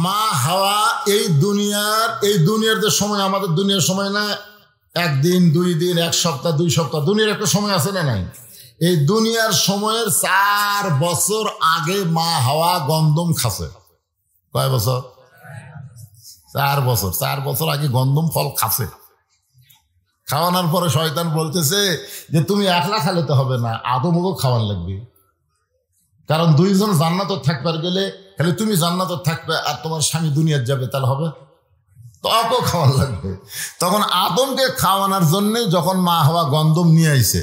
মা হাওয়া এই দুনিয়ার যে সময়, আমাদের দুনিয়ার সময় না, একদিন 2 দিন 1 সপ্তাহ 2 সপ্তাহ, দুনিয়ার একটা সময় আছে না নাই? এই দুনিয়ার সময়ের 4 বছর আগে মা হাওয়া গন্ধম খাচ্ছে। কয় বছর? 4 বছর। 4 বছর আগে গন্ধম ফল খাচ্ছে। খাওয়ানোর পরে শয়তান বলতেছে যে তুমি একলা খালে তো হবে না, আদমকেও খাওয়ান লাগবে। কারণ 2 জন জান্নাতে থাকবার গেলে খালি তুমি জান্নাতে থাকবে আর তোমার স্বামী দুনিয়ার যাবে, তাহলে হবে? তকেও খাওয়ান লাগবে। তখন আদমকে খাওয়ানোর জন্য যখন মা হাওয়া গন্ধম নিয়ে আইছে,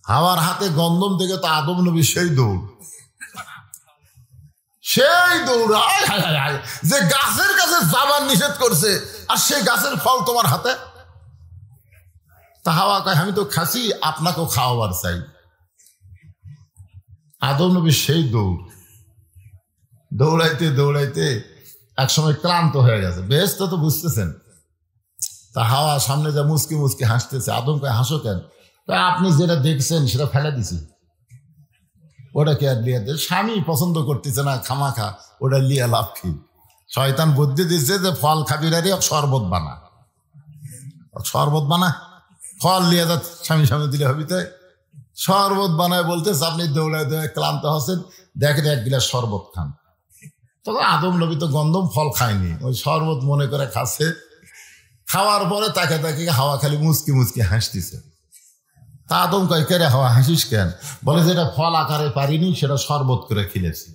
হাওয়ার হাতে গন্ধম থেকে তো আদম নবী সেই দৌড় যে গাছের কাছে যাবার নিষেধ করছে, আর সেই গাছের ফল তোমার হাতে। তা হাওয়া কয় আমি তো খাসি, আপনাকেও খাওয়াবার চাই। আদম নবী সেই দৌড়াইতে দৌড়াইতে একসময় ক্লান্ত হয়ে গেছে। বেহেশত তো বুঝতেছেন। তা হাওয়া সামনে যা মুচকি মুচকি হাসতেছে। আদম কয় হাসো কেন? আপনি যেটা দেখছেন সেটা ফেলে দিছি। ওটা কে আর লিয়ে দেয়? স্বামী পছন্দ করতেছে না খামাখা, ওটা লিয়ে লাভ কি? শয়তান বুদ্ধি দিচ্ছে যে ফল খাবি রে, শরবত বানা, ফল লিয়ে যা স্বামী দিলে হবি। তাই শরবত বানায় বলতেছে আপনি দৌড়ায় দৌড়ায় ক্লান্ত হচ্ছেন, দেখেন 1 গিলাস শরবত খান। তখন আদম নবী তো গন্ধম ফল খায়নি, ওই শরবত মনে করে খাচ্ছে। খাওয়ার পরে তাকে হাওয়া খালি মুচকি মুচকি হাসতেছে। তা আদম কয় কে রে হাওয়া হাসিস কেন? বলে যেটা ফল আকারে পারিনি সেটা শরবত করে খেলেছি।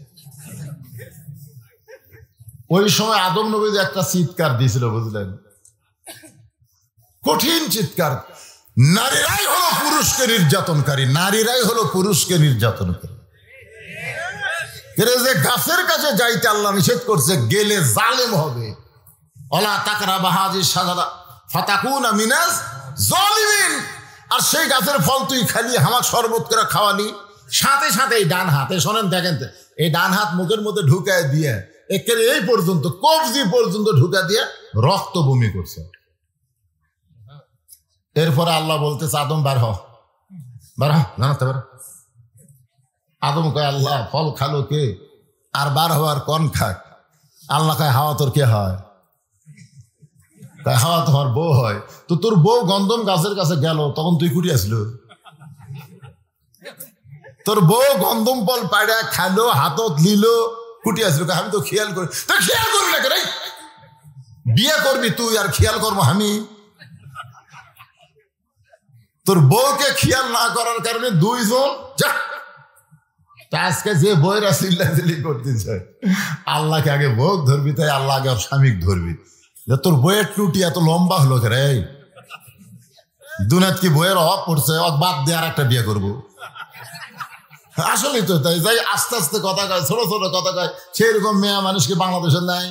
ওই সময় আদম নবী একটা চিৎকার দিয়েছিল, বুঝলেন? কঠিন চিৎকার। নারীরাই হলো পুরুষকে নির্যাতনকারী, নারীরাই হলো পুরুষকে নির্যাতনকারী। যে গাছের কাছে যাইতে আল্লাহ নিষেধ করছে, গেলে জালেম হবে। ওয়ালা তাকরাবা হাযিহি শাজারা ফাতাকুনা মিনাজ জালিমিন। আর সেই গাছের ফল তুই খালি হামাক শরবত করে খাওয়ালি, সাথে সাথে এই ডান হাতে, শোনেন দেখেন, এই ডান হাত মুখের মধ্যে ঢুকায় দিয়ে একেবারে এই পর্যন্ত কবজি পর্যন্ত ঢুকা দিয়ে রক্ত বমি করছে। এরপরে আল্লাহ বলতেছে আদম বার হ, জানাতে পারো। আদম কয় আল্লাহ ফল খালো কে? আর বার হওয়ার কোন খাক? আল্লাহ কয় হাওয়া তোর কে হয়? হাওয়া তোমার বউ হয়। তো তোর বউ গন্ধম গাছের কাছে গেল, তখন তুই কুটি আসলো? তোর বউ গন্ধম ফল পাড়া খালো, হাতত নিল, কুটি আসলো? আমি তো খেয়াল করি। তো খেয়াল করবি না কেন? বিয়ে করবি তুই আর খেয়াল করবো আমি? তোর বউকে খেয়াল না করার কারণে 2 জন আজকে যে বইরা চিল্লাচিল্লি করতেছে, আল্লাহকে আগে বউ ধরবি, তাই আল্লাহ আগে ওর স্বামী ধরবি। তোর বইয়ের টুটি এত লম্বা হলো রে? দুনিয়াত কি বইয়ের অভাব পড়ছে? বাদ দিয়ে আর একটা বিয়ে করবো। আসলে তো তাই, যাই আস্তে আস্তে কথা কয়, ছোট ছোট কথা কয়, সেরকম মেয়ে মানুষকে বাংলাদেশে নাই।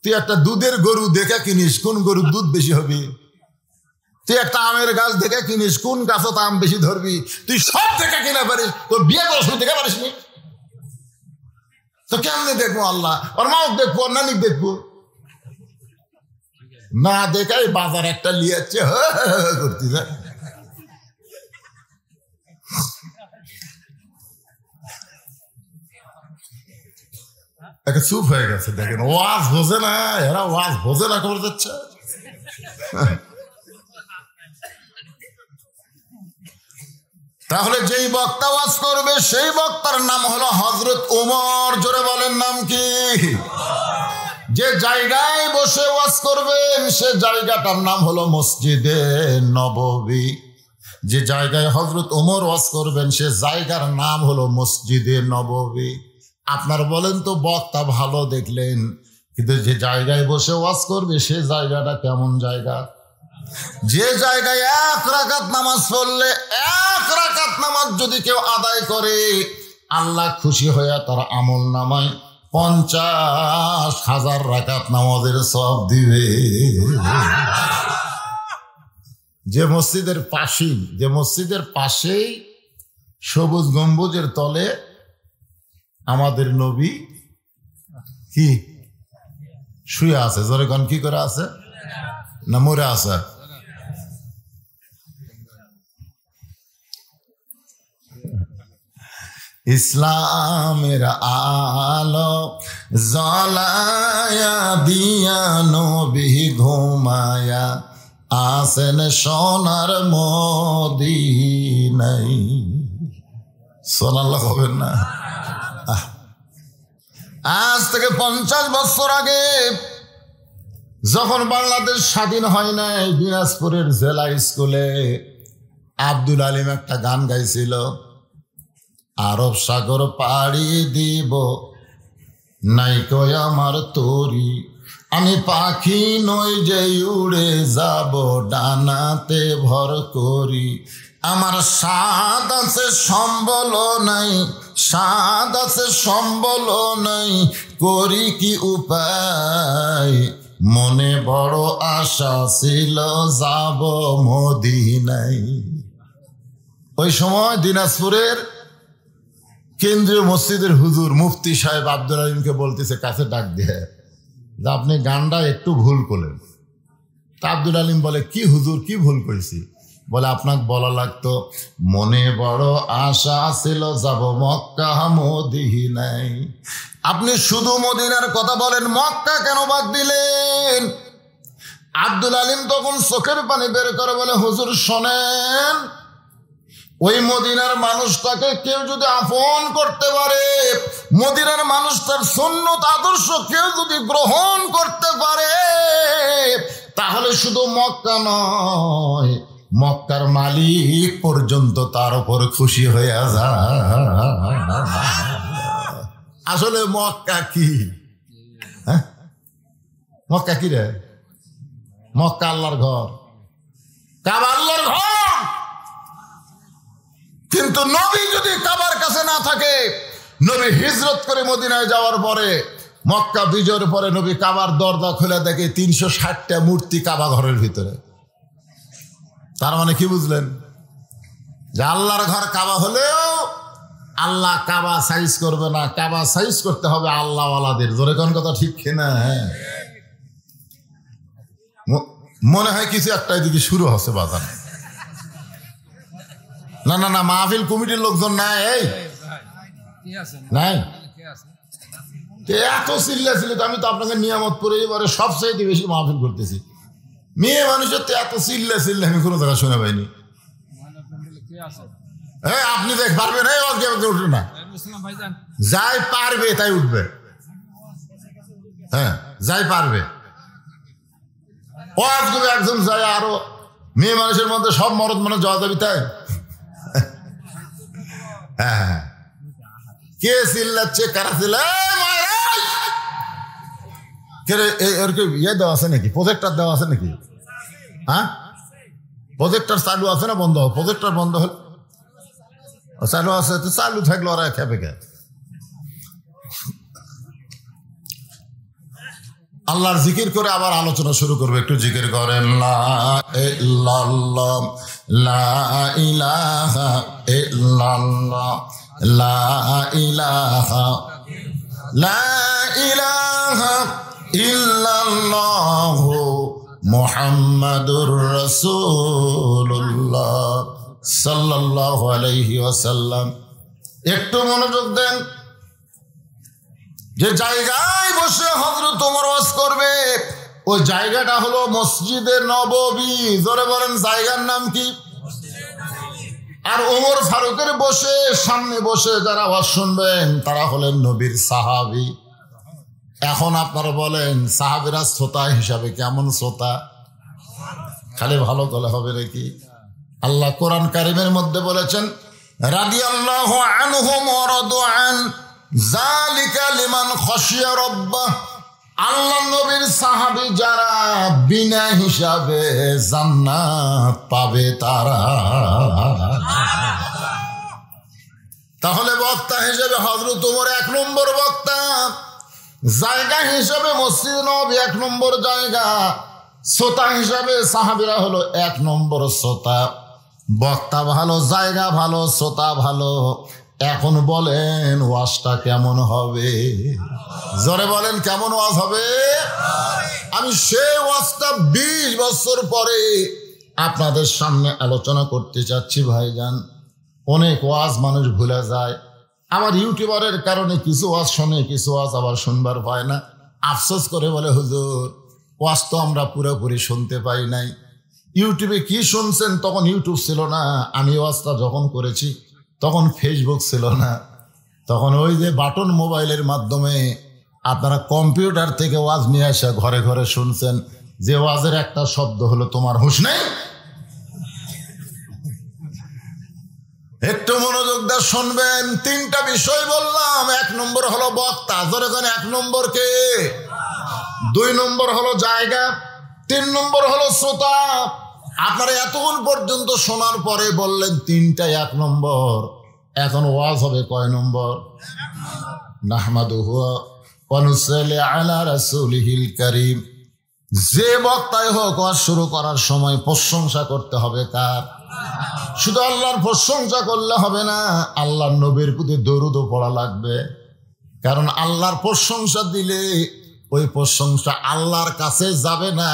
তুই একটা দুধের গরু দেখে কিনিস, কোন গরুর দুধ বেশি হবে? তুই একটা আমের গাছ দেখে কিনিস, কোন গাছত আম বেশি ধরবি? তুই সব দেখে কিনা পারিস, তোর বিয়ে করার সময় দেখে পারিস নি? তো কেমনে দেখবো আল্লাহ? ওর মাও দেখবো, ওর নানিক দেখবো না? দেখাই বাজার একটা লিয়াচ্ছে করতেছে। চুপ হয়ে গেছে। দেখেন ওয়াজ বোঝে না, এরা ওয়াজ বোঝে না, খবর যাচ্ছে। তাহলে যেই বক্তা ওয়াজ করবে সেই বক্তার নাম হলো হযরত ওমর। জোরে বলেন নাম কি? যে জায়গায় বসে ওয়াজ করবেন সে জায়গাটার নাম হলো মসজিদে নববী। যে জায়গায় হযরত ওমর ওয়াজ করবেন সে জায়গার নাম হলো মসজিদে নববী। আপনার বলেন তো বক্তা ভালো দেখলেন, কিন্তু যে জায়গায় বসে ওয়াজ করবে সে জায়গাটা কেমন জায়গা? যে জায়গায় 1 রাকাত নামাজ পড়লে, 1 রাকাত নামাজ যদি কেউ আদায় করে, আল্লাহ খুশি হয়ে তার আমল নামায় 50,000 রাকাত নামাজের সওয়াব দিবে। যে মসজিদের পাশেই সবুজ গম্বুজের তলে আমাদের নবী কি শুয়ে আছে? জোরে কোন, কি করে আছে? না মরে আছে? ইসলামের আলো জ্বলায়া দিয়া নবী ঘুমায়া আসেন সোনার মদিনায়। সুবহানাল্লাহ হবেন না? আজ থেকে 50 বছর আগে যখন বাংলাদেশ স্বাধীন হয় নাই, দিনাজপুরের জেলা স্কুলে আব্দুল আলিম একটা গান গাইছিল, আরব সাগর পাড়ি দিব নাই কই আমার তরি, আমি পাখি নই যে উড়ে যাব ডানাতে ভর করি, আমার স্বাদ আছে সম্বল নাই, স্বাদ আছে সম্বল নাই, করি কি উপায়, মনে বড় আশা ছিল যাব মদিনায়। ওই সময় দিনাজপুরের কেন্দ্রীয় মসজিদের হুজুর মুফতি সাহেব আব্দুল আলিমকে বলতেছে কাছে ডাক দিয়ে যে আপনি গানটা একটু ভুল করলেন। তা আব্দুল আলিম বলে, কি হুজুর, কি ভুল করেছি? বলে, আপনাকে বলা লাগতো মনে বড় আশা ছিল যাব মক্কা মদিনায়। আপনি শুধু মদিনার কথা বলেন, মক্কা কেন বাদ দিলেন? আব্দুল আলিম তখন চোখের পানি বের করে বলে, হুজুর শোনেন, ওই মদিনার মানুষটাকে কেউ যদি আপন করতে পারে, মদিনার মানুষটার সুন্নত আদর্শ কেউ যদি গ্রহণ করতে পারে, তাহলে শুধু মক্কা নয়, মক্কার মালিক পর্যন্ত তার উপর খুশি হয়ে যায়। আসলে মক্কা কি? মক্কা কি রে? মক্কা আল্লাহর ঘর, কাবা আল্লাহর ঘর। কিন্তু নবী যদি কাবার কাছে না থাকে, নবী হিজরত করে মদিনায় যাওয়ার পরে, মক্কা বিজয়ের পরে নবী কাবার দরজা খুলে দেখে 360টা মূর্তি কাবা ঘরের ভিতরে। তার মানে কি বুঝলেন? যে আল্লাহর ঘর কাবা হলেও আল্লাহ কাবা সাইজ করবে না, কাবা সাইজ করতে হবে আল্লাহ ওয়ালাদের। জোরে কোন কথা ঠিক কিনা? হ্যাঁ, মনে হয় কিছু একটা এদিকে শুরু হচ্ছে বাজার। না না না, মাহফিল কমিটির লোকজন নাই, এই নাই, এত চিল্লা ছিল। আমি তো আপনাকে নিয়ামত করে এবারে সবচাইতে বেশি মাহফিল করতেছি। মেয়ে মানুষের তো এত চিল্লা আমি কোনো জায়গায় শুনে পাইনি। হ্যাঁ, আপনি দেখ পারবেন, উঠবে না, যাই পারবে তাই উঠবে। হ্যাঁ, যাই পারবে। একজন যায়, আরো মেয়ে মানুষের মধ্যে সব মরদ মানে যাওয়া যাবি তাই। হ্যাঁ, কে চিল্লাচ্ছে, কারা ইয়ে দেওয়া আছে নাকি, প্রজেক্টর দেওয়া আছে নাকি? হ্যাঁ, প্রজেক্টর চালু আছে না বন্ধ? প্রজেক্টর বন্ধ হল, চালু আছে তো, চালু থাকলো ওরা খেপে কে। আল্লাহর জিকির করে আবার আলোচনা শুরু করবে। একটু জিকির করেন, লা ইল্লাল্লাহ, লা ইলাহা ইল্লাল্লাহ, লা ইলাহা, লা ইলাহা ইল্লাল্লাহ মুহাম্মাদুর রাসূলুল্লাহ সাল্লাল্লাহু আলাইহি ওয়াসাল্লাম। একটু মনোযোগ দেন। যে জায়গায় বসে হযরত ওমর ওয়াজ করবে, ওই জায়গাটা হলো মসজিদে নববী। জোরে বলেন, জায়গার নাম কি? আর ওমর ফারুকের বসে সামনে বসে যারা ওয়াজ শুনবেন তারা হলেন নবীর সাহাবী। এখন আপনারা বলেন, সাহাবীরা শ্রোতা হিসাবে কেমন শ্রোতা? খালি ভালো করলে হবে নাকি? আল্লাহ কোরআন কারিমের মধ্যে বলেছেন, রাদিয়াল্লাহু আনহুম ওয়া রাদু আন যালিকা লিমান খাশিয়া রাব্বাহ। আল্লাহ নবীর সাহাবী যারা বিনা হিসাবে জান্নাত পাবে তারা। তাহলে বক্তা হিসেবে হযরত ওমর 1 নম্বর বক্তা, জায়গা হিসাবে মসজিদ নববী 1 নম্বর জায়গা, শ্রোতা হিসাবে সাহাবীরা হলো 1 নম্বর শ্রোতা। বক্তা ভালো, জায়গা ভালো, শ্রোতা ভালো। এখন বলেন ওয়াজটা কেমন হবে? জোরে বলেন, কেমন ওয়াজ হবে? আমি সেই ওয়াজটা 20 বছর পরে আপনাদের সামনে আলোচনা করতে চাচ্ছি। ভাইজান, অনেক ওয়াজ মানুষ ভুলে যায়, আবার ইউটিউবারের কারণে কিছু ওয়াজ শোনে, কিছু ওয়াজ আবার শুনবার পায় না। আফসোস করে বলে, হুজুর ওয়াজ তো আমরা পুরোপুরি শুনতে পাই নাই। ইউটিউবে কি শুনছেন? তখন ইউটিউব ছিল না। আমি ওয়াজটা যখন করেছি তখন ফেসবুক ছিল না। তখন ওই যে বাটন মোবাইলের মাধ্যমে আপনারা কম্পিউটার থেকে ওয়াজ নিয়ে আসা ঘরে ঘরে শুনছেন। যে ওয়াজের একটা শব্দ হলো তোমার হুঁশ নেই। একটু মনোযোগ দিয়ে শুনবেন। তিনটা বিষয় বললাম। 1 নম্বর হলো বক্তা, যখন 1 নম্বর কে, 2 নম্বর হলো জায়গা, 3 নম্বর হলো শ্রোতা। আপনারা এতক্ষণ পর্যন্ত শোনার পরে বললেন 3টাই 1 নম্বর। এখন ওয়াজ হবে কয় নম্বর? নাহমাদুহু ওয়া নুসাল্লি আলা রাসূলিহিল কারীম। যে বক্তাই হোক, ওয়াজ শুরু করার সময় প্রশংসা করতে হবে কার? শুধু আল্লাহর প্রশংসা করলে হবে না, আল্লাহর নবীর প্রতি দরুদও পড়া লাগবে। কারণ আল্লাহর প্রশংসা দিলে ওই প্রশংসা আল্লাহর কাছে যাবে না,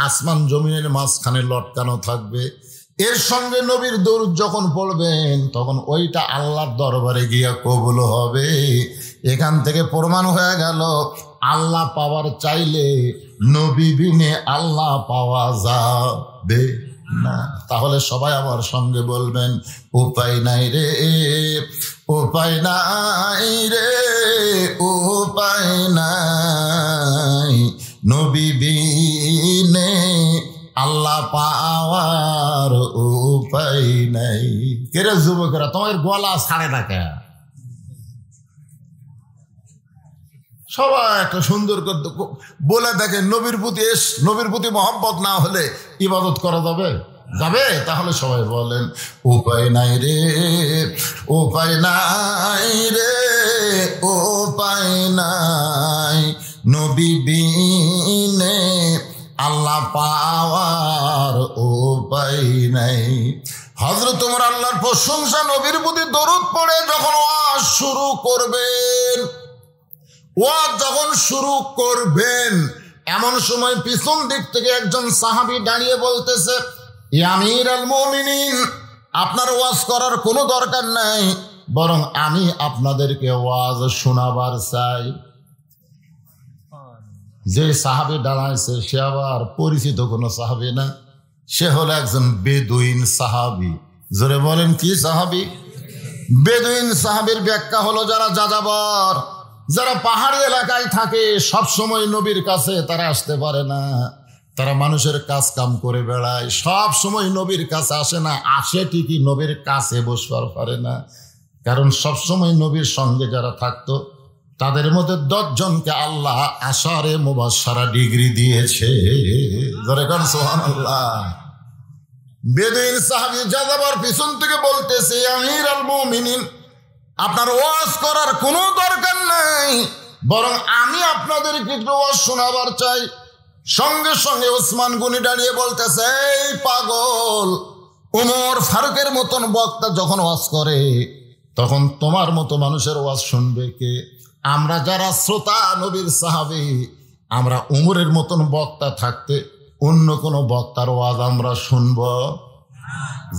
আসমান জমিনের মাঝখানে লটকানো থাকবে। এর সঙ্গে নবীর দরুদ যখন পড়বেন তখন ওইটা আল্লাহর দরবারে গিয়া কবুল হবে। এখান থেকে প্রমাণ হয়ে গেল, আল্লাহ পাওয়ার চাইলে নবী বিনে আল্লাহ পাওয়া যাবে না। তাহলে সবাই আমার সঙ্গে বলবেন, উপায় নাই রে, উপায় নাই রে, উপায় নাই, নবী বিনে আল্লাহ পাওয়ার উপায় নাই। কেরে যুবকেরা, তোমার গলা ছাড়ে না কে? সবাই একটা সুন্দর বলে দেখেন, নবীর প্রতি মহব্বত না হলে ইবাদত করা যাবে? তাহলে সবাই বলেন, উপায় নাই রে, উপায় নাই রে, উপায় নাই, নবী বিনে আল্লাহ পাওয়ার উপায় নাই। হযরত ওমর আল্লাহর প্রশংসা, নবীর প্রতি দরুদ পড়ে যখন ওয়াজ শুরু করবেন, এমন সময় পিছন দিক থেকে একজন সাহাবী দাঁড়িয়ে বলতেছে, ইয়া আমিরুল মুমিনিন, আপনার ওয়াজ করার কোনো দরকার নাই, বরং আমি আপনাদেরকে ওয়াজ শোনাবার চাই। যে সাহাবী দাঁড়াইছে সে আবার পরিচিত কোনো সাহাবী না, সে হলো একজন বেদুইন সাহাবী। জোরে বলেন, কি সাহাবী? বেদুইন সাহাবীর ব্যাখ্যা হলো, যারা যাযাবর, যারা পাহাড়ি এলাকায় থাকে, সব সময় নবীর কাছে তারা আসতে পারে না। তারা মানুষের কাজ কাম করে বেড়ায়, সব সময় নবীর কাছে আসে না। আসে ঠিকই, নবীর কাছে বসবার পারে না। কারণ সব সময় নবীর সঙ্গে যারা থাকতো তাদের মধ্যে 10 জনকে আল্লাহ আশারে মুবাশশারা ডিগ্রি দিয়েছে। জোরে কোন সুবহানাল্লাহ। বেদুইন সাহাবী যাযাবর পিছন থেকে বলতেছে, আমিরুল মুমিনিন, আপনার ওয়াজ করার কোনো দরকার নাই, বরং আমি আপনাদের কিছু ওয়াজ শোনাবার চাই। সঙ্গে সঙ্গে ওসমান গনি দাঁড়িয়ে বলতেছে, এই পাগল, ওমর ফারুকের মতন বক্তা যখন ওয়াজ করে তখন তোমার মতো মানুষের ওয়াজ শুনবে কে? আমরা যারা শ্রোতা, নবীর সাহাবী, আমরা ওমরের মতন বক্তা থাকতে অন্য কোনো বক্তার ওয়াজ আমরা শুনব?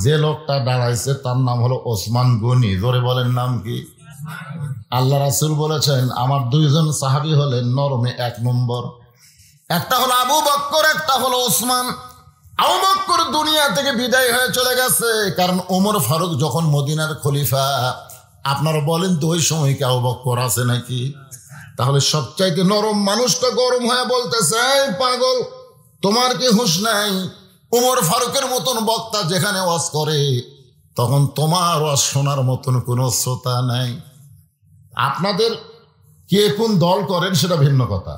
যে লোকটা দাঁড়াইছে তার নাম হলো ওসমান গনি। জোরে বলেন, নাম কি? আল্লাহ রাসূল বলেছেন, আমার 2 জন সাহাবী হলেন নরমে 1 নম্বর। একটা হলো আবু বকর, একটা হলো ওসমান। আবু বকর দুনিয়া থেকে বিদায় হয়ে চলে গেছে, কারণ ওমর ফারুক যখন মদিনার খলিফা। আপনারা বলেন তো, ওই সময় কি আবু বকর আছে নাকি? তাহলে সবচাইতে নরম মানুষটা গরম হয়ে বলতেছে, এই পাগল, তোমার কি হুঁশ নাই? ওমর ফারুকের মতন বক্তা যেখানে ওয়াজ করে তখন তোমার ওয়াজ শোনার মতন কোনো শ্রোতা নাই। আপনাদের কে কোন দল করেন সেটা ভিন্ন কথা,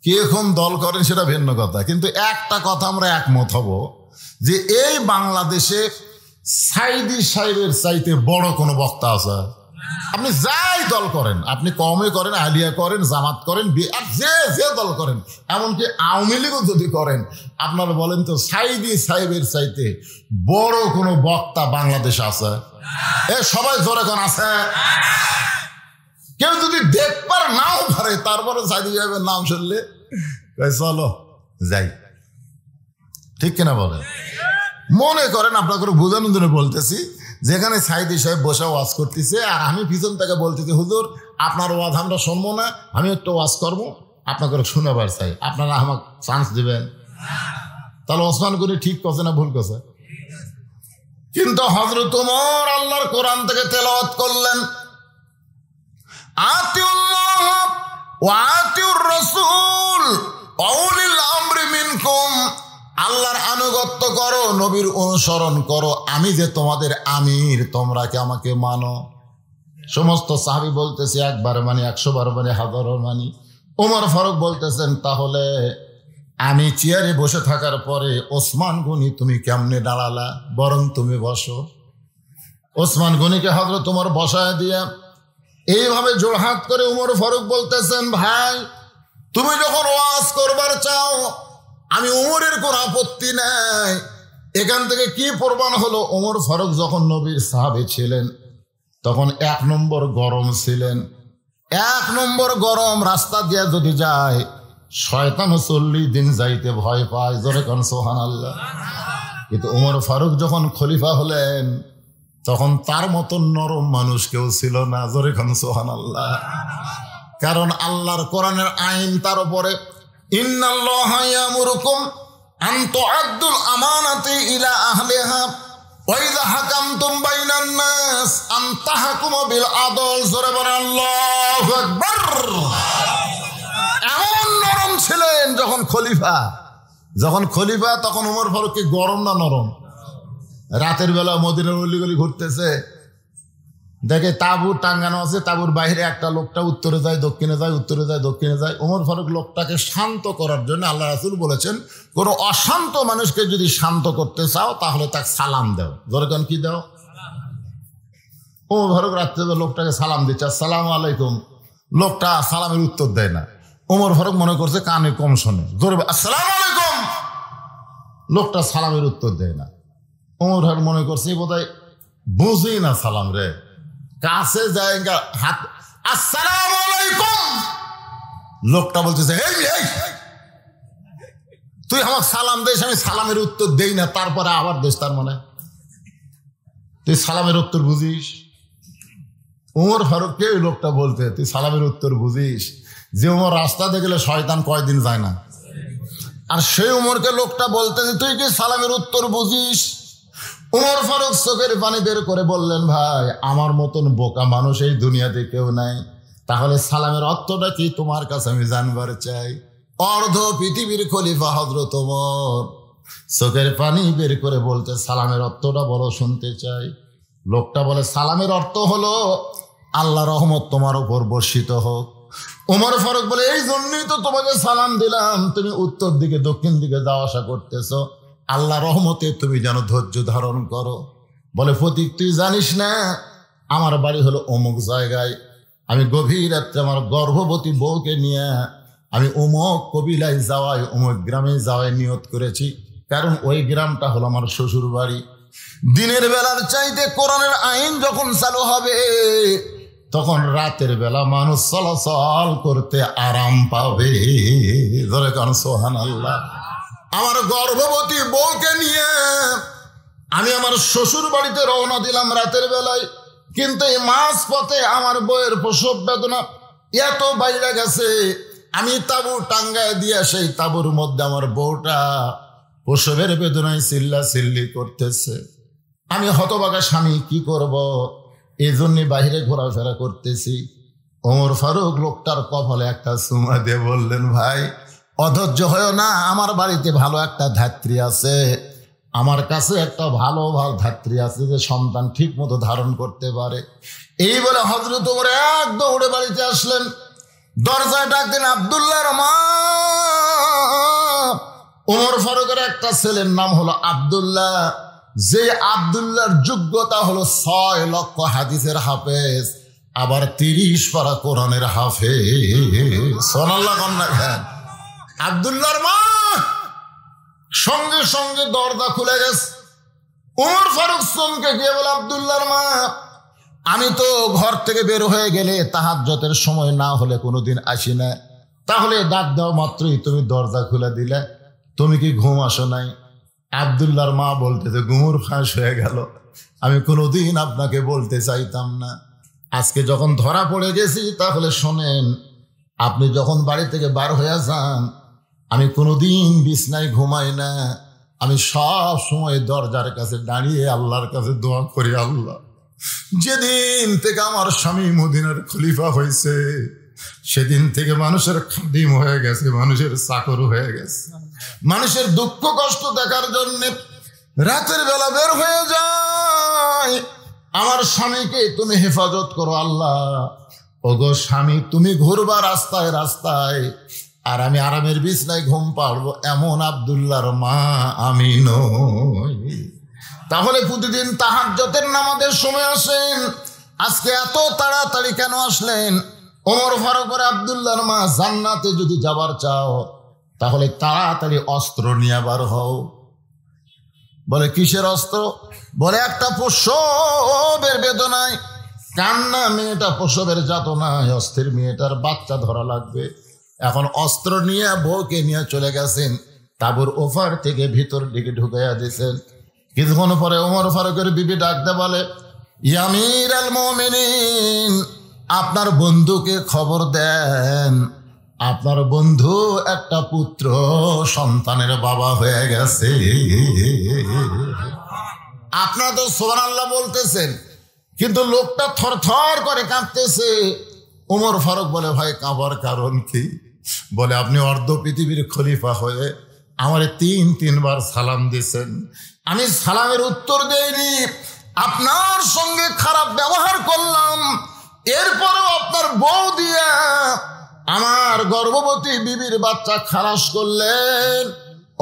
কে কোন দল করেন সেটা ভিন্ন কথা, কিন্তু একটা কথা আমরা একমত হব যে এই বাংলাদেশে সাইদি সাহেবের চাইতে বড় কোনো বক্তা আছে? আপনি যাই দল করেন, আপনি কওমি করেন, আলিয়া করেন, জামাত করেন, যে দল করেন, এমনকি আওয়ামী লীগও যদি করেন, আপনারা বলেন তো সাইদি সাহেবের চাইতে বড় কোনো বক্তা বাংলাদেশে আছে? সবাই জোরে কোন আছে? কেউ যদি দেখবার নাও পারে, তারপরে সাইদি সাহেবের নাম শুনলে চলো যাই, ঠিক কিনা বলেন? মনে করেন আপনাকে বোঝানোর জন্য বলতেছি যেখানে সাইদি সাহেব বসে ওয়াজ করতেছে আর আমি পিছন থেকে বলতেছি হুজুর আপনার ওয়াজ আমরা শুনবো না, আমি একটু ওয়াজ করবো, আপনাকে শোনাবার চাই, আপনারা আমাকে চান্স দিবেন। তাহলে ওসমান গনি ঠিক করছে না ভুল করছে? কিন্তু হযরত ওমর আল্লাহর কোরআন থেকে তেলাওয়াত করলেন, আতিউল্লাহ ওয়া আতিউর রাসূল ওয়া উলিল আমরি মিনকুম, আল্লাহর আনুগত্য করো, নবীর অনুসরণ করো, আমি যে তোমাদের আমির, তোমরা কি আমাকে মানো? সমস্ত সাহাবী বলতেছে একবার মানি, 100 বার মানি, 1000 মানি। ওমর ফারুক বলতেছেন তাহলে আমি চেয়ারে বসে থাকার পরে ওসমান গনি তুমি কেমনে দাঁড়ালা, বরং তুমি বসো। ওসমান গনিকে হযরত ওমর বসায় দিয়া এইভাবে জোড়হাত করে ওমর ফারুক বলতেছেন, ভাই তুমি যখন ওয়াজ করবার চাও আমি ওমরের কোন আপত্তি নাই। এখান থেকে কি প্রমাণ হলো, ওমর ফারুক যখন নবীর সাহাবী ছিলেন তখন 1 নম্বর গরম ছিলেন। 1 নম্বর গরম, রাস্তা দিয়ে যদি যায় শয়তান 40 দিন যাইতে ভয় পায়, জোরে কোন সুবহানাল্লাহ। কিন্তু ওমর ফারুক যখন খলিফা হলেন তখন তার মতন নরম মানুষ কেউ ছিল না, জোরে কোন সুবহানাল্লাহ। কারণ আল্লাহর কোরআনের আইন তার উপরে, ইন্নাল্লাহা ইয়ামুরুকুম আন তুআদ্দুল আমানাতি ইলা আহলিহা ওয়া ইযা হাকামতুম বাইনান নাস আন তাহকুমু বিল আদল, জোরে বলেন আল্লাহু আকবার। এমন নরম ছিলেন যখন খলিফা তখন ওমর ফারুক কি গরম না নরম? রাতের বেলা মদিনার অলিগলি ঘুরতেছে, দেখে তাঁবু টাঙ্গানো আছে, তাঁবুর বাইরে একটা লোকটা উত্তরে যায় দক্ষিণে যায়, উত্তরে যায় দক্ষিণে যায়। ওমর ফারুক লোকটাকে শান্ত করার জন্য, আল্লাহ রাসূল বলেছেন কোনো অশান্ত মানুষকে যদি শান্ত করতে চাও তাহলে তাকে সালাম দাও, যেরকম কি দাও। ওমর ফারুক রাত্রে লোকটাকে সালাম দিচ্ছে, আসসালামু আলাইকুম। লোকটা সালামের উত্তর দেয় না। ওমর ফারুক মনে করছে কানে কম শোনে, জোরে আসসালামু আলাইকুম। লোকটা সালামের উত্তর দেয় না। ওমর ফারুক মনে করছে বোধহয় বুঝি না সালাম রে, কাছে যায় হাত, আসসালামু আলাইকুম। লোকটা বলতেছে এই তুই আমার সালাম দিস, আমি সালামের উত্তর দেই না, তারপরে আবার দিস, তার মানে তুই সালামের উত্তর বুঝিস? ওমর ফারুককে ওই লোকটা বলতে তুই সালামের উত্তর বুঝিস? যে ওমর রাস্তা দিয়ে গেলে শয়তান কয়দিন যায় না, আর সেই ওমরকে লোকটা বলতেছে তুই কি সালামের উত্তর বুঝিস? ওমর ফারুক চোখের পানি বের করে বললেন, ভাই আমার মতন বোকা মানুষ এই দুনিয়াতে কেউ নাই, তাহলে সালামের অর্থটা কি তোমার কাছে আমি জানবার চাই। অর্ধ পৃথিবীর খলিফা হযরত ওমর চোখের পানি বের করে বলতে, সালামের অর্থটা বলো, শুনতে চাই। লোকটা বলে, সালামের অর্থ হলো আল্লাহ রহমত তোমার উপর বর্ষিত হোক। ওমর ফারুক বলে, এই জন্যই তো তোমাকে সালাম দিলাম, তুমি উত্তর দিকে দক্ষিণ দিকে যাওয়া আসা করতেছ, আল্লাহ রহমতে তুমি যেন ধৈর্য ধারণ করো। বলে, ফতিক তুই জানিস না আমার বাড়ি হলো অমুক জায়গায়, আমি গভীর রাত্রে আমার গর্ভবতী বউকে নিয়ে আমি অমুক কবিলায় যাওয়ায়, অমুক গ্রামে যাওয়ায় নিয়ত করেছি, কারণ ওই গ্রামটা হলো আমার শ্বশুর বাড়ি। দিনের বেলার চাইতে কোরআনের আইন যখন চালু হবে তখন রাতের বেলা মানুষ চলাচল করতে আরাম পাবে, ধরে কারণ সুবহানাল্লাহ। আমার গর্ভবতী বউকে নিয়ে আমি আমার শ্বশুর বাড়িতে রওনা দিলাম রাতের বেলায়, কিন্তু এই মাঝ পথে আমার বউয়ের প্রসব বেদনা এত বাইরে গেছে, আমি তাঁবু টাঙ্গায় দিয়ে সেই তাঁবুর মধ্যে আমার বউটা প্রসবের বেদনায় চিল্লা চিল্লি করতেছে। আমি হতবাগা স্বামী, কি করব, এই জন্যে বাহিরে ঘোরাফেরা করতেছি। ওমর ফারুক লোকটার কপালে একটা চুমা দিয়ে বললেন, ভাই অধৈর্য হয় না, আমার বাড়িতে ভালো একটা ধাত্রী আছে, আমার কাছে একটা ভালো ধাত্রী আছে যে সন্তান ঠিক মতো ধারণ করতে পারে। এই বলে হযরত ওমর এক দৌড়ে বাড়িতে আসলেন, দরজায় ডাক দিন, আব্দুল্লাহর মা। ওমর ফারুকের একটা ছেলের নাম হলো আব্দুল্লাহ, যে আব্দুল্লাহর যোগ্যতা হলো 6 লক্ষ হাদিসের হাফেজ, আবার 30 পারা কোরআনের হাফেজ। সুবহানাল্লাহ। আব্দুল্লাহর মা সঙ্গে সঙ্গে দরজা খুলে গেছে। ওমর ফারুক চমকে গিয়ে বলে, আব্দুল্লাহর মা, আমি তো ঘর থেকে বের হয়ে গেলে তাহাজ্জুদের সময় না হলে কোনোদিন আসি না, তাহলে ডাক দাও মাত্রই তুমি দরজা খুলে দিলে, তুমি কি ঘুম আসো নাই? আব্দুল্লাহর মা বলতেছে, ঘুমুর ফাঁস হয়ে গেল, আমি কোনোদিন আপনাকে বলতে চাইতাম না। আজকে যখন ধরা পড়ে গেছি তাহলে শোনেন, আপনি যখন বাড়ি থেকে বার হয়ে যান, আমি কোনোদিন বিছনায় ঘুমাই না। আমি সব সময় দরজার কাছে দাঁড়িয়ে আল্লাহর কাছে দোয়া করি, আল্লাহ যেদিন থেকে আমার স্বামী মদিনার খলিফা হয়েছে সেদিন থেকে মানুষের খাদিম হয়ে গেছে, মানুষের চাকর হয়ে গেছে। মানুষের দুঃখ কষ্ট দেখার জন্য রাতের বেলা বের হয়ে যায়। আমার স্বামীকে তুমি হেফাজত করো আল্লাহ। ওগো স্বামী, তুমি ঘুরবা রাস্তায় রাস্তায়, আর আমি আরামের বিছনায় ঘুম পাড়বো, এমন আব্দুল্লাহর মা আমি নই। তাহলে প্রতিদিন তাহাজ্জুদের নামাজের সময় আসেন, আজকে এত তাড়াতাড়ি কেন আসলেন? ওমর ফারুকের আব্দুল্লাহর মা, জান্নাতে যদি যাবার চাও তাহলে তাড়াতাড়ি অস্ত্র নিয়ে বার হও। বলে কিসের অস্ত্র? বলে একটা প্রসবের বেদনায় কান্না, মেয়েটা প্রসবের যাতনায় অস্থির, মেয়েটার বাচ্চা ধরা লাগবে। এখন অস্ত্র নিয়ে বউকে নিয়ে চলে গেছেন, তাবুর ওপার থেকে ভিতর দিকে ঢুকাইয়া দিয়েছেন। কিছুক্ষণ পরে ওমর ফারুকের বিবি ডাকতে বলে, ইয়া আমিরুল মুমিনিন, আপনার বন্ধুকে খবর দেন, আপনার বন্ধু একটা পুত্র সন্তানের বাবা হয়ে গেছে। আপনারা তো সুবহানাল্লাহ বলতেছেন, কিন্তু লোকটা থরথর করে কাঁপতেছে। ওমর ফারুক বলে, ভাই কাঁপার কারণ কি? বলে, আপনি অর্ধ পৃথিবীর খলিফা হয়ে আমারে তিনবার সালাম দিয়েছেন, আমি সালামের উত্তর দেইনি, আপনার সঙ্গে খারাপ ব্যবহার করলাম, এরপরেও আপনার বউ দিয়া আমার গর্ভবতী বিবির বাচ্চা খালাস করলেন।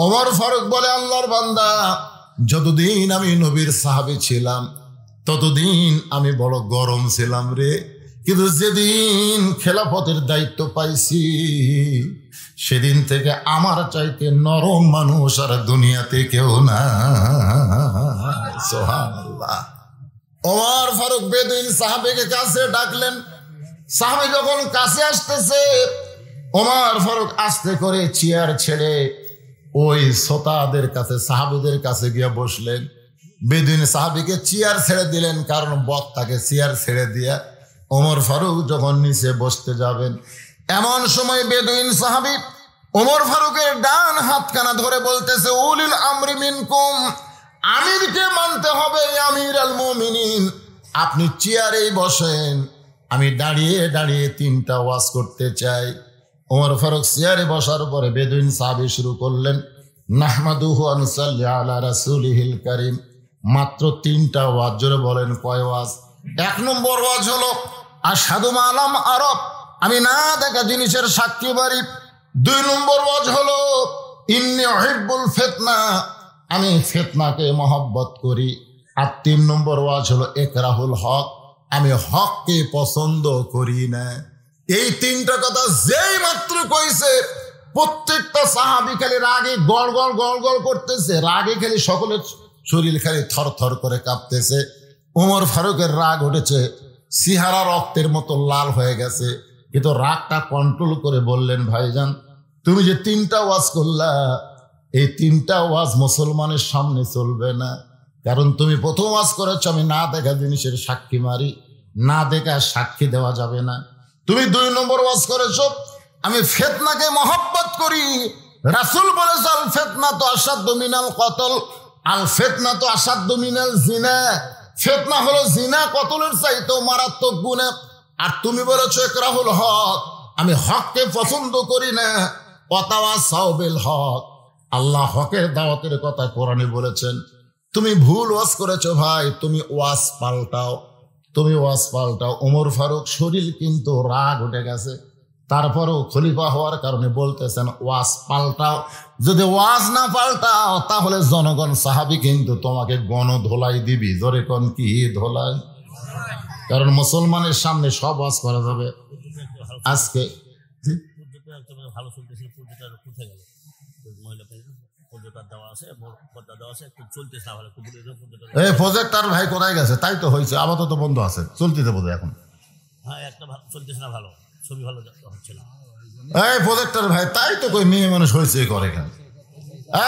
ওমর ফারুক বলে, আল্লাহর বান্দা, যতদিন আমি নবীর সাহাবী ছিলাম ততদিন আমি বড় গরম ছিলাম রে, কিন্তু যেদিন খেলাফতের দায়িত্ব পাইছি সেদিন থেকে আমার চাইতে নরম মানুষ আর দুনিয়াতে কেউ না। সুবহানাল্লাহ। ওমর ফারুক বেদুইন সাহাবীকে কাছে ডাকলেন। সাহাবী যখন কাছে আসতেছে, ওমর ফারুক আস্তে করে চেয়ার ছেড়ে ওই শ্রোতাদের কাছে, সাহাবীদের কাছে গিয়ে বসলেন। বেদুইন সাহাবীকে চেয়ার ছেড়ে দিলেন, কারণ বক্তাকে চেয়ার ছেড়ে দিয়া ওমর ফারুক যখন নিচে বসতে যাবেন, এমন সময় বেদুইন সাহাবী ওমর ফারুকের ডান হাতখানা ধরে বলতেছে, উলিল আমরি মিনকুম, আমিরকে মানতে হবে, আমিরুল মুমিনিন, আপনি চেয়ারেই বসেন, আমি দাঁড়িয়ে দাঁড়িয়ে তিনটা ওয়াজ করতে চাই। ওমর ফারুক চেয়ারে বসার পরে বেদুইন সাহাবী শুরু করলেন, নাহমাদুহু ওয়া নুসাল্লি আলা রাসূলিহিল কারীম। মাত্র তিনটা ওয়াজ। জোরে বলেন, কয় ওয়াজ? 1 নম্বর ওয়াজ হলো আশহাদু মা লাম আরব, আমি না দেখা জিনিসের সাক্ষী বাড়ি। 2 নম্বর ওয়াজ হলো ইন্নী উহিব্বুল ফিতনা, আমি ফিতনাকে মহব্বত করি। আর 3 নম্বর ওয়াজ হলো ইকরাহুল হক, আমি হককে পছন্দ করি না। এই 3টা কথা যেই মাত্র কইছে, প্রত্যেকটা সাহাবী খালি রাগে গড় গড় গড় গড় করতেছে, রাগে খালি সকলের শরীর খালি থর থর করে কাঁপতেছে। ওমর ফারুকের রাগ উঠেছে, সিহারা রক্তের মতো লাল হয়ে গেছে, কিন্তু রাগটা কন্ট্রোল করে বললেন, ভাইজান তুমি যে 3টা ওয়াজ করলা, এই 3টা ওয়াজ মুসলমানের সামনে চলবে না, কারণ তুমি প্রথম ওয়াজ করেছো আমি না দেখা জিনিসের সাক্ষী মারি, না দেখা সাক্ষী দেওয়া যাবে না। তুমি 2 নম্বর ওয়াজ করেছো আমি ফিতনাকে মহব্বত করি, রাসূল বলেছে আল ফিতনাতু আশাদ্দু মিনাল কতল, আল ফিতনাতু আশাদ্দু মিনাল জিনা, ফিতনা হলো জিনা কতলের চাইতেও মারাত্মক গুনাহ। আর তুমি বলেছো ইকরাহুল হক, আমি হককে পছন্দ করি না, ওয়াতাওয়াসাউ বিল হক, আল্লাহ হকের দাওয়াতের কথা কোরআনে বলেছেন। তুমি ভুল ওয়াজ করেছো ভাই, তুমি ওয়াজ পাল্টাও, তুমি ওয়াজ পাল্টাও। ওমর ফারুক শরীর কিন্তু রাগ উঠে গেছে, তারপরেও খলিফা হওয়ার কারণে বলতেছেন ওয়াজ পাল্টাও, যদি ওয়াজ না পাল্টাও তাহলে জনগণ সাহাবী কিন্তু তোমাকে গণধোলাই দিবি। জোরে কোন কি ধোলাই? কারণ মুসলমানের সামনে সব ওয়াজ করা যাবে। আজকে ভালো চলতেছিল, প্রজেক্টর ভাই কোথায় গেছে? তাই তো হয়েছে, আপাতত বন্ধ আছে, চলতেছে বোধ এখন। হ্যাঁ, একটা চলতেছে না, ভালো ছবি ভালো হচ্ছে না। এই প্রজেক্টর ভাই, তাই তো কই মেয়ে মানুষ হয়েছে করে কেন?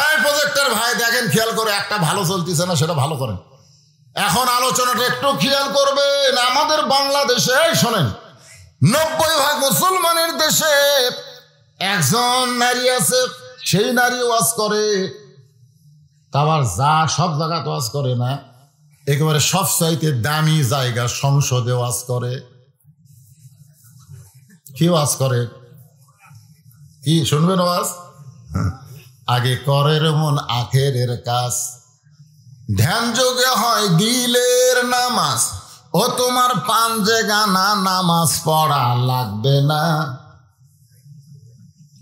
এই প্রজেক্টর ভাই দেখেন, খেয়াল করে, একটা ভালো চলতেছে না, সেটা ভালো করেন। এখন আলোচনাটা একটু খেয়াল করবেন। আমাদের বাংলাদেশে শোনেন, 90% মুসলমানের দেশে একজন নারী আছে, সেই নারী ওয়াজ করে। আবার যা সব জায়গা ওয়াজ করে না, একেবারে সবচাইতে দামি জায়গা সংসদে ওয়াজ করে। কি ওয়াজ করে? কি শুনবেন ওয়াজ? আগে করের মন আখেরের কাজ, ধ্যান যোগে হয় দিলের নামাজ। ও তোমার পাঞ্জে গানা নামাজ পড়া লাগবে না।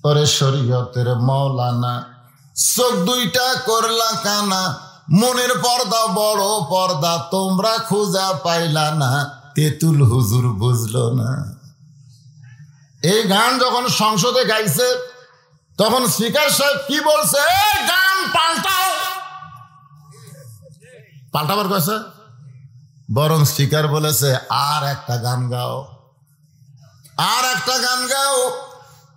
ওরে শরীয়তের মৌলানা, চোখ দুইটা করলা কানা, মনের পর্দা বড় পর্দা তোমরা খুঁজা পাইলা না, তেতুল হুজুর বুঝলো না। এই গান যখন সংসদে গাইছে তখন স্পিকার সাহেব কি বলছে? গান পাল্টাও। পাল্টাবার কয়েছে, বরং স্পিকার বলেছে আর একটা গান গাও, আর একটা গান গাও।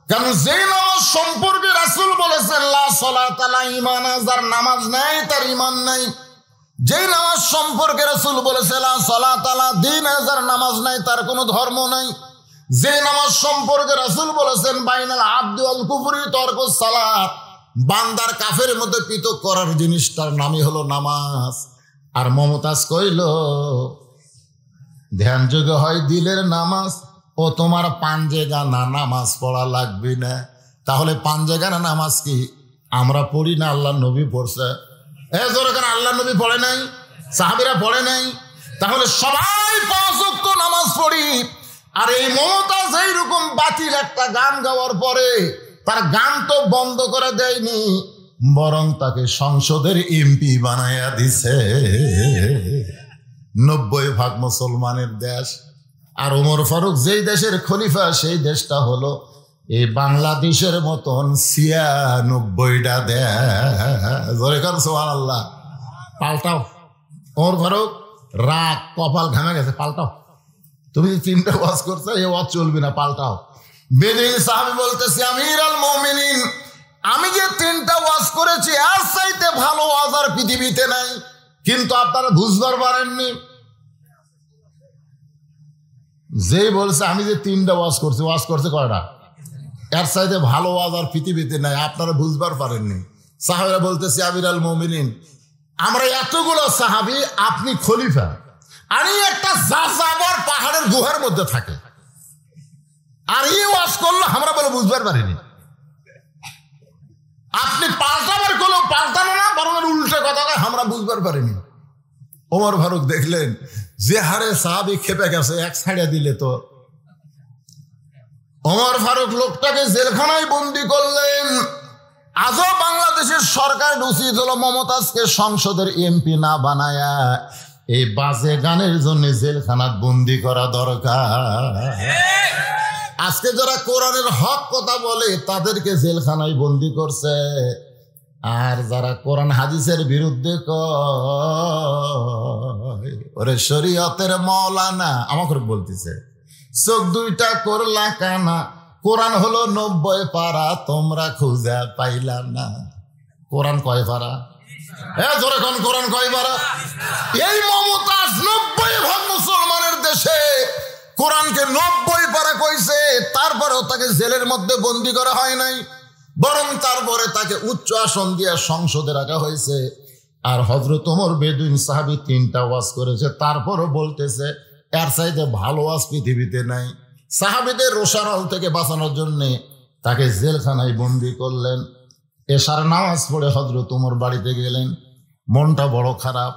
কারণ যেই নামাজ সম্পর্কে রাসূল বলেছেন লা সালাতা লা ঈমান, যার নামাজ নাই তার ঈমান নাই। যেই নামাজ সম্পর্কে রাসূল বলেছেন লা সালাতা লা দীন, যার নামাজ নাই তার কোনো ধর্ম নাই। যে নামাজ সম্পর্কে রাসূল বলেছেন বাইনাল আবদি ওয়াল কুফরি তরকুস সালাত, বান্দার কাফের মধ্যে পৃথক করার জিনিসটার নামই হলো নামাজ। আর মমতাজ কইল ধ্যান যোগে হয় দিলের নামাজ, ও তোমার পাঞ্জে গানা নামাজ পড়া লাগবে না। তাহলে পাঞ্জে গানা নামাজ কি আমরা পড়ি না? আল্লাহ নবী পড়ছে। আল্লাহ নবী পড়ে নাই, সাহাবীরা পড়ে নাই। তাহলে সবাই 5 ওয়াক্ত নামাজ পড়ি। আর এই মমতাজ এইরকম বাতিল একটা গান গাওয়ার পরে তার গান তো বন্ধ করে দেয়নি, বরং তাকে সংসদের এমপি বানায়া দিছে। 90% মুসলমানের দেশ। আর ওমর ফারুক যেই দেশের খলিফা, সেই দেশটা হলো এই বাংলাদেশের মতন 96টা দেশ। সুবহানাল্লাহ। পাল্টাও। ওমর ফারুক রাগ, কপাল ঘামে গেছে, পাল্টাও। তুমি 3টা ওয়াজ করছো, এই ওয়াজ চলবে না, পাল্টাও। বেদুইন সাহাবী বলতেছে আমিরুল মুমিনিন, আমি যে 3টা ওয়াজ করেছি আর চাইতে ভালো ওয়াজ আর পৃথিবীতে নাই, কিন্তু আপনারা বুঝবার পারেননি। যেই বলছে আমি যে 3টা ওয়াজ করছি, ওয়াজ করছে কয়টা? এর চাইতে ভালো ওয়াজ আর পৃথিবীতে নাই, আপনারা বুঝবার পারেননি। সাহাবীরা বলতেছে আমিরুল মুমিনিন, আমরা এতগুলো সাহাবী, আপনি খলিফা, আর এই একটা যাযাবর পাহাড়ের গুহার মধ্যে থাকে, আর এই ওয়াজ করলো আমরা বলে বুঝবার পারিনি। আপনি পাল্টাবার করলেও পাল্টানো না, বরং উল্টে কথা আমরা বুঝবার পারিনি। ওমর ফারুক দেখলেন যে হারে সাহাবী খেপে গেছে, এক ছাড়িয়ে দিলে তো। ওমর ফারুক লোকটাকে জেলখানায় বন্দি করলেন। আজও বাংলাদেশের সরকার উচিত হলো মমতাজকে সংসদের এমপি না বানায়া এই বাজে গানের জন্য জেলখানাত বন্দি করা দরকার। আজকে যারা কোরআনের হক কথা বলে তাদেরকে জেলখানায় বন্দি করছে, আর যারা কোরআন হাদিসের বিরুদ্ধে কয় ওরে শরীয়তের মৌলানা, আমাকে বলতেছে চোখ দুইটা করলা কানা, কোরআন হলো 90 পারা তোমরা খুঁজে পাইলা না। কোরআন কয় পারা? জোরে কোন কোরআন কয় পারা? এই মমতাজ 90% মুসলমানের দেশে কোরআনকে 90 পারা কইছে, তারপরেও তাকে জেলের মধ্যে বন্দি করা হয় নাই, বরং তারপরে তাকে উচ্চ আসন দিয়ে সংসদে রাখা হয়েছে। আর হযরত ওমর বেদুইন সাহাবী 3টা ওয়াজ করেছে, তারপরও বলতেছে এর চাইতে ভালো ওয়াজ পৃথিবীতে নাই। সাহাবীদের রোষানল থেকে বাঁচানোর জন্য তাকে জেলখানায় বন্দি করলেন। এশার নামাজ পড়ে হযরত ওমর বাড়িতে গেলেন। মনটা বড় খারাপ,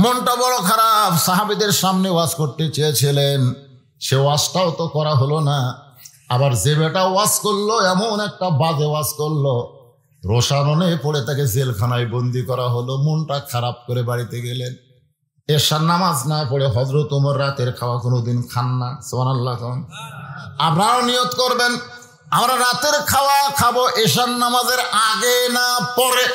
মনটা বড় খারাপ। সাহাবীদের সামনে ওয়াজ করতে চেয়েছিলেন, সে ওয়াজটাও তো করা হলো না। আবার যে বেটা ওয়াজ করলো এমন একটা বাজে ওয়াজ করলো, রোষানলে পড়ে তাকে জেলখানায় বন্দি করা হলো। মনটা খারাপ করে বাড়িতে গেলেন। এশার নামাজ না পড়ে হযরত ওমর রাতের খাওয়া কোনোদিন খান না। সুবহানাল্লাহ। আপনারাও নিয়ত করবেন আমরা রাতের খাওয়া খাবো এশার নামাজের আগে না পরে।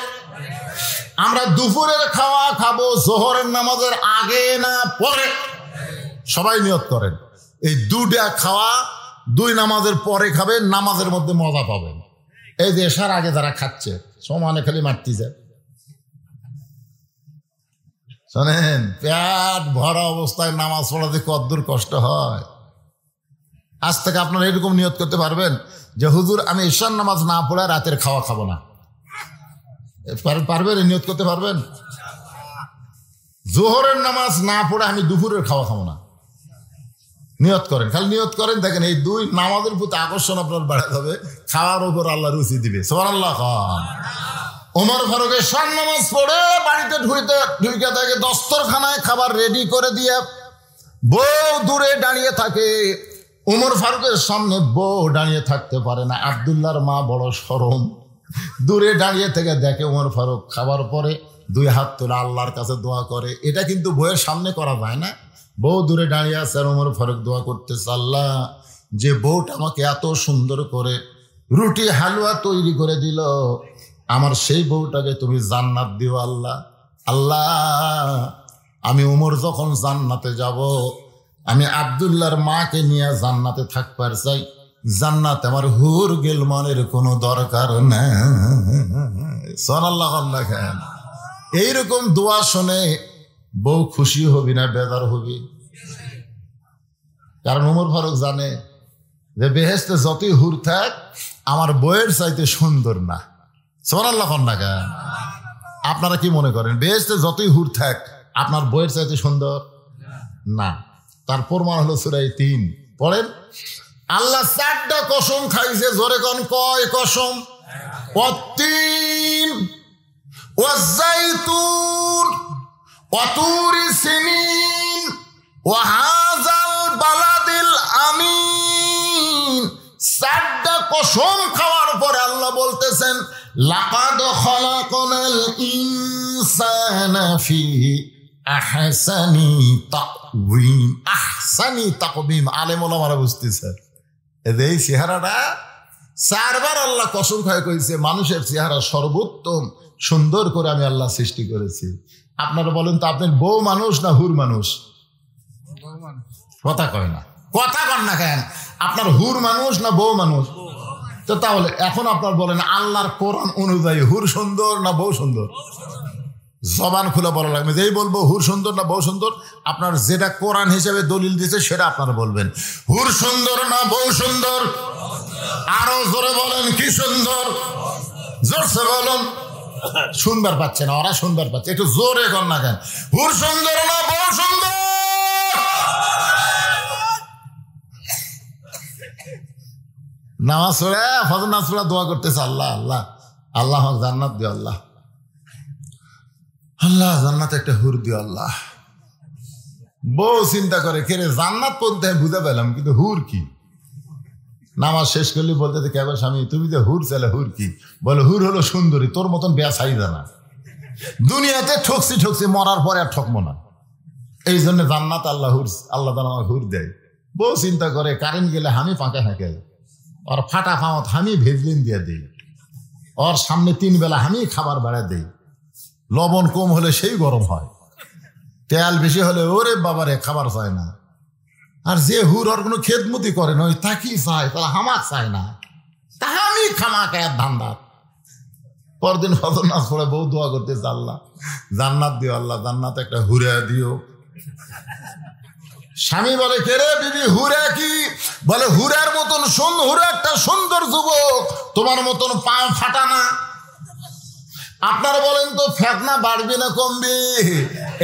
আমরা দুপুরের খাওয়া খাবো জোহরের নামাজের আগে না পরে। সবাই নিয়ত করেন এই 2টা খাওয়া 2 নামাজের পরে খাবেন, নামাজের মধ্যে মজা পাবেন। এই যে এশার আগে যারা খাচ্ছে সমানে খালি মারতে যায়, শোনেন, পেট ভরা অবস্থায় নামাজ পড়াতে কতদূর কষ্ট হয়। আজ থেকে আপনারা এরকম নিয়ত করতে পারবেন যে হুজুর আমি ঈশার নামাজ না পড়ে রাতের খাওয়া খাবো না। পারবেন? নিয়ত করতে পারবেন? জোহরের নামাজ না পড়ে আমি দুপুরের খাওয়া খাবো না। নিয়ত করেন, খালি নিয়ত করেন, দেখেন এই দুই নামাজের প্রতি আকর্ষণ আপনার বাড়াতে হবে, খাওয়ার উপর আল্লাহ রুচি দিবে। সুবহানাল্লাহ। ওমর ফারুক ঈশার নামাজ পড়ে বাড়িতে ঢুকে থাকে, দস্তরখানায় খাবার রেডি করে দিয়ে বউ দূরে দাঁড়িয়ে থাকে। ওমর ফারুকের সামনে বউ দাঁড়িয়ে থাকতে পারে না। আব্দুল্লাহর মা বড় শরম, দূরে দাঁড়িয়ে থেকে দেখে ওমর ফারুক খাবার পরে দুই হাত তুলে আল্লাহর কাছে দোয়া করে। এটা কিন্তু বউয়ের সামনে করা যায় না। বউ দূরে দাঁড়িয়ে আছে আর ওমর ফারুক দোয়া করতেছে, আল্লাহ যে বউটা আমাকে এত সুন্দর করে রুটি হালুয়া তৈরি করে দিল, আমার সেই বউটাকে তুমি জান্নাত দিও আল্লাহ। আল্লাহ আমি ওমর যখন জান্নাতে যাব, আমি আব্দুল্লাহর মাকে নিয়ে জান্নাতে থাকবার চাই। জান্নাতে আমার হুর গেলমানের কোনো দরকার না। সুবহানাল্লাহ। এইরকম দোয়া শুনে বউ খুশি হবি না বেজার হবি? কারণ ওমর ফারুক জানে যে বেহেশতে যতই হুর থাক আমার বউয়ের চাইতে সুন্দর না। সুবহানাল্লাহ। আপনারা কি মনে করেন বেহেশতে যতই হুর থাক আপনার বউয়ের চাইতে সুন্দর না? তার প্রমাণ হলো সূরা ৩ পড়েন। আল্লাহ 4টা কসম খাইছে, জোরে কোন কয় কসম? ওয়াত্তিন ওয়াজ্জাইতুন ওয়াতুরি সিনিন ওয়াহাযাল বালাদিল আমিন। 4টা কসম খাওয়ার পরে আল্লাহ বলতেছেন, লাকাদ খালাকনাল ইনসানা ফি আহসানি তাকওয়িম। আহসানি তাকওয়িম আলেম ওলামারা বুঝতেছে এই চেহারাটা 4বার আল্লাহ কসম খায় কইছে মানুষের চেহারা সর্বোত্তম সুন্দর করে আমি আল্লাহ সৃষ্টি করেছি। আপনারা বলেন তো আপনার বউ মানুষ না হুর মানুষ? কথা কয় না, কথা কন না কেন? আপনার হুর মানুষ না বউ মানুষ? তো তাহলে এখন আপনার বলেন আল্লাহর কোরআন অনুযায়ী হুর সুন্দর না বউ সুন্দর? জবান খুলে বলা লাগবে, যেই বলবো হুর সুন্দর না বউ সুন্দর, আপনার যেটা কোরআন হিসেবে দলিল দিয়েছে সেটা আপনারা বলবেন। হুর সুন্দর না বউ সুন্দর? আরো জোরে বলেন, কি সুন্দর? জোরসে বলুন। শুনবার পাচ্ছে না, ওরা শুনবার পাচ্ছে, একটু জোরে কর না কেন? হুর সুন্দর না বউ সুন্দর? নামাজ পড়ে ফজর নামাজ পড়ে দোয়া করতেছে, আল্লাহ আল্লাহ আল্লাহ জান্নাত দিও, আল্লাহ আল্লাহ জান্নাত একটা হুর দিও আল্লাহ। বউ চিন্তা করে কে রে জান্নাত পড়তে বুঝে পেলাম, কিন্তু হুর কি? নামাজ শেষ করলে বলতে কেবল স্বামী তুমি যে হুর চাইলে হুর কি? বলে হুর হলো সুন্দরী, তোর মতন বেয়া চাহিদা না। দুনিয়াতে ঠকছি ঠকছি, মরার পরে আর ঠকবো না, এই জন্য জান্নাত আল্লাহ হুর, আল্লাহ আমার হুর দেয়। বউ চিন্তা করে কারেন্ট গেলে আমি ফাঁকে থাকে, ওর ফাটা ফাঁত আমি ভেজলিন দিয়ে দিই, ওর সামনে 3 বেলা আমি খাবার বাড়া দিই, লবণ কম হলে সেই গরম হয়, তেল বেশি হলে ওরে বাবারে খাবার চায় না। আর যে হুর ওর কোনো খেদমতি করে না, ওই তাকি চায়, তারা হামাক চায় না, তা আমি খামাক এক ধান্দার। পরদিন ফজর নামাজ পড়ে বউ দোয়া করতেছে, আল্লাহ জান্নাত দিও, আল্লাহ জান্নাত একটা হুরে দিও। স্বামী বলে কে রে বিবি হুরে কি? বলে হুরের মতন হুরে একটা সুন্দর যুবক, তোমার মতন পা ফাটা না। আপনারা বলেন তো ফেতনা বাড়বে না কমবে?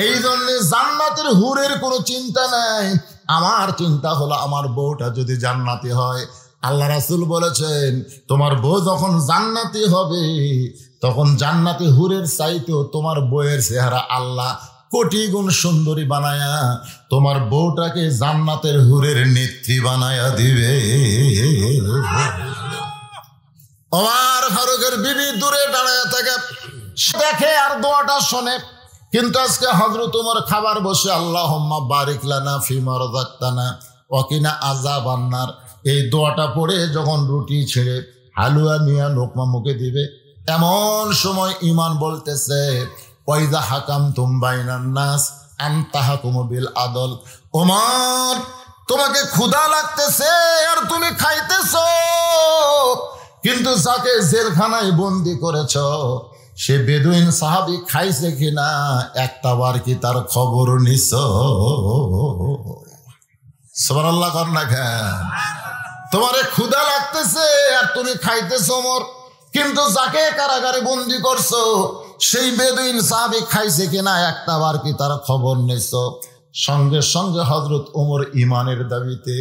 এই জন্য জান্নাতের হুরের কোনো চিন্তা নাই, আমার চিন্তা হলো আমার বউটা যদি জান্নাতি হয়। আল্লাহ রাসূল বলেছেন তোমার বউ যখন জান্নাতি হবে তখন জান্নাতি হুরের চাইতেও তোমার বউয়ের চেহারা আল্লাহ কোটি গুণ সুন্দরী বানায়া তোমার বউটাকে জান্নাতের হুরের নেত্রী বানায়া দিবে। ওমর ফারুকের বিবি দূরে দাঁড়ায় থাকে, দেখে আর দোয়াটা শোনে। কিন্তু আজকে হযরত ওমর খাবার বসে আল্লাহুম্মা বারিক লানা ফিমা রাযাকতানা ওয়া কিনা আযাবান নার, এই দোয়াটা পড়ে যখন রুটি ছেড়ে হালুয়া নিয়ে লোকমা মুখে দিবে, এমন সময় ঈমান বলতেছে ওয়াইযা হাকামতুম বাইনান নাস আন তাহকুমু বিল আদল। ওমর তোমাকে ক্ষুধা লাগতেছে আর তুমি খাইতেছো, কিন্তু যাকে জেলখানায় বন্দি করেছ সে বেদুইন সাহাবি খাইছে কিনা একটা বার কি তার খবর নিছ? সুবহানাল্লাহ কর না কেন? তোমারে ক্ষুধা লাগতেছে আর তুমি খাইতেছো ওমর, কিন্তু যাকে কারাগারে বন্দি করছো সেই বেদুইন সাহাবী খাইছে কিনা একটা বার কি তার খবর নিছ? সঙ্গে সঙ্গে হযরত ওমর ইমানের দাবিতে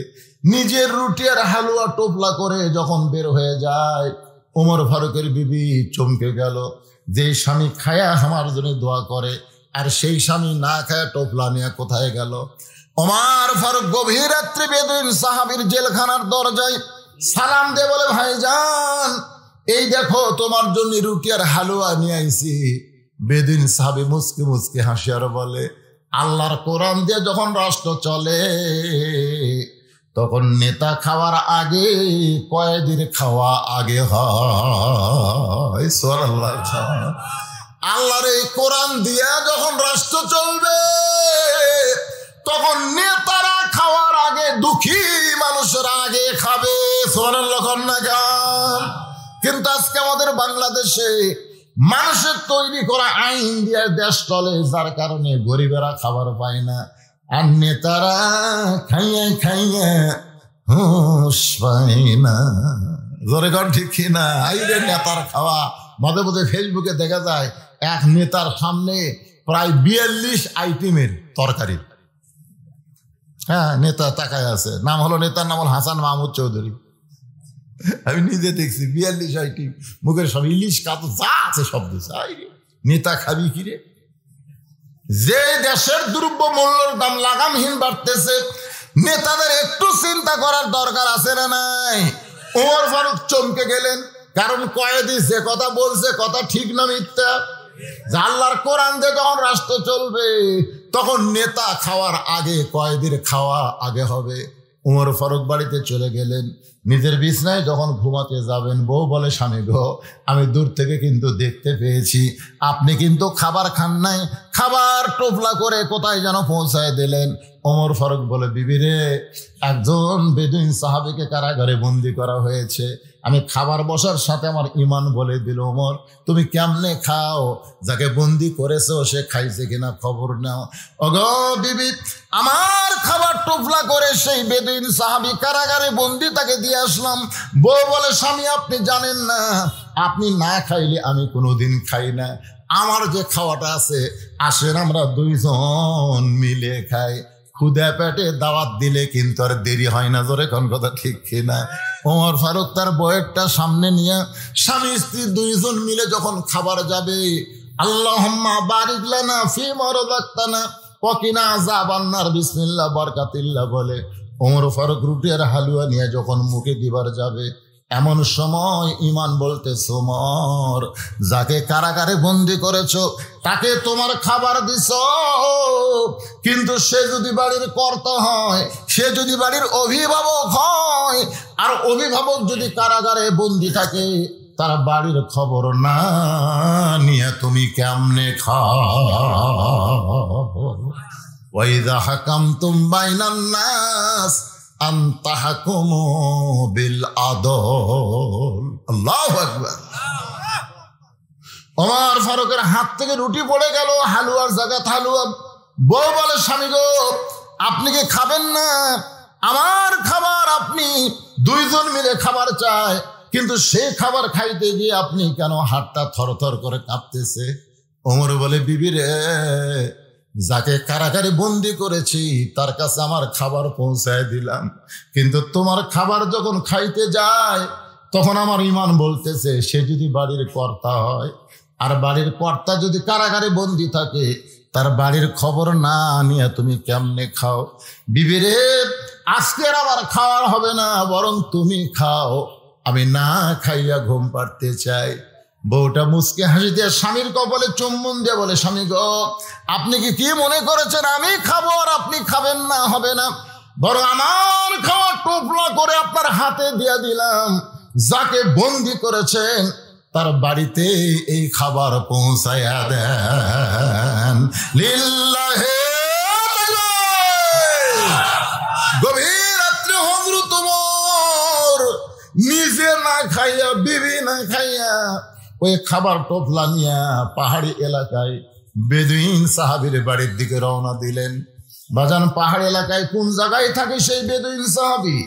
নিজের রুটি আর হালুয়া টোপলা করে যখন বের হয়ে যায়, ওমর ফারুকের বিবি চমকে গেল। যে স্বামী খায়া আমার জন্য দোয়া করে আর সেই স্বামী না খায়া টোপলা নিয়ে কোথায় গেল? ওমর ফারুক গভীর রাত্রে বেদুইন সাহাবীর জেলখানার দরজায় সালাম দিয়ে বলে, ভাইজান এই দেখো তোমার জন্য রুটি আর হালুয়া নিয়ে আইছি। বেদুইন সাহাবী মুচকি মুচকি হাসি আর বলে, আল্লাহর কোরআন দিয়ে যখন রাষ্ট্র চলে তখন নেতা খাওয়ার আগে কয়েদির খাওয়া আগে হয়। সুবহানাল্লাহ। আল্লাহর এই কোরআন দিয়া যখন রাষ্ট্র চলবে তখন নেতারা খাওয়ার আগে দুঃখী মানুষের আগে খাবে। সুবহানাল্লাহ না গান। কিন্তু আজকে আমাদের বাংলাদেশে মানুষের তৈরি করা আইন দিয়ে দেশ চলে, যার কারণে গরিবেরা খাবার পায় না আর নেতারা খাইয়া খাইয়া হুঁশ পায় না। জোরে কর ঠিক কিনা? আইরে নেতার খাওয়া। মাঝে মাঝে ফেসবুকে দেখা যায় এক নেতার সামনে প্রায় 42 আইটেমের তরকারি। হ্যাঁ, নেতা তাকায় আছে, নাম হলো, নেতার নাম হল হাসান মাহমুদ চৌধুরী। আমি নিজে দেখছি 42 আইটেম, মুখের সব ইলিশ কাতো যা আছে সব দিচ্ছে। নেতা খাবি কিরে? যে দেশের দ্রব্য মূল্যের দাম লাগামহীন বাড়তেছে, নেতাদের একটু চিন্তা করার দরকার আছে না নাই? ওমর ফারুক চমকে গেলেন, কারণ কয়েদি যে কথা বলছে কথা ঠিক না মিথ্যা? আল্লাহর কোরআন দিয়ে যখন রাষ্ট্র চলবে তখন নেতা খাওয়ার আগে কয়েদির খাওয়া আগে হবে। ওমর ফারুক বাড়িতে চলে গেলেন। নিজের বিছনায় যখন ঘুমাতে যাবেন, বউ বলে, স্বামী গো, আমি দূর থেকে কিন্তু দেখতে পেয়েছি আপনি কিন্তু খাবার খান নাই, খাবার টোপলা করে কোথায় যেন পৌঁছায় দিলেন। ওমর ফারুক বলে, বিবি রে, একজন বেদুইন সাহাবীকে কারাগারে বন্দি করা হয়েছে, আমি খাবার বসার সাথে আমার ইমান বলে দিল, ওমর তুমি কেমনে খাও? যাকে বন্দি করেছো সে খাইছে কিনা খবর নাও। ওগো বিবি, আমার খাবার টোপলা করে সেই বেদুইন সাহাবী কারাগারে বন্দি তাকে দিয়ে আসলাম। বউ বলে, স্বামী আপনি জানেন না, আপনি না খাইলে আমি কোনোদিন খাই না। আমার যে খাওয়াটা আছে, আসেন আমরা দুইজন মিলে খাই। ক্ষুধা পেটে দাওয়াত দিলে কিন্তু আর দেরি হয় না। জোরে কোন কথা ঠিক কিনা? ওমর ফারুক তার বউয়েরটা সামনে নিয়ে স্বামী স্ত্রী দুইজন মিলে যখন খাবার যাবে, আল্লাহুম্মা বারিক লানা ফি মা রাযাকতানা ওয়া কিনা আযাবান নার বিসমিল্লাহ বারাকাতিল্লাহ বলে ওমর ফারুক রুটি আর হালুয়া নিয়ে যখন মুখে দিবার যাবে, এমন সময় ইমান বলতেছে, ওমর যাকে কারাগারে বন্দি করেছো তাকে তোমার খাবার দিছ, কিন্তু সে যদি বাড়ির কর্তা হয়, সে যদি বাড়ির অভিভাবক হয়, আর অভিভাবক যদি কারাগারে বন্দি থাকে, তার বাড়ির খবর না নিয়ে তুমি কেমনে খাও? ওয়াইযা হাকামতুম বাইনান নাস আন তাহকুমু বিল আদল। আল্লাহু আকবার। ওমর ফারুকের হাত থেকে রুটি পড়ে গেল, হালুয়ার জায়গা হালুয়া। বউ বলে, স্বামী গো, আপনি কি খাবেন না? আমার খাবার আপনি দুইজন মিলে খাবার চায়, কিন্তু সেই খাবার খাইতে গিয়ে আপনি কেন হাতটা থরথর করে কাঁপতেছে? ওমর বলে, বিবি রে, যাকে কারাগারে বন্দি করেছি তার কাছে আমার খাবার পৌঁছায় দিলাম, কিন্তু তোমার খাবার যখন খাইতে যায় তখন আমার ইমান বলতেছে সে যদি বাড়ির কর্তা হয়, আর বাড়ির কর্তা যদি কারাগারে বন্দি থাকে, তার বাড়ির খবর না নিয়ে তুমি কেমনে খাও? বিবি রে, আজকের আবার খাওয়ার হবে না, বরং তুমি খাও, আমি না খাইয়া ঘুম পাড়তে চাই। বউটা মুচকে হাসি দিয়ে স্বামীর কপালে চুম্বন দিয়ে বলে, স্বামী গো, আপনি কি মনে করেছেন আমি খাবো আর আপনি খাবেন না? হবে না, বরং আমার খাওয়া টোপলা করে আপনার হাতে দিয়ে দিলাম। যাকে বন্দি করেছেন তার বাড়িতে এই খাবার পৌঁছায়া দেন। লিল্লাহে গভীর রাত্রে হযরত ওমর নিজে না খাইয়া, বিবি না খাইয়া, ওই খাবার টোপলা নিয়ে পাহাড়ি এলাকায় বেদুইন সাহাবীর বাড়ির দিকে রওনা দিলেন। বাজান পাহাড় এলাকায় কোন জায়গায় থাকে সেই বেদুইন সাহাবী?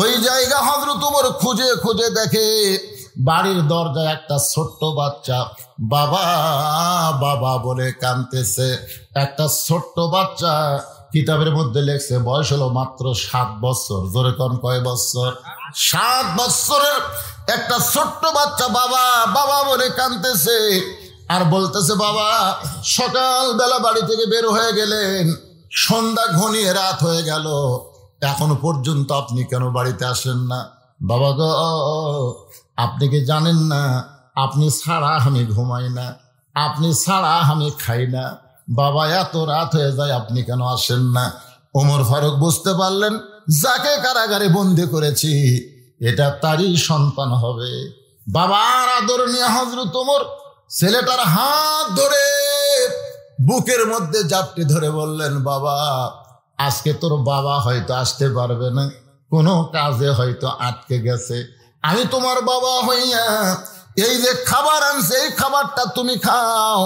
ওই জায়গা হযরত ওমর খুঁজে খুঁজে দেখে বাড়ির দরজায় একটা ছোট্ট বাচ্চা বাবা বাবা বলে কাঁদতেছে। একটা ছোট্ট বাচ্চা, কিতাবের মধ্যে লেখছে বয়স হলো মাত্র 7 বছর। জোরে কোন কয় বছর? 7 বছরের একটা ছোট্ট বাচ্চা বাবা বাবা বলে কাঁদতেছে আর বলতেছে, বাবা সকালবেলা বাড়ি থেকে বের হয়ে গেলেন, সন্ধ্যা ঘনিয়ে রাত হয়ে গেল, এখনো পর্যন্ত আপনি কেন বাড়িতে আসেন না? বাবা গো, আপনি কি জানেন না আপনি ছাড়া আমি ঘুমাই না, আপনি ছাড়া আমি খাই না, বাবা এত রাত হয়ে যায়, আপনি কেন আসেন না? ওমর ফারুক বুঝতে পারলেন যাকে কারাগারে বন্দি করেছি এটা তারই সন্তান হবে। বাবার আদর নিয়ে হযরত ওমর ছেলেটার হাত ধরে বুকের মধ্যে জাপটে ধরে বললেন, বাবা আজকে তোর বাবা হয়তো আসতে পারবে না, কোনো কাজে হয়তো আটকে গেছে, আমি তোমার বাবা হইয়া এই যে খাবার আনছে এই খাবারটা তুমি খাও।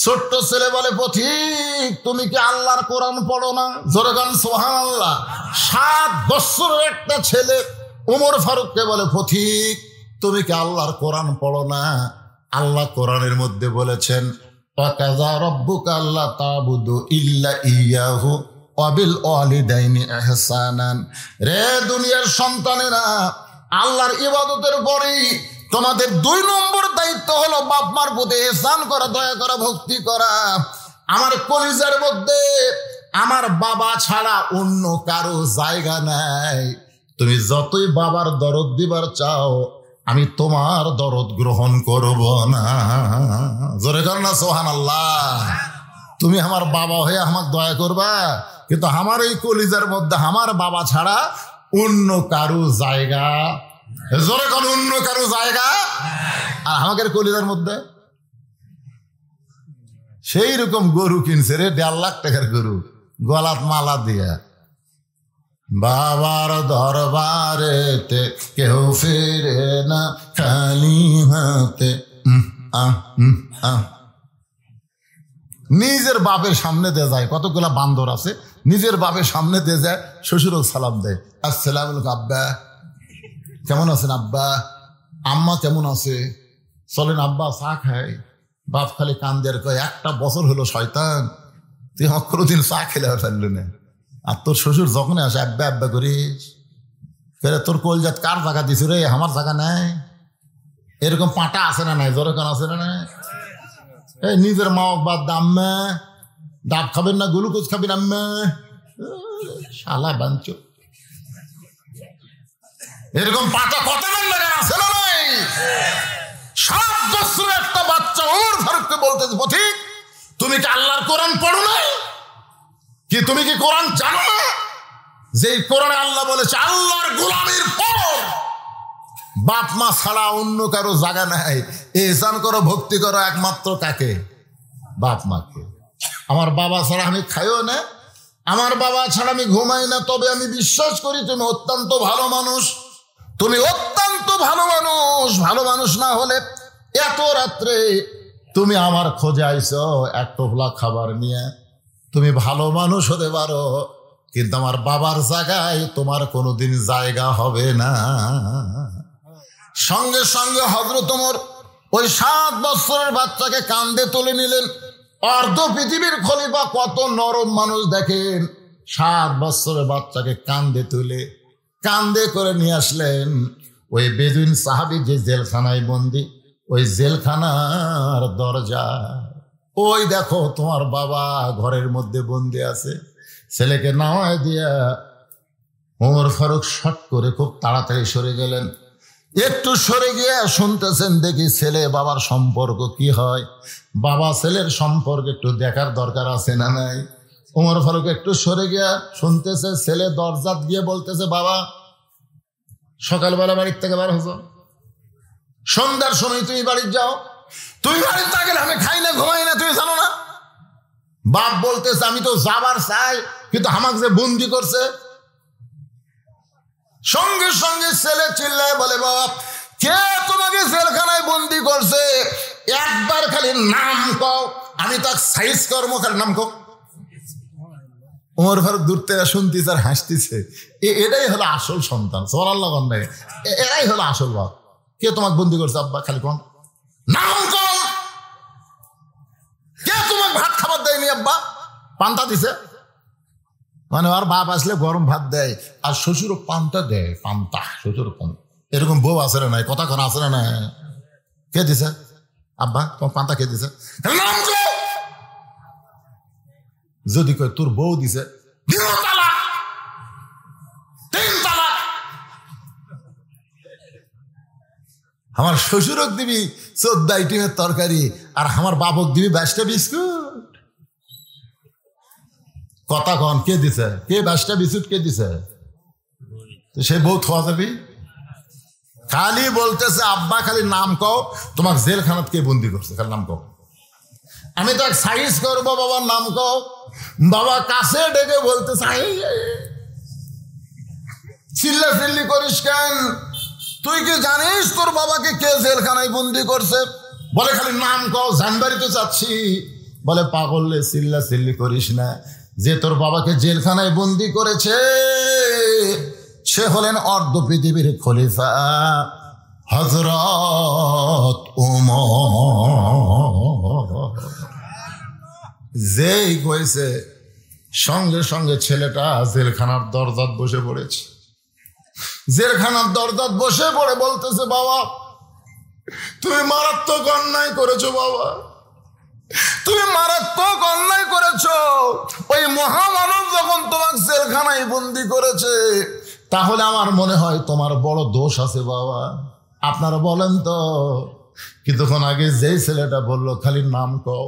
ছোট্ট ছেলে বলে, পথিক তুমি কি আল্লাহর কোরআন পড়ো না? জোরে গান সুবহানাল্লাহ। 7 বছরের একটা ছেলে ওমর ফারুককে বলে, পথিক তুমি কি আল্লাহর কোরআন পড়ো না? আল্লাহ কোরআনের মধ্যে বলেছেন, ওয়াকাযা রাব্বুকা আল্লা তা'বুদু ইল্লা ইয়াহু ওয়া বিল ওয়ালিদাইনি ইহসানান। রে দুনিয়ার সন্তানেরা, আল্লাহর ইবাদতের পরেই তোমাদের 2 নম্বর দায়িত্ব হলো বাপ মার প্রতি ইহসান করা, দয়া করা, ভক্তি করা। আমার কলিজার মধ্যে আমার বাবা ছাড়া অন্য কারো জায়গা নাই। তুমি যতই বাবার দরদ দিবার চাও, আমি তোমার দরদ গ্রহণ করব না। জোরে কর না সুবহানাল্লাহ। তুমি আমার বাবা হয়ে আমাকে দয়া করবা, কিন্তু আমার এই কলিজার মধ্যে আমার বাবা ছাড়া অন্য কারো জায়গা, জোরে কোন অন্য কারো জায়গা আর আমাদের কলিজার মধ্যে। সেই রকম গরু কিনছে রে 1.5 লাখ টাকার গরু, গলাত মালা দিয়া। বাবার দরবারেতে কেউ ফিরে না খালি হাতে। নিজের বাপের সামনে দিয়ে যায়, কতগুলা বান্দর আছে, নিজের বাপের সামনে দিয়ে যায়, শ্বশুরও সালাম দেয়, আসসালামু আলাইকুম আব্বা, কেমন আছেন আব্বা? আম্মা কেমন আছে? চলেন আব্বা চা খাই। বাপ খালি কান্দের কয়, 1টা বছর হলো শয়তান, তুই আমার কোনোদিন চা খেলে ফেললি না। আর তোর শ্বশুর যখন আসে আব্বা আব্বা করিস, তোর কলজাত কার জায়গা দিছ রে? আমার জায়গা নাই। এরকম পাটা আছে না নাই? জোরকান আছে না নাই? এই নিজের মা বাদ দাম্মা, ডাব খাবেন না গ্লুকোজ খাবেন আম্মা, শালা বাঞ্চ। এরকম পাটা কত আছে না নাই? 7 বছরের একটা বাচ্চা ওমর ফারুককে বলতেছে, পথিক তুমি কি আল্লাহর কোরআন পড়ো নাই? কি তুমি কি কোরআন জানো না? যে কোরআনে আল্লাহ বলেছে আল্লাহর গোলামির পর বাপ মা ছাড়া অন্য কারো জায়গা নাই, ইহসান করো, ভক্তি করো একমাত্র কাকে? বাপ মাকে। আমার বাবা ছাড়া আমি খাইও না, আমার বাবা ছাড়া আমি ঘুমাই না, তবে আমি বিশ্বাস করি তুমি অত্যন্ত ভালো মানুষ, তুমি অত্যন্ত ভালো মানুষ। ভালো মানুষ না হলে এত রাত্রে তুমি আমার খোঁজে আইছো এক টোপলা খাবার নিয়ে। তুমি ভালো মানুষ হতে পারো, কিন্তু আমার বাবার জায়গায় তোমার কোনোদিন জায়গা হবে না। সঙ্গে সঙ্গে হযরত ওমর ওই 7 বছরের বাচ্চাকে কান্দে তুলে নিলেন। অর্ধ পৃথিবীর খলিফা কত নরম মানুষ দেখেন, 7 বছরের বাচ্চাকে কান্দে তুলে কান্দে করে নিয়ে আসলেন ওই বেদুইন সাহাবী যে জেলখানায় বন্দি, ওই জেলখানার দরজা। ওই দেখো তোমার বাবা ঘরের মধ্যে বন্দি আছে। ছেলেকে নামায় দিয়া ওমর ফারুক শট করে খুব তাড়াতাড়ি সরে গেলেন। একটু সরে গিয়ে শুনতেছেন দেখি ছেলে বাবার সম্পর্ক কি হয়, বাবা ছেলের সম্পর্ক একটু দেখার দরকার আছে না নাই। ওমর ফারুক একটু সরে গিয়া শুনতেছে ছেলে দরজাত গিয়ে বলতেছে, বাবা সকালবেলা বাড়ির থেকে বার হছো, সন্ধ্যার সময় তুমি বাড়ি যাও, তুমি বাড়ির না গেলে আমি খাই না ঘুমাই না, তুমি জানো না? বাপ বলতেছে আমি তো যাবার চাই, কিন্তু আমাকে যে বন্দি করছে। সঙ্গে সঙ্গে ছেলে চিল্লায় বলে, বাপ কে তোমাকে জেলখানায় বন্দি করছে? একবার খালি নাম কও, আমি তো সাইজ করবো, খালি নাম কও। ওমর ফারুক দূর থেকে শুনতেছে আর হাসতেছে। এটাই হলো আসল সন্তান, সুবহানাল্লাহ। এরাই হলো আসল বাপ। কে তোমাকে বন্দি করছে আব্বা? খালি কোন নাম কও। কে তোমাকে ভাত খাবার দেয়নি আব্বা? পান্তা দিছে। মানে আর বাপ আসলে গরম ভাত দেয়, আর শ্বশুরও পান্তা দেয়। পান্তা, শ্বশুর পান্তা। এরকম বউ আছে না নাই? কথা কোন আছে না নাই? কে দিছে আব্বা তোমার পান্তা? কে দিছে? নাম কও। যদি কয় তোর বউ দিছে, 2 তালাক, 3 তালাক। আমার শ্বশুরক দিবি 14 আইটেমের তরকারি, আর আমার বাপক দিবি 22টা বিস্কুট। কথা কন কে দিছে? কে 22টা বিস্কুট কে দিছে? তো সে বউ থোয়া যাবি? খালি বলতেছে আব্বা খালি নাম কও, তোমাকে জেলখানাত কে বন্দি করছে? খালি নাম কও। আমি তো এক সাইজ করবো, বাবার নাম কও। বাবা কাছে ডেকে বলতে চাই, চিল্লা চিল্লি করিস কেন? তুই কি জানিস তোর বাবাকে কে জেলখানায় বন্দি করছে? বলে খালি নাম কও, জানবারি তো চাচ্ছি। বলে পাগলে চিল্লা চিল্লি করিস না, যে তোর বাবাকে জেলখানায় বন্দি করেছে সে হলেন অর্ধ পৃথিবীর খলিফা হযরত ওমর। যেই কইছে সঙ্গে সঙ্গে ছেলেটা জেলখানার দরজাত বসে পড়েছে। জেলখানার দরজাত বসে পড়ে বলতেছে, বাবা তুমি মারাত্মক অন্যায় করেছো, বাবা তুমি মারাত্মক অন্যায় করেছো। ওই মহামানব যখন তোমাকে জেলখানায় বন্দি করেছে, তাহলে আমার মনে হয় তোমার বড় দোষ আছে বাবা। আপনারা বলেন তো। কিছুক্ষণ আগে যেই ছেলেটা বললো খালি নাম কও,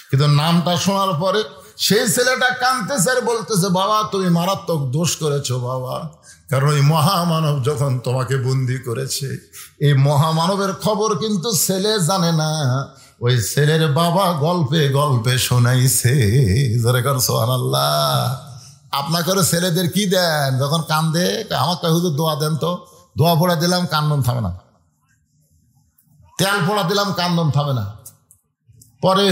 কিন্তু নামটা শোনার পরে সেই ছেলেটা কাঁদতেছে আর বলতেছে, বাবা তুমি মারাত্মক দোষ করেছো বাবা। কারণ ওই মহামানব যখন তোমাকে বন্দি করেছে, এই মহামানবের খবর কিন্তু ছেলে জানে না, ওই ছেলের বাবা গল্পে গল্পে শোনাইছে। জোরে কর সুবহানাল্লাহ। আপনাকে ছেলেদের কি দেন যখন কান্দে? আমাকে হুজুর দোয়া দেন তো। দোয়া পড়া দিলাম, কান্দন থামে না। তেল পড়া দিলাম, কান্দন থামে না। পরে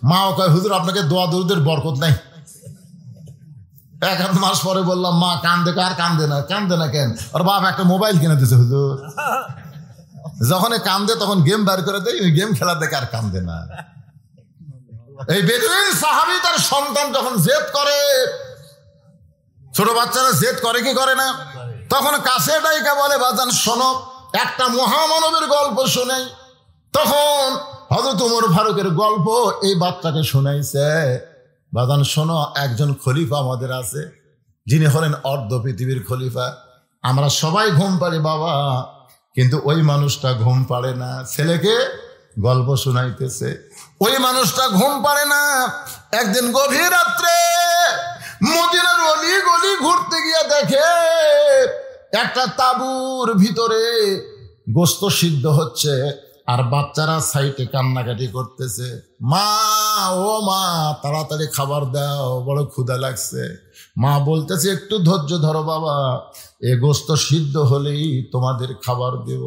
মাও কয়, হুজুর আপনাকে দোয়া দরুদের বরকত নাই। 1-8 মাস পরে বললাম, মা কান্দে, আর কান্দে না। কান্দে না কেন? ওর বাপ একটা মোবাইল কিনে দিয়েছে হুজুর। যখন কান্দে তখন গেম বার করে দেয়, ওই গেম খেলা দেখে আর কান্দে না। এই বেদুইন সাহাবী তার সন্তান যখন জেদ করে, ছোট বাচ্চারা জেদ করে কি করে না, তখন কাছে ডাইকা বলে, বাজান শোনো একটা মহামানবের গল্প শোনাই। তখন হযরত ওমর ফারুকের গল্প এই বাচ্চাকে শোনাইছে। বাজান শোনো, একজন খলিফা আমাদের আছে, যিনি হলেন অর্ধ পৃথিবীর খলিফা। আমরা সবাই ঘুম পাড়ি বাবা, কিন্তু ওই মানুষটা ঘুম পাড়ে না। ছেলেকে গল্প শোনাইতেছে, ওই মানুষটা ঘুম পাড়ে না। একদিন গভীর রাত্রে মদিনার অলি গলি ঘুরতে গিয়ে দেখে একটা তাঁবুর ভিতরে গোস্ত সিদ্ধ হচ্ছে, আর বাচ্চারা সাইটে কান্নাকাটি করতেছে। মা, ও মা তাড়াতাড়ি খাবার দাও, বড় ক্ষুধা লাগছে। মা বলতেছে, একটু ধৈর্য ধরো বাবা, এ গোস্ত সিদ্ধ হলেই তোমাদের খাবার দেব।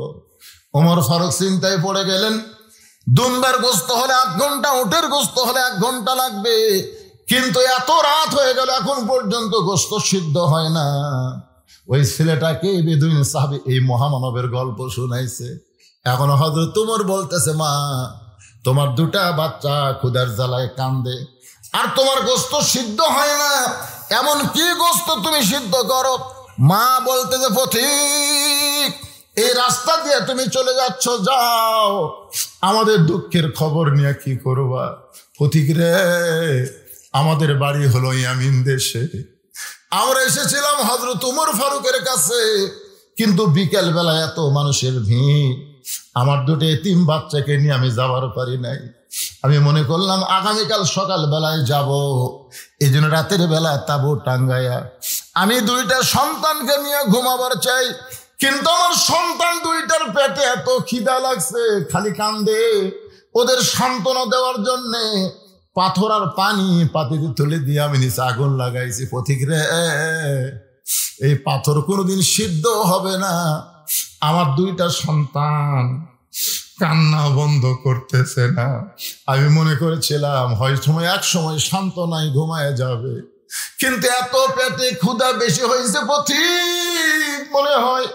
ওমর ফারুক চিন্তায় পড়ে গেলেন, দুনবার গোস্ত হলে 8 ঘন্টা, উটের গোস্ত হলে 1 ঘন্টা লাগবে, কিন্তু এত রাত হয়ে গেল এখন পর্যন্ত গোস্ত সিদ্ধ হয় না। ওই ছেলেটাকে বেদুইন সাহাবী এই মহামানবের গল্প শুনাইছে। এখন হযরত ওমর বলতেছে, মা তোমার 2টা বাচ্চা ক্ষুধার জ্বালায় কান্দে, আর তোমার গোস্ত সিদ্ধ হয় না, এমন কি গোস্ত তুমি সিদ্ধ করো? মা বলতেছে, পথিক এই রাস্তা দিয়ে তুমি চলে যাচ্ছ, যাও, আমাদের দুঃখের খবর নিয়ে কি করবা? পথিক রে, আমাদের বাড়ি হলো ইয়ামিন দেশে, আমরা এসেছিলাম হযরত ওমর ফারুকের কাছে, কিন্তু বিকেল বেলা এত মানুষের ভিড়, আমার 2টা এতিম বাচ্চাকে নিয়ে আমি যাবার পারি নাই। আমি মনে করলাম আগামীকাল সকাল বেলায় যাব, এই জন্য রাতের বেলা তাঁবু টাঙ্গাইয়া আমি 2টা সন্তানকে নিয়ে ঘুমাবার চাই, কিন্তু আমার সন্তান 2টার পেটে এত খিদা লাগছে, খালি কান্দে। ওদের সান্ত্বনা দেওয়ার জন্যে পাথর আর পানি পাতিতে তুলে দিয়ে আমি নিচে আগুন লাগাইছি। পথিক রে, এই পাথর কোনোদিন সিদ্ধ হবে না, আমার 2টা সন্তান কান্না বন্ধ করতেছে না। আমি মনে করেছিলাম হয়তো এক সময় শান্ত নাই ঘুমায় যাবে, কিন্তু এত পেটে ক্ষুধা বেশি হয়েছে পথিক, মনে হয়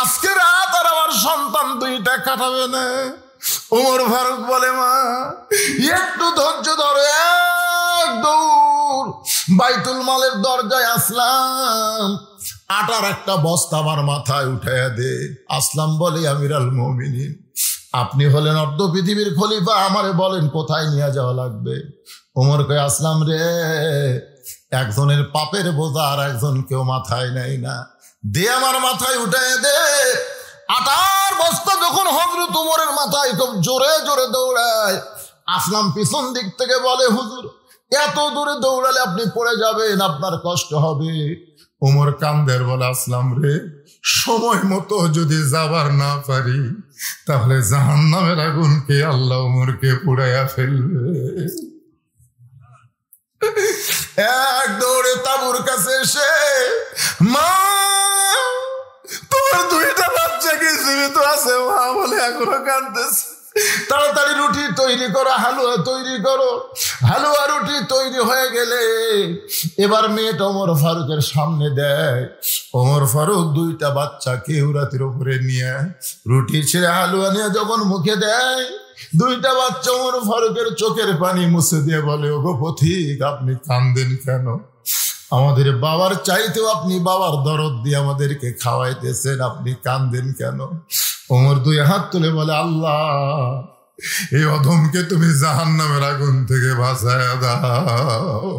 আজকে রাত আর আমার সন্তান দুইটা কাটাবে না। ওমর ফারুক বলে, মা একটু ধৈর্য ধরো। এক দৌড় বাইতুল মালের দরজায় আসলাম, আটার একটা বস্তা আমার মাথায় উঠাইয়া দে। আসলাম বলে, আমিরাল মুমিনিন, আপনি হলেন অর্ধ পৃথিবীর খলিফা, আমারে বলেন কোথায় নিয়ে যাওয়া লাগবে। ওমর কয়, আসলাম রে, একজনের পাপের বোঝা আর একজন কেউ মাথায় নেয় না, দে আমার মাথায় উঠাইয়া দে। আটার বস্তা যখন হযরত ওমরের মাথায় খুব জোরে জোরে দৌড়ায়, আসলাম পিছন দিক থেকে বলে, হুজুর এত দূরে দৌড়ালে আপনি পড়ে যাবেন, আপনার কষ্ট হবে। ওমর কান্দের বলে, আসলাম রে, সময় মতো যদি যাবার না পারি তাহলে জাহান্নামের আগুনকে আল্লাহ ওমরকে পুড়াইয়া ফেলবে। এক দৌড়ে তাবুর কাছে এসে, মা তোমার দুইটা বাচ্চা কি জীবিত আছে? মা বলে, এখনো কাঁদতেছে। তাড়াতাড়ি রুটি তৈরি করো, হালুয়া তৈরি করো। হালুয়া রুটি তৈরি হয়ে গেলে এবার মেয়েটা ওমর ফারুকের সামনে দেয়। ওমর ফারুক দুইটা বাচ্চা কেউরাতির উপরে নিয়ে রুটি ছেড়ে হালুয়া নিয়ে যখন মুখে দেয়, দুইটা বাচ্চা ওমর ফারুকের চোখের পানি মুছে দিয়ে বলে, ওগো পথিক, আপনি কাঁদেন কেন? আমাদের বাবার চাইতেও আপনি বাবার দরদ দিয়ে আমাদেরকে খাওয়াইতেছেন, আপনি কাঁদেন কেন? ওমর দুই হাত তুলে বলে, আল্লাহ এই অধমকে তুমি জাহান্নামের আগুন থেকে বাঁচায়া দাও।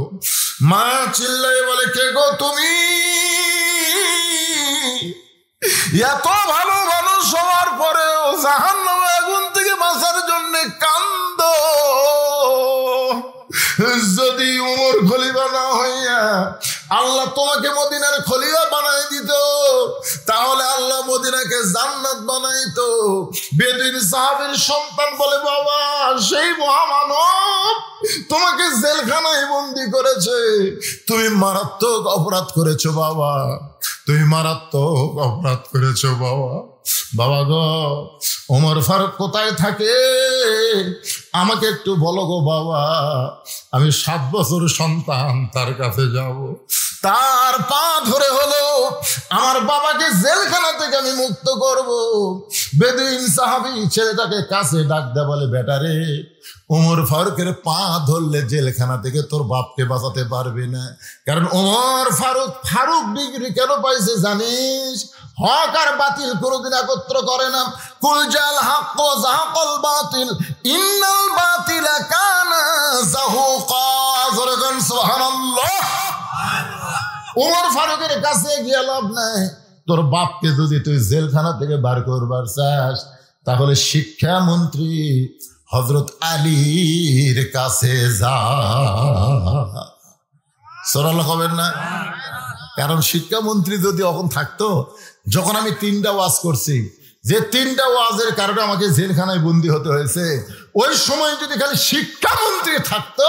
মা চিল্লাই বলে, কে গো তুমি? এত ভালো মানুষ হওয়ার পরেও জাহান্নামের আগুন থেকে বাঁচার জন্য কান্দো। যদি ওমর খলিফা না হইয়া আল্লাহ তোমাকে মদিনার খলিফা বানাই দিত, তাহলে আল্লাহ মদিনাকে জান্নাত বানাইতো। বেদুইন সাহাবীর সন্তান বলে, বাবা সেই মহামানব তোমাকে জেলখানায় বন্দি করেছে, তুমি মারাত্মক অপরাধ করেছো বাবা, তুমি মারাত্মক অপরাধ করেছো বাবা। বাবা গো, ওমর ফারুক কোথায় থাকে আমাকে একটু বলো গো বাবা, আমি 7 বছর সন্তান তার কাছে যাব, তার পা ধরে হলো আমার বাবাকে জেলখানা থেকে আমি মুক্ত করব। বেদুইন সাহাবী ছেলেটাকে কাছে ডাক দেয়, বলে, বেটারে ওমর ফারুকের পা ধরলে জেলখানা থেকে তোর বাপকে বাঁচাতে পারবে না। কারণ ওমর ফারুক ডিগ্রি কেন পাইছে জানিস? হক আর বাতিল কোনদিন একত্র করে না। কুল জাল হক ওয়া যাহাকাল বাতিল ইন্নাল বাতিলা কানা যাহুকা। সুবহানাল্লাহ। ওমর ফারুকের কাছে গিয়ে লাভ নাই। তোর বাপকে যদি তুই জেলখানা থেকে বার করবার চাস, তাহলে শিক্ষামন্ত্রী হযরত আলীর কাছে যা। সুবহানাল্লাহ কবেন না? কারণ শিক্ষামন্ত্রী যদি এখন থাকতো, যখন আমি 3টা ওয়াজ করছি, যে 3টা ওয়াজের কারণে আমাকে জেলখানায় বন্দী হতে হয়েছে, ওই সময় যদি খালি শিক্ষামন্ত্রী থাকতো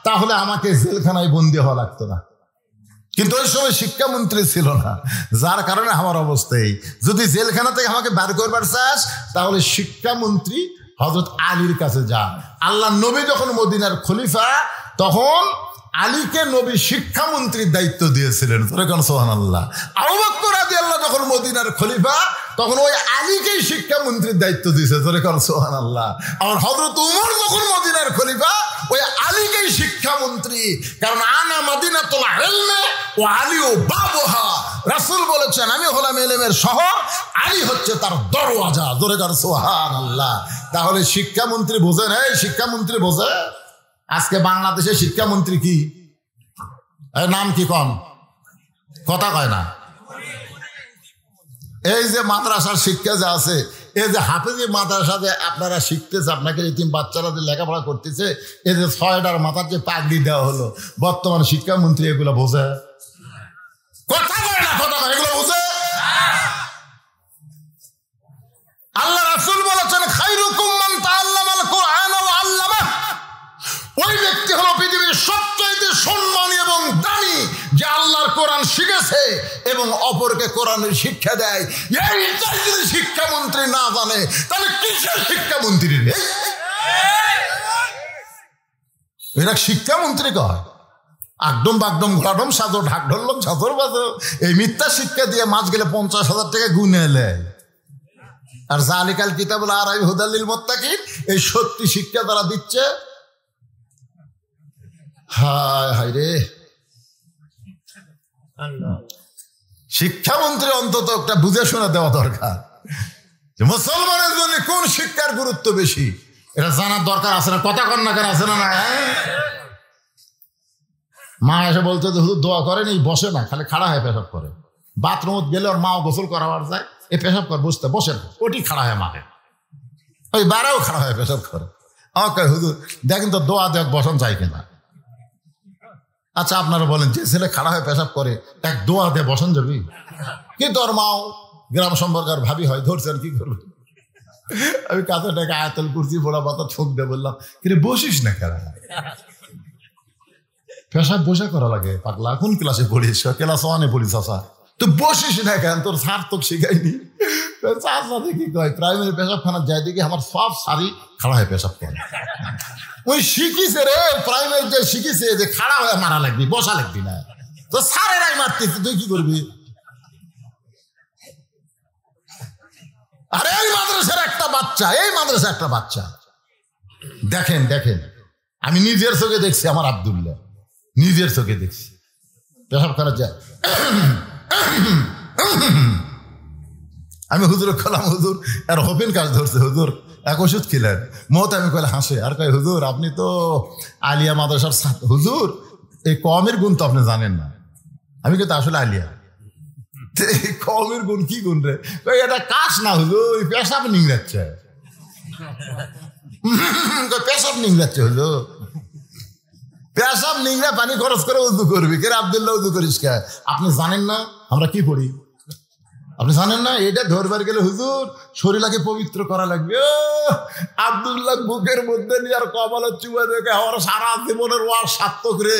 তাহলে আমাকে জেলখানায় বন্দী হওয়া লাগতো না। কিন্তু ওই সময় শিক্ষামন্ত্রী ছিল না, যার কারণে আমার অবস্থায়। যদি জেলখানা থেকে আমাকে বার করবার চাস, তাহলে শিক্ষামন্ত্রী হযরত আলীর কাছে যা। আল্লাহ নবী যখন মদিনার খলিফা, তখন আলীকে নবী শিক্ষামন্ত্রীর দায়িত্ব দিয়েছিলেন। সুবহানাল্লাহ। আবু বকর রাদিয়াল্লাহু যখন মদিনার খলিফা, তখন ওই আলীকেই শিক্ষামন্ত্রীর দায়িত্ব দিয়েছে। সুবহানাল্লাহ। আর হযরত ওমর যখন মদিনার খলিফা, ওই আলীকেই শিক্ষামন্ত্রী। কারণ আনা মাদিনাতুল ইলমি ওয়া আলীউ বাবুহা। রাসূল বলেছেন, আমি হলাম ইলমের শহর, আলী হচ্ছে তার দরওয়াজা। সুবহানাল্লাহ। তাহলে শিক্ষামন্ত্রী বোঝেন, এই শিক্ষামন্ত্রী বোঝে। আজকে বাংলাদেশের শিক্ষামন্ত্রী কি নাম কি? কম কথা কয় না। এই যে মাদ্রাসার শিক্ষা যে আছে, এই যে হাফেজি মাদ্রাসা যে আপনারা শিখতেছে, আপনাকে এতিম বাচ্চারা যে লেখাপড়া করতেছে, এই যে 6টার মাথার যে পাগড়ি দেওয়া হলো, বর্তমান শিক্ষামন্ত্রী এগুলো বোঝে? কথা কয় না, কথা কয়, এগুলো বোঝে? আল্লাহ রাসূল বলেছেন, খায়রুকুম মান তাআল্লামাল কুরআন ওয়া আল্লামাহ। ওই ব্যক্তি হলো পৃথিবীর সবচাইতে সম্মানী এবং দামি, যে আল্লাহর কোরআন শিখেছে এবং এবং অপরকে কোরআনের শিক্ষা দেয়, এইটাই যদি শিক্ষামন্ত্রী না জানে তাহলে কিসের শিক্ষামন্ত্রী রে? এরা শিক্ষামন্ত্রী কয়? আকডম বাগডম ঘাডম সাজো ঢাক ঢললম সাজর বাজো, এই মিথ্যা শিক্ষা দিয়ে মাস গেলে 50,000 টাকা গুনে এলে। আর জালিকাল কিতাবুল আরাই হুদালিল মুত্তাকিন, এই সত্যি শিক্ষা তারা দিচ্ছে। হায় হায় রে, শিক্ষামন্ত্রী অন্তত একটা বুঝে শোনা দেওয়া দরকার যে মুসলমানের জন্য কোন শিক্ষার গুরুত্ব বেশি, এটা জানার দরকার আছে না? কথা কন্যাকার আছে না? না, মা এসে বলতে হুজুর দোয়া করেন, এই বসে না, খালি খাড়া হয়ে পেশাব করে। বাথরুম গেলে ওর মাও গোসল করাবার যায়, এই পেশাব কর বসতে, বসে না, ওটি খাড়া হয়ে মারে, ওই বারাও খাড়া হয়ে পেশাব করে। আমাকে হুজুর দেখেন তো দোয়া দেখ বসন চাই কিনা। আচ্ছা আপনারা বলেন, যে ছেলে খাড়া হয়ে পেশাব করে এক দোয়া দিয়ে বসন যাবি? কি তোর মাও গ্রাম সম্পর্কের ভাবি হয়, ধরছেন কি করবে? আমি কাছে টাকা আয়াতুল কুরসি বড় বাতা ঠোক দিয়ে বললাম, কিন্তু বসিস না কেন? পেশাব বসে করা লাগে পাগলা, কোন ক্লাসে পড়িস? ক্লাস 1-এ পড়িস। আসা তো বসিস না কেন? তোর স্যার তো শিখাইনি। চাচা দেখি কয় প্রাইমারি পেশাবখানা যায় দেখি আমার সব সারি খাড়া হয়ে পেশাব করে। ওই শিখিছে রে, প্রাইমারি যে শিখিছে যে খাড়া হয়ে মারা লাগবি, বসা লাগবি না। তো স্যারেরাই মারতেছি, তুই কি করবি? আরে এই মাদ্রাসার একটা বাচ্চা, এই মাদ্রাসার একটা বাচ্চা দেখেন দেখেন, আমি নিজের চোখে দেখছি, আমার আব্দুল্লাহ নিজের চোখে দেখছি পেশাব করা যায়। আমি হুজুর কলাম, হুজুর আর হোপেন কাজ ধরছে, হুজুর এক ওষুধ খেলেন। মত আমি কলে হাসে আর কয়, হুজুর আপনি তো আলিয়া মাদ্রাসার ছাত্র, হুজুর এই কমের গুণ তো আপনি জানেন না। আমি কিন্তু আসলে আলিয়া, এই কমের গুণ কি গুণ রে? এটা কাশ না হুজুর, পেশাব নিংড়াচ্ছে, পেশাব নিংড়াচ্ছে হুজুর। পেশাব নিংড়া পানি খরচ করে উজু করবি কে? আব্দুল্লাহ উজু করিস কে? আপনি জানেন না আমরা কি পড়ি? আপনি জানেন না এটা ধরবার গেলে হুজুর শরীরকে পবিত্র করা লাগবে। আব্দুল্লাহ বুকের মধ্যে নিয়ে আর কপালের চুবা দেখে আমার সারা জীবনের ওয়াজ সার্থক রে,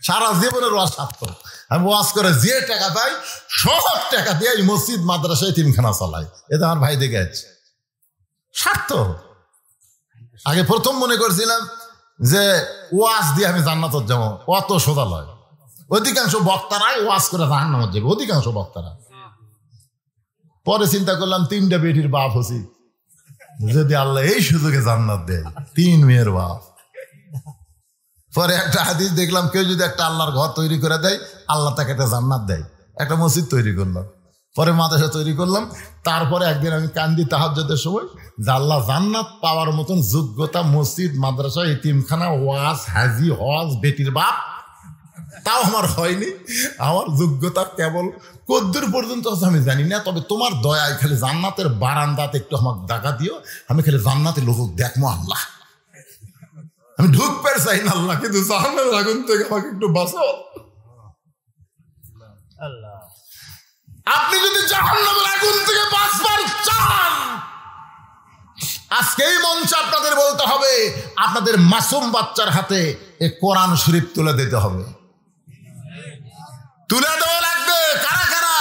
সারা জীবনের ওয়াজ সার্থক। আমি ওয়াজ করে যে টাকা পাই সব টাকা দিয়ে এই মসজিদ মাদ্রাসায় তিনখানা চালাই, এটা আমার ভাই দেখে আছে সার্থক। আগে প্রথম মনে করছিলাম যে ওয়াজ দিয়ে আমি জান্নাতত যাবো, অত সোজা লয়। অধিকাংশ বক্তারাই ওয়াজ করে জাহান্নামত যাবে, অধিকাংশ বক্তারা। পরে চিন্তা করলাম 3টা বেটির বাপ হচ্ছি, যদি আল্লাহ এই সুযোগে জান্নাত দেয়, 3 মেয়ের বাপ। পরে একটা হাদিস দেখলাম, কেউ যদি একটা আল্লাহর ঘর তৈরি করে দেয় আল্লাহ তাকে একটা জান্নাত দেয়। একটা মসজিদ তৈরি করলাম, পরে মাদ্রাসা তৈরি করলাম। তারপরে একদিন আমি কান্দি তাহাজ্জুদের সময় যে আল্লাহ জান্নাত পাওয়ার মতন যোগ্যতা মসজিদ মাদ্রাসা এতিমখানা ওয়াজ হাজি হজ বেটির বাপ তাও আমার হয়নি। আমার যোগ্যতা কেবল কদ্দুর পর্যন্ত আমি জানি না, তবে তোমার দয়ায় খালি জান্নাতের বারান্দাতে একটু আমাকে দেখা দিও, আমি খালি জান্নাতের লোক দেখবো আল্লাহ। আমি ঢুকতে চাই না আল্লাহ, কিন্তু জাহান্নামের আগুন থেকে আমাকে একটু বাঁচাও আল্লাহ। আপনি যদি জাহান্নামের আগুন থেকে বাঁচবার চান, আজকে এই মঞ্চে আপনাদের বলতে হবে, আপনাদের মাসুম বাচ্চার হাতে এই কোরআন শরীফ তুলে দিতে হবে, তুলে দেওয়া লাগবে। কারা কারা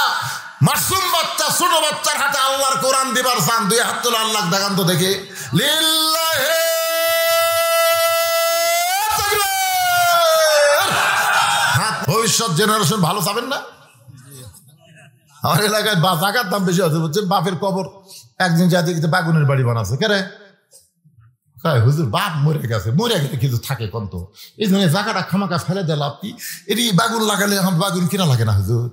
মাসুম বাচ্চা ছোট বাচ্চার হাতে আল্লাহর কোরআন দিবার চান? 2 হাত তুলে আল্লাহ দেখান তো দেখে। লিল্লাহি হাত। ভবিষ্যৎ জেনারেশন ভালো চাবেন না? আমার এলাকায় জায়গার দাম বেশি আছে বুঝছেন, বাপের কবর একদিন যা দেখতে বাগুনের বাড়ি বানাচ্ছে। কে রে? হুজুর বাপ মরে গেছে, মরে গেলে কিন্তু থাকে কন্ত, এই জন্য জায়গাটা খামাকা ফেলে দিল। আপনি এটি বাগুন লাগালে আমার বাগুন কিনা লাগে না হুজুর?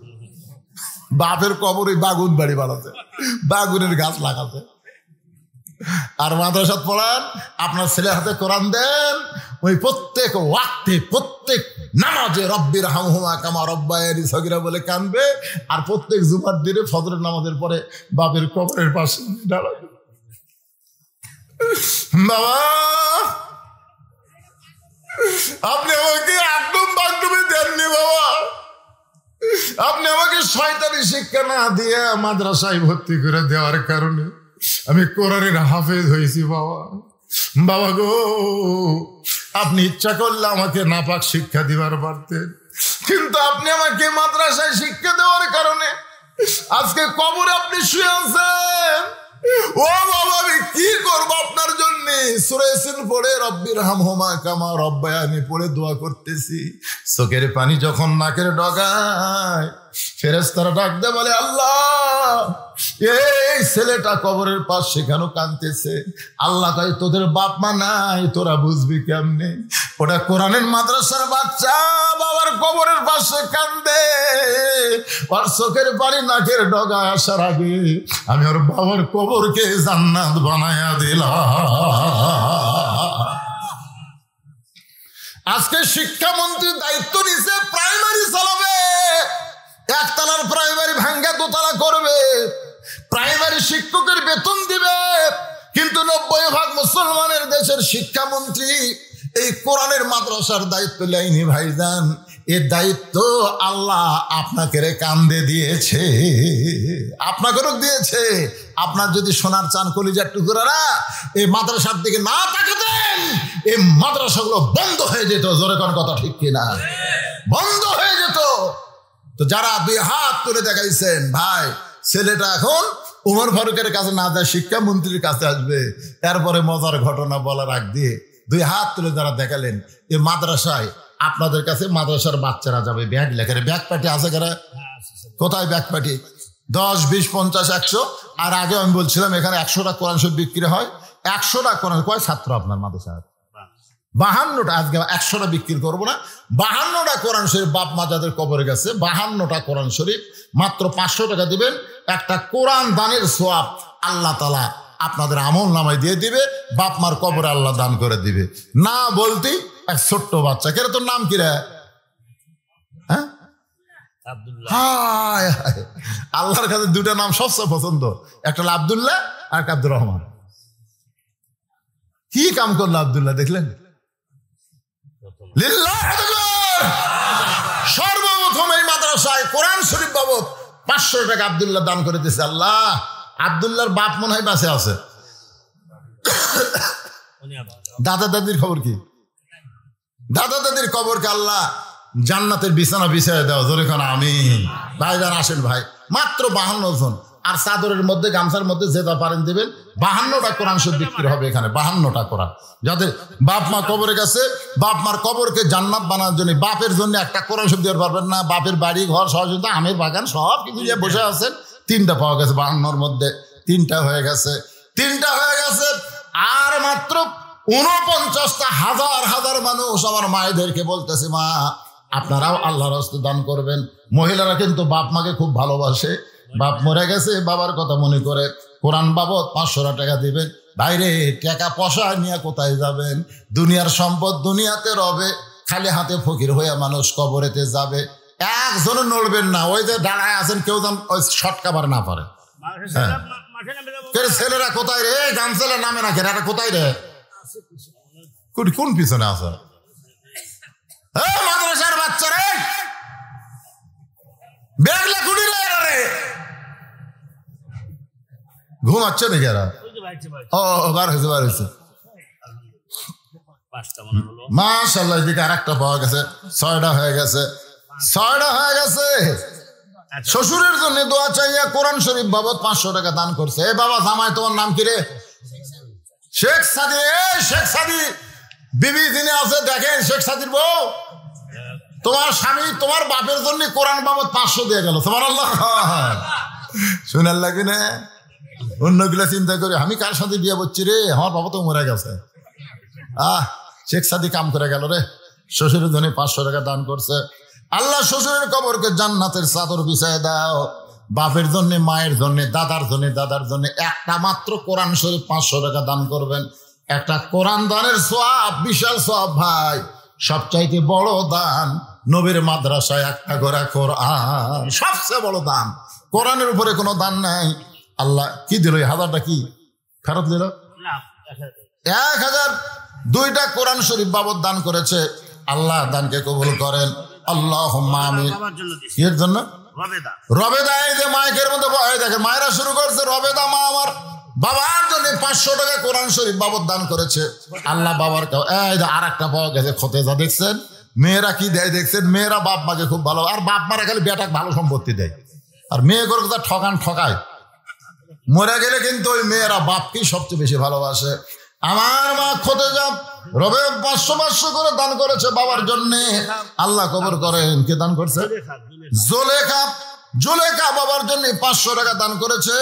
বাপের কবর এই বাগুন বাড়ি বানাচ্ছে, বাগুনের গাছ লাগাচ্ছে। আর মাদ্রাসাত পড়ান, আপনার ছেলের হাতে কোরআন দেন, ওই প্রত্যেক ওয়াক্তে প্রত্যেক নামাজে রব্বির হামহুমা কামা রব্বায়ানি সগীরা বলে কানবে। আর প্রত্যেক জুমার দিনে ফজরের নামাজের পরে বাপের কবরের পাশে দাঁড়াবে। বাবা আপনি আমাকে একদম বাগডুমে দেননি বাবা, আপনি আমাকে শয়তানি শিক্ষা না দিয়ে মাদ্রাসায় ভর্তি করে দেওয়ার কারণে আমি কোরআনের হাফেজ হয়েছি বাবা। বাবা গো, আপনি ইচ্ছা করলে আমাকে নাপাক শিক্ষা দিবার পারতেন, কিন্তু আপনি আমাকে মাদ্রাসায় শিক্ষা দেওয়ার কারণে আজকে কবরে আপনি শুয়ে আছেন। ও বাবা, আমি কি করবো আপনার জন্য? সূরা ইয়াসিন পড়ে রব্বির হামহুমা কামা রব্বায়ানি পড়ে দোয়া করতেছি। চোখের পানি যখন নাকের ডগায়, ফেরেশতারা ডাক দেয়, বলে আল্লাহ, এই ছেলেটা কবরের পাশে কেন কাঁদতেছে? আল্লাহ কয়, তোদের বাপ মা নাই, তোরা বুঝবি কেমনে? ওটা কোরআনের মাদ্রাসার বাচ্চা, বাবার কবরের পাশে কান্দে। ওর চোখের পানি নাকের ডগায় আসার আগে আমি ওর বাবার কবরকে জান্নাত বানায়া দিলাম। আজকে শিক্ষামন্ত্রী দায়িত্ব নিছে, প্রাইমারি চালাবে, একতলার প্রাইমারি ভাঙ্গা দোতলা করবে, প্রাইমারি শিক্ষকের বেতন দিবে। কিন্তু 90% মুসলমানের দেশের শিক্ষামন্ত্রী এই কোরআনের মাদ্রাসার দায়িত্ব নেয়নি ভাইজান। এর দায়িত্ব আল্লাহ আপনাকে কান্দে দিয়েছে, আপনাকেও দিয়েছে। আপনার যদি সোনার চান কলিজার টুকরারা এই মাদ্রাসার দিকে না তাকাতেন, এই মাদ্রাসাগুলো বন্ধ হয়ে যেত। জোরে কোন কথা ঠিক কিনা? বন্ধ হয়ে যেত। তো যারা 2 হাত তুলে দেখাইছেন, ভাই ছেলেটা এখন উমর ফারুকের কাছে না যায়, শিক্ষামন্ত্রীর কাছে আসবে। এরপরে মজার ঘটনা বলার আগ দিয়ে 2 হাত তুলে যারা দেখালেন, এই মাদ্রাসায় আপনাদের কাছে মাদ্রাসার বাচ্চারা যাবে ব্যাগ লেখারে। ব্যাগ পার্টি আছে কারা? কোথায় ব্যাগ পার্টি? 10, 20, 50, 100। আর আগে আমি বলছিলাম এখানে 100টা কোরআন শরীফ বিক্রি হয়। 100টা কোরআন, কয় ছাত্র আপনার মাদ্রাসায়? 52টা। আজকে 100টা বিক্রি করবো না, 52টা কোরআন শরীফ বাপ মা যাদের কবরে গেছে, 52টা কোরআন শরীফ মাত্র 500 টাকা দিবেন। একটা কোরআন দানের সওয়াব আল্লাহ তাআলা আপনাদের আমল নামায় দিয়ে দিবে, বাপ মার কবরে আল্লাহ দান করে দিবে। না বলতেই এক ছোট্ট বাচ্চা, কেন তোর নাম কি রে? হ্যাঁ, আল্লাহর কাছে 2টা নাম সবচেয়ে পছন্দ, একটা হলো আব্দুল্লাহ আর একটা আব্দুর রহমান। কি কাম করলো আব্দুল্লাহ দেখলেন? সর্বপ্রথম এই মাদ্রাসায় কোরআন শরীফ বাবদ 500 টাকা আব্দুল্লাহ দান করে দিয়েছে আল্লাহ। আব্দুল্লাহর বাপ মনে হয় বাঁচে আছে। দাদা দাদির খবর কি? দাদা দাদির কবরকে আল্লাহ জান্নাতের বিছানা বিছায় দাও। জোরে খান আমিন। ভাইজান আসেন ভাই, মাত্র 52 জন। আর চাদরের মধ্যে গামছার মধ্যে যেটা পারেন দিবেন। 52টা কোরআন শরীফ বিক্রি হবে এখানে, 52টা কোরআন। যাদের বাপ মা কবরে গেছে, বাপ মার কবরকে জান্নাত বানানোর জন্য, বাপের জন্য একটা কোরআন শরীফ দিতে পারবেন না, বাপের বাড়ি ঘর সহযোগিতা আমের বাগান সব কিছু নিয়ে বসে আছেন। 3টা পাওয়া গেছে, 52র মধ্যে 3টা হয়ে গেছে, 3টা হয়ে গেছে। আর মাত্র 49টা হাজার হাজার মানুষ আমার মায়েদেরকে বলতেছে, মা আপনারাও আল্লাহর রাস্তায় দান করবেন। মহিলারা কিন্তু বাপ মাকে খুব ভালোবাসে, বাপ মরে গেছে, বাবার কথা মনে করে কোরআন বাবদ 500 টাকা দিবেন। বাইরে টাকা পয়সা নিয়ে কোথায় যাবেন? দুনিয়ার সম্পদ দুনিয়াতে রবে, খালি হাতে ফকির হয়ে মানুষ কবরেতে যাবে। একজনও নড়বেন না, ওই যে দাঁড়ায় আছেন, কেউ যেন ওই শর্ট কাবার না পারে। ছেলেরা কোথায় রে? গামছেলের নামে না কেন, কোথায় রে? কোন পিছনে আছে? মাদ্রাসার বাচ্চারা বেগলা কুড়ি রে ঘুমাচ্ছে নাকি এরা? ও বার হয়েছে। মাশাআল্লাহ, এদিকে আর একটা পাওয়া গেছে, 6টা হয়ে গেছে। শ্বশুরের জন্য দোয়া চাইয়া কোরআন শরীফ বাবদ 500 টাকা দান করছে। এ বাবা জামাই, তোমার নাম কি রে? শেখ সাদি। শেখ সাদি বিবি যিনি আছে দেখেন, শেখ সাদির বউ, তোমার স্বামী তোমার বাপের জন্য কোরআন বাবদ 500 দিয়ে গেল। সুবহানাল্লাহ, শুনার লাগে না? অন্যগুলা চিন্তা করে আমি কার সাথে বিয়ে করছি রে, আমার বাবা তো মরে গেছে। শেখ সাদি কাম করে গেল রে, শ্বশুরের জন্য 500 টাকা দান করছে। আল্লাহ শ্বশুরের কবরকে জান্নাতের চাদর বিছায় দাও। বাপের জন্য, মায়ের জন্য, দাদার জন্য একটা মাত্র কোরআন শরীফ 500 টাকা দান করবেন। একটা কোরআন দানের সওয়াব বিশাল সওয়াব ভাই। সবচাইতে বড় দান নবীর মাদ্রাসায় একটা করে কোরআন, সবচেয়ে বড় দান। কোরআনের উপরে কোনো দান নাই। আল্লাহ কি দিল? 1000টা কি ফেরত দিল? 1002টা কোরআন শরীফ বাবদ দান করেছে। আল্লাহ দানকে কবুল করেন, আল্লাহুম্মা আমিন। এর জন্য রবেদা, এই যে মাইকের মধ্যে দেখেন মায়েরা শুরু করছে, রবেদা মা আমার বাবার জন্য 500 টাকা কোরআন শরীফ বাবদ দান করেছে। আল্লাহ বাবার আর একটা পাওয়া গেছে খতেজা, দেখছেন মেয়েরা কি দেয় দেখছেন? মেয়েরা বাপ মাকে খুব ভালো, আর বাপ মারা খালি বেটাকে ভালো সম্পত্তি দেয়, আর মেয়ে করে তার ঠকায়। মরে গেলে কিন্তু ওই মেয়েরা বাপকেই সবচেয়ে বেশি ভালোবাসে। আমার মা খোদেজা রবে 500 করে দান করেছে বাবার জন্য, আল্লাহ কবর করেন। কে দান করছে? জুলেখা বাবার জন্য 500 টাকা দান করেছে।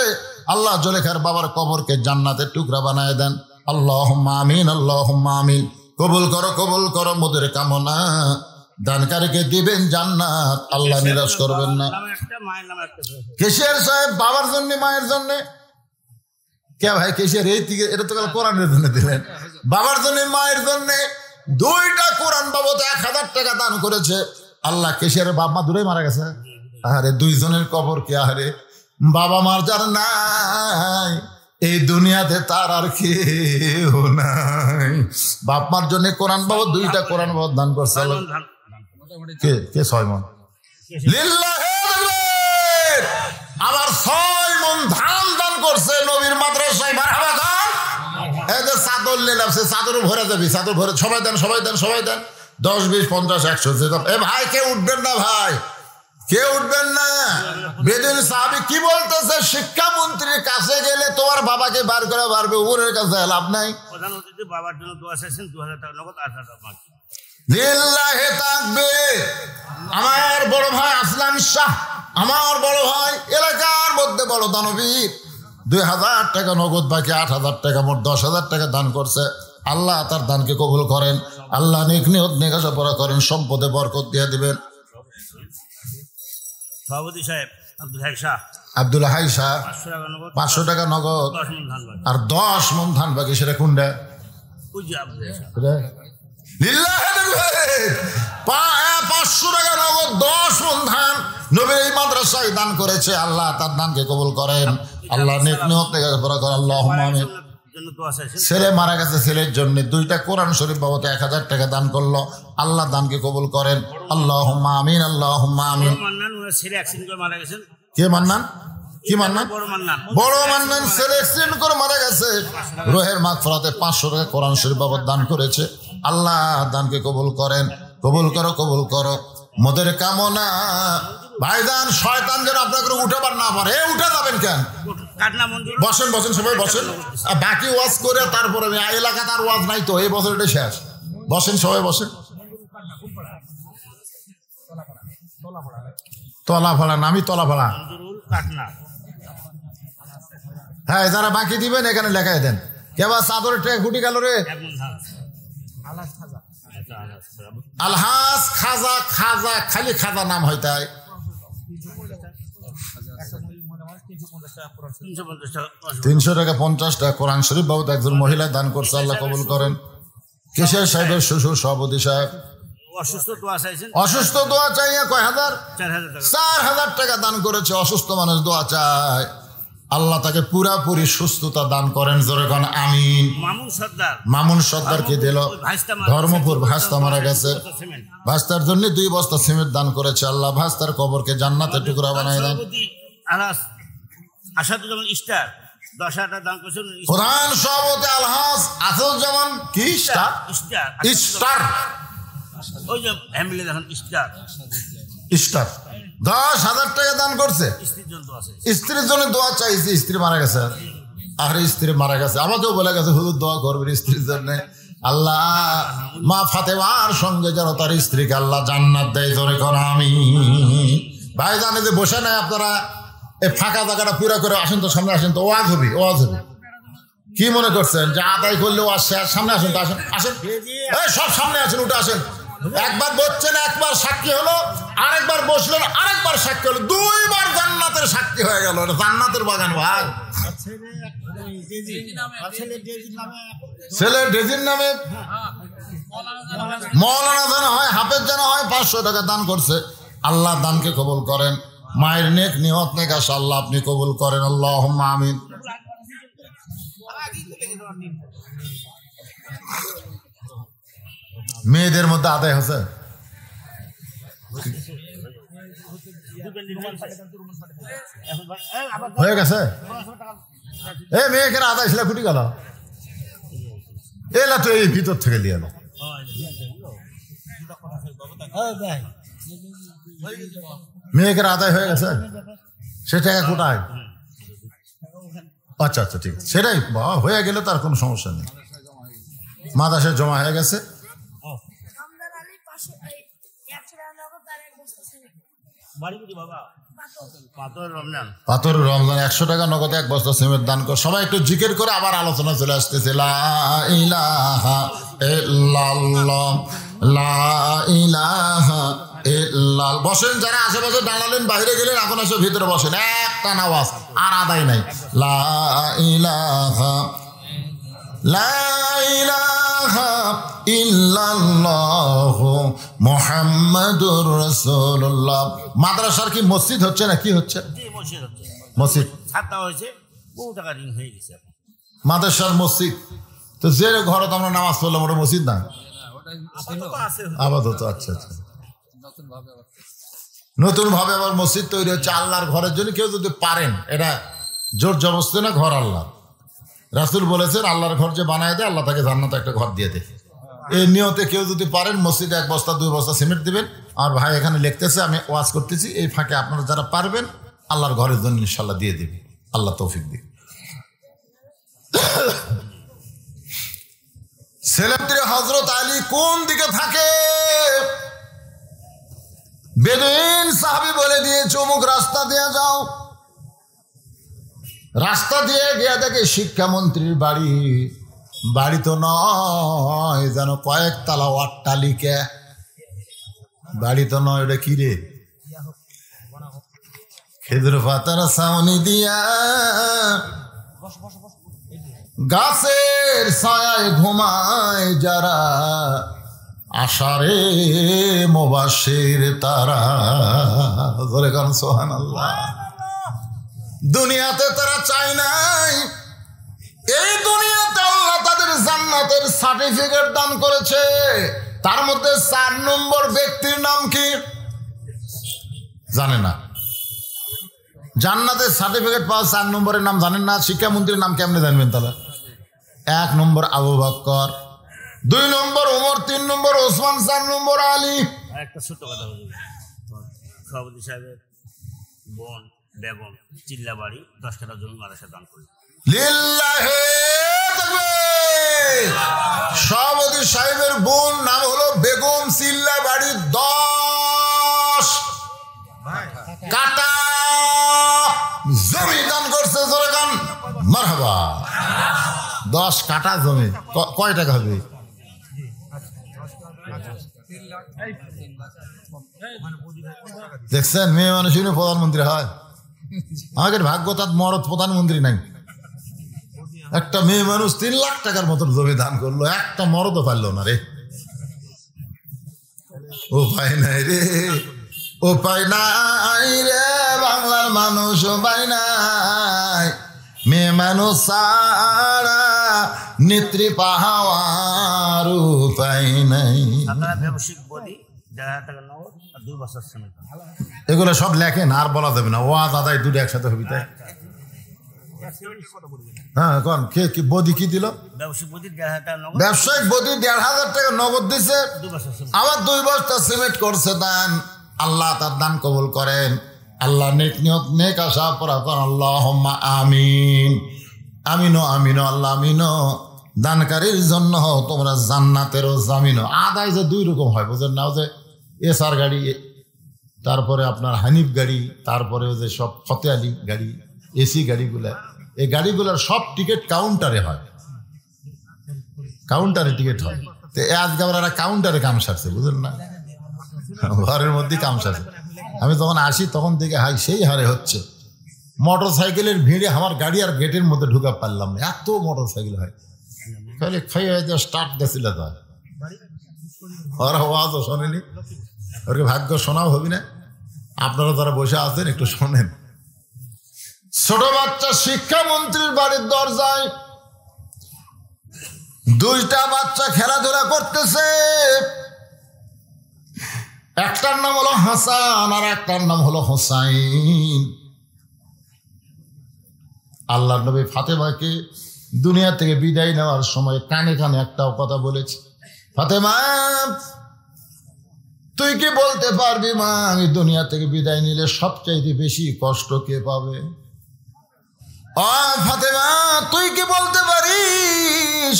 আল্লাহ জুলেখার বাবার কবরকে জান্নাতের টুকরা বানায় দেন। আল্লাহুম্মা আমিন, আল্লাহুম্মা আমিন। কবুল করো মোদের কামনা, দানকারীকে দিবেন জান্নাত, আল্লাহ নিরাশ করবেন না। কেশিয়ার সাহেব বাবার জন্য মায়ের জন্য, কে ভাই কেশিয়ার এই দিকে, এটা তো কোরআনের জন্য দিলেন। বাবার জন্য মায়ের জন্য 2টা কোরআন বাবদ 1000 টাকা দান করেছে। আল্লাহ কেশিয়ারের বাপ মা দূরেই মারা গেছে, আরে 2 জনের কবর কে, আরে বাবা মার যার নাই এই দুনিয়াতে তার আর কেউ নাই। বাপ মার জন্য কোরআন বাবদ 2টা কোরআন বাবদ দান করছে। কে 6 মন? আবার 6 মন ধান দান করছে নবীর মাদ্রাসায়। মারহাবা খান। এই যে চাদর নিলাম, সে চাদর ভরে যাবি, চাদর ভরে সবাই দেন 10, 20, 50, 100। এ ভাই কেউ উঠবেন না, ভাই কেউ উঠবেন না। বেদিন সাহাবী কি বলতেছে? শিক্ষামন্ত্রীর কাছে গেলে তোমার বাবাকে বার করে পারবে, উপরের কাছে লাভ নাই। প্রধান অতিথি বাবার জন্য দোয়া চাইছেন, 2000 টাকা নগদ, 8000 টাকা। লিল্লাহি তাকবীর। আমার বড় ভাই আসলাম শাহ, আমার বড় ভাই এলাকার মধ্যে বড় দানবীর, 2000 টাকা নগদ, বাকি 8000 টাকা, মোট 10,000 টাকা দান করছে। আল্লাহ তার দানকে কবুল করেন, আল্লাহ নেক নিয়ত নেকাশা পড়া করেন, সম্পদে বরকত দিয়ে দিবেন। সভাপতি সাহেব আব্দুল হাই শাহ 500 টাকা নগদ, আর 10 মন ধান বাকি। সেটা কোনটা? 500 টাকা নগদ, 10 মন ধান নবীর এই মাদ্রাসায় দান করেছে। আল্লাহ তার দানকে কবুল করেন, আল্লাহ নেক নিয়ত নেকাশা পড়া করেন। আল্লাহুম্মা আমিন। ছেলে মারা গেছে, ছেলের জন্য 2টা কোরআন শরীফ বাবদ 1000 টাকা দান করলো। আল্লাহ দানকে কবুল করেন। আল্লাহুম্মা আমিন, আল্লাহুম্মা আমিন। কে মান্নান? কি মান্নান? বড় মান্নান ছেলে অ্যাক্সিডেন্ট করে মারা গেছে। রোহের মাগফিরাতে 500 টাকা কোরআন শরীফ বাবদ দান করেছে। আল্লাহ দানকে কবুল করেন। কবুল করো মোদের কামনা। ভাইজান শয়তান যেন আপনাকে উঠাবার না পারে। উঠে যাবেন কেন? বসেন সবাই বসেন। বাকি ওয়াজ করে তারপরে এলাকা তার ওয়াজ নাই তো, এই বছর এটা শেষ। বসেন সবাই বসেন। তলাফাড়া, নামি তলাফাড়া। হ্যাঁ, যারা বাকি দিবেন এখানে লেখায় দেন। কেবা চাদরের ট্রেক ফুটি গেল রে। আলহাজ খাজা, খালি খাজা নাম হয় তাই। 300 টাকা 50 টাকা কোরআন শরীফ বাবদ একজন মহিলা দান করছে। আল্লাহ কবুল করেন। কেশিয়ার সাহেবের শ্বশুর সভাপতি সাহেব অসুস্থ, দোয়া চাইয়া কয় হাজার? 4000 টাকা দান করেছে। অসুস্থ মানুষ দোয়া চায়, আল্লাহ তাকে পুরাপুরি সুস্থতা দান করেন। জোরে কোন আমিন। মামুন সর্দারকে দিল ধর্মপুর, ভাস্তা মারা গেছে। ভাস্তার জন্য 2 বস্তা সিমেন্ট দান করেছে। আল্লাহ ভাস্তার কবরকে জান্নাতের টুকরা বানায় দেন। প্রধান সভাপতি আলহাজ আসাদুজ্জামান কি স্টার 10,000 টাকা দান করছে। স্ত্রীর জন্য দোয়া চাইছি, স্ত্রী মারা গেছে। আর স্ত্রী মারা গেছে, আমাকেও বলে গেছে হুজুর দোয়া করবেন স্ত্রীর জন্য। আল্লাহ মা ফাতেমার সঙ্গে যেন তার স্ত্রীকে আল্লাহ জান্নাত দেয়। জোরে কোন আমিন। ভাই জানে যে বসে নাই আপনারা, এই ফাঁকা জায়গাটা পুরা করে আসেন তো, সামনে আসেন তো, ওয়াজ হবে। কি মনে করছেন যে আদায় করলে ওয়াজ শেষ? সামনে আসেন তো, আসেন সব সামনে আসেন, উঠে আসেন। একবার বসছেন, একবার সাক্ষী হলো, আরেকবার বসলেন, আরেকবার সাক্ষী হলো, 2 বার জান্নাতের সাক্ষী হয়ে গেল। জান্নাতের বাগান ভাই। ছেলে ডেজির নামে মৌলানা জানা হয়, হাফেজ জানা হয়, 500 টাকা দান করছে। আল্লাহ দানকে কবুল করেন। মায়ের নেক নিয়ত নেকাশা আল্লাহ আপনি কবুল করেন। আল্লাহুম্মা আমিন। মেয়েদের মধ্যে আদায় হচ্ছে, হয়ে গেছে। এই মেয়েকে আদায় ছিল ফুটি গেল, এলা তো এই ভিতর থেকে নিয়ে এলো। মেয়েকের আদায় হয়ে গেছে, সে টাকা কোটায়? আচ্ছা আচ্ছা, ঠিক আছে, সেটাই হয়ে গেলে তার কোনো সমস্যা নেই, মাদ্রাসায় জমা হয়ে গেছে। পাথর রমজান 100 টাকা নগদে 1 বস্তা সিমেন্ট দান কর। সবাই একটু জিকির করে আবার আলোচনা চলে আসতেছে। লা ইলাহা ইল্লাল্লাহ, লা ইলাহা ইল্লাল্লাহ। বসেন, যারা আশেপাশে দাঁড়ালেন, বাইরে গেলেন, এখন এসে ভিতরে বসেন, একটা আওয়াজ আর আদায় নাই। লা ইলাহা, লা ইলাহা ইল্লাল্লাহ মুহাম্মাদুর রাসূলুল্লাহ। মাদ্রাসার কি মসজিদ হচ্ছে না কি হচ্ছে? মসজিদ মাদ্রাসার মসজিদ তো, যে ঘরে তো আমরা নামাজ পড়লাম ওটা মসজিদ না আপাতত? আচ্ছা আচ্ছা, নতুন ভাবে আবার মসজিদ তৈরি হচ্ছে আল্লাহর ঘরের জন্য। কেউ যদি পারেন, এটা জোর জবরদস্তি না, ঘর আল্লাহ। রাসূল বলেছেন আল্লাহর ঘর যে বানায় দেয়, আল্লাহ তাকে জান্নাতে একটা ঘর দিয়ে দেয়। এই নিয়তে কেউ যদি পারেন মসজিদে 1 বস্তা 2 বস্তা সিমেন্ট দিবেন। আর ভাই এখানে লিখতেছে, আমি ওয়াজ করতেছি, এই ফাঁকে আপনারা যারা পারবেন আল্লাহর ঘরের জন্য ইনশাল্লাহ দিয়ে দিবে, আল্লাহ তৌফিক দিবে। ছেলেত্রী হযরত আলী কোন দিকে থাকে? বেদুইন সাহাবী বলে দিয়েছে অমুক রাস্তা দিয়ে যাও। রাস্তা দিয়ে গিয়ে দেখে শিক্ষামন্ত্রীর বাড়ি। বাড়ি তো নয়, যেন কয়েকতলা অট্টালিকা। বাড়ি তো নয়, ওটা কি রে? খেজুর পাতার ছাউনি দিয়া গাছের ছায়ায় ঘুমায় যারা, আশারে মুবাশশির তারা। জোরে গান সুবহানাল্লাহ। দুনিয়াতে তারা চায় নাই, এই দুনিয়াতে আল্লাহ তাদের জান্নাতের সার্টিফিকেট দান করেছে। তার মধ্যে 4 নম্বর ব্যক্তির নাম কি জানে না? জান্নাতের সার্টিফিকেট পাওয়া 4 নম্বরের নাম জানেন না? শিক্ষামন্ত্রীর নাম কেমনে জানবেন তাহলে? 1 নম্বর আবু বকর, 2 নম্বর ওমর, 3 নম্বর ওসমান, 4 নম্বর আলী। একটা ছোট কথা বলি, সভাপতি সাহেবের বোন বেগম চিল্লাবাড়ি 10 কাঠা জমি মাদ্রাসা দান করি। লিল্লাহি তাকবীর। সভাপতি সাহেবের বোন নাম হলো বেগম, চিল্লাবাড়ি 10 কাঠা জমি দান করছে। জোরে গান মারহাবা। 10 কাঠা জমি কয় টাকা হবে? দেখছেন, মেয়ে মানুষ প্রধানমন্ত্রী হয়। আমাদের ভাগ্য তার মরদ প্রধানমন্ত্রী নাই। একটা মেয়ে মানুষ 3 লাখ টাকার মতন জমি দান করলো, একটা মরদও পারলো না রে। উপায় নাই রে, উপায় নাই রে, বাংলার মানুষ উপায় নাই। মেয়ে মানুষ সারা নেত্রী পাহাওয়ার উপায় নাই। ব্যবসায়িক বডি 1,000 টাকা নগদ আর 2 বছর সিমেন্ট। এগুলো সব লেখেন, আর বলা যাবে না। ওয়াজ আদায় দুটো একসাথে হবি তাই। হ্যাঁ, কোন কে কি বদি কি দিল? ব্যবসায়িক বডি 1,000 টাকা নগদ। ব্যবসায়িক বদি 1,500 টাকা নগদ দিছে, 2 বছর সিমেন্ট। আবার 2 বস্তা সিমেন্ট করছে দান। আল্লাহ তার দান কবুল করেন। আল্লাহ নেক নিয়ত নেক আশা পড়া করেন। আল্লাহুম্মা আমিন। আমিনো আমিনো, আল্লাহ আমিনো। দানকারীর জন্য তোমরা জান্নাতেরও জামিন। আদায় যে 2 রকম হয়, বুঝেন না? যে এসআর গাড়ি, তারপরে আপনার হানিফ গাড়ি, তারপরে যে সব ফতে আলী গাড়ি, এসি গাড়িগুলা, এই গাড়িগুলার সব টিকিট কাউন্টারে হয়, কাউন্টারে টিকিট হয়। তো আজকে আমরা কাউন্টারে কাম সারছে, বুঝলেন না? ঘরের মধ্যে কাম সারছে। আমি যখন আসি তখন থেকে হাই সেই হারে হচ্ছে। মোটর সাইকেলের ভিড়ে আমার গাড়ি আর গেটের মধ্যে ঢুকা পারলাম না, এত মোটর সাইকেল হয়। খালি খাই হয়তো স্টার্ট দিয়েছিল তো, ওর আওয়াজও শোনেনি। ওর ভাগ্য শোনাও হবি না। আপনারা যারা বসে আছেন একটু শোনেন। ছোট বাচ্চা শিক্ষামন্ত্রীর বাড়ির দরজায় 2টা বাচ্চা খেলাধুলা করতেছে। একটার নাম হলো হাসান আর একটার নাম হলো হোসাইন। আল্লাহর নবী ফাতেমাকে দুনিয়া থেকে বিদায় নেওয়ার সময় কানে কানে একটাও কথা বলেছে, ফাতেমা তুই কি বলতে পারবি মা, আমি দুনিয়া থেকে বিদায় নিলে সবচাইতে বেশি কষ্ট কে পাবে? ফাতেমা, তুই কি বলতে পারিস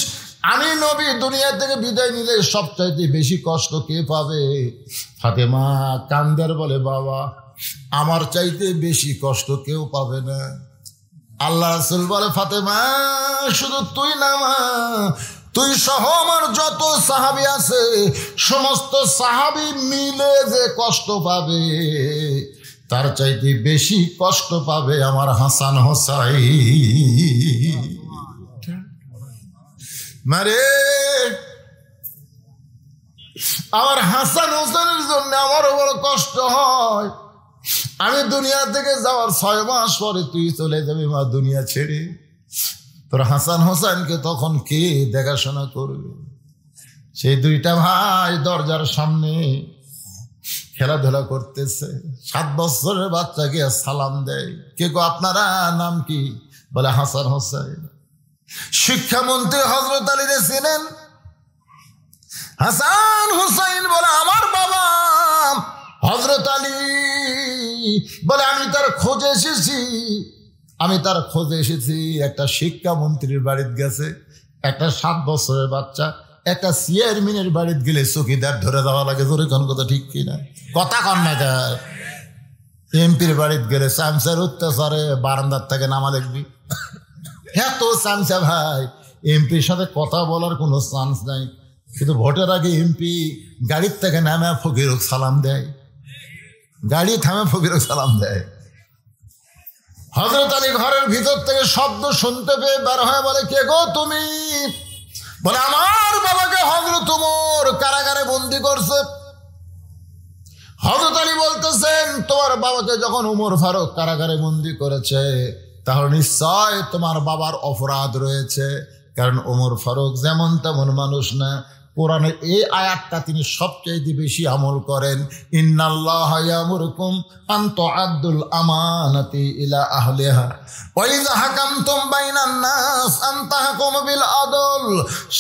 আমি নবী দুনিয়া থেকে বিদায় নিলে সবচাইতে বেশি কষ্ট কে পাবে? ফাতেমা কান্দার বলে, বাবা আমার চাইতে বেশি কষ্ট কেউ পাবে না। আল্লাহ রাসূল বলে, ফাতেমা শুধু তুই না মা, তুই সহ আমার যত সাহাবী আছে সমস্ত সাহাবী মিলে যে কষ্ট পাবে তার চাইতে বেশি কষ্ট পাবে আমার হাসান হোসাইন। মারে আমার হাসান হোসেনের জন্য আমারও বড় কষ্ট হয়। আমি দুনিয়া থেকে যাওয়ার 6 মাস পরে তুই চলে যাবি মা দুনিয়া ছেড়ে, তোর হাসান হোসেনকে তখন কে দেখাশোনা করবে? সেই দুইটা ভাই দরজার সামনে খেলাধুলা করতেছে। 7 বছরের বাচ্চাকে সালাম দেয়। কে গো আপনারা, নাম কি? বলে হাসান হোসেন। শিক্ষামন্ত্রী হযরত আলী রে চিনেন? হাসান হোসেন বলে, আমার বাবা হযরত আলী। বলে, আমি তার খোঁজে এসেছি। একটা শিক্ষামন্ত্রীর বাড়িতে গেছে, একটা 7 বছরের বাচ্চা, একটা চেয়ারম্যানের বাড়িতে গেলে চৌকিদার ধরে দেওয়া লাগে। জোরে কোন কথা ঠিক কিনা? কথা কন না। এমপির বাড়িতে গেলে চামচার অত্যাচারে বারান্দার থেকে নামা দেখবি। এত চামচা ভাই, এমপির সাথে কথা বলার কোনো চান্স নাই। কিন্তু ভোটের আগে এমপি গাড়ির থেকে নামে ফকিরক সালাম দেয়, গাড়ি থামে ফকিরক সালাম দেয়। হযরত আলী ঘরের ভিতর থেকে শব্দ শুনতে পেয়ে বের হয়ে বলে, কে গো তুমি? বলে, আমার বাবাকে হযরত ওমর কারাগারে বন্দী করছে। হযরত আলী বলতেছেন, তোমার বাবাকে যখন ওমর ফারুক কারাগারে বন্দী করেছে তাহলে নিশ্চয় তোমার বাবার অপরাধ রয়েছে, কারণ ওমর ফারুক যেমন তেমন মানুষ না। কোরআনের এই আয়াতটা তিনি সবচেয়ে বেশি আমল করেন। ইন্নাল্লাহা ইয়ামুরুকুম আন তুআদ্দুল আমানাতি ইলা আহলিহা ওয়া ইযা হাকামতুম বাইনান নাস আন তাহকুমু বিল আদল।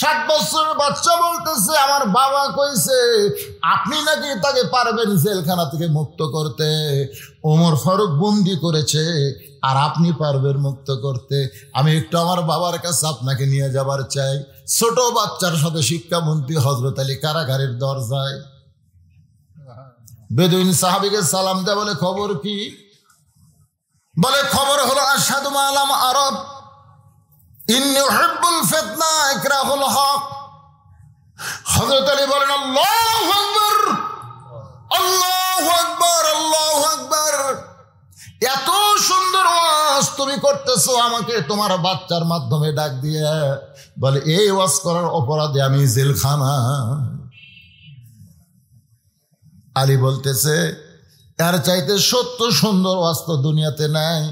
7 বছরের বাচ্চা বলতেছে, আমার বাবা কইছে আপনি নাকি তাকে পারবেন জেলখানা থেকে মুক্ত করতে। ওমর ফারুক বন্দী করেছে আর আপনি পারবেন মুক্ত করতে। আমি একটু আমার বাবার কাছে আপনাকে নিয়ে যাবার চাই। ছোট বাচ্চার সাথে শিক্ষামন্ত্রী হযরত আলী কারাগারের দরজায়। বেদুইন সাহাবীকে সালাম দেয়। বলে, খবর কি? বলে, খবর হলো আশহাদু মা লাম আরব ইন্নী উহিব্বুল ফিতনা ইকরাহুল হক। হযরত আলী বলেন, আল্লাহু আকবার, আল্লাহু আকবার, আল্লাহু আকবার। এত সুন্দর ওয়াজ তুমি করতেছো, আমাকে তোমার বাচ্চার মাধ্যমে ডাক দিয়ে। বলে, এই ওয়াজ করার অপরাধে আমি জেলখানা। আলী বলতেছে, এর চাইতে সত্য সুন্দর ওয়াজ তো দুনিয়াতে নাই,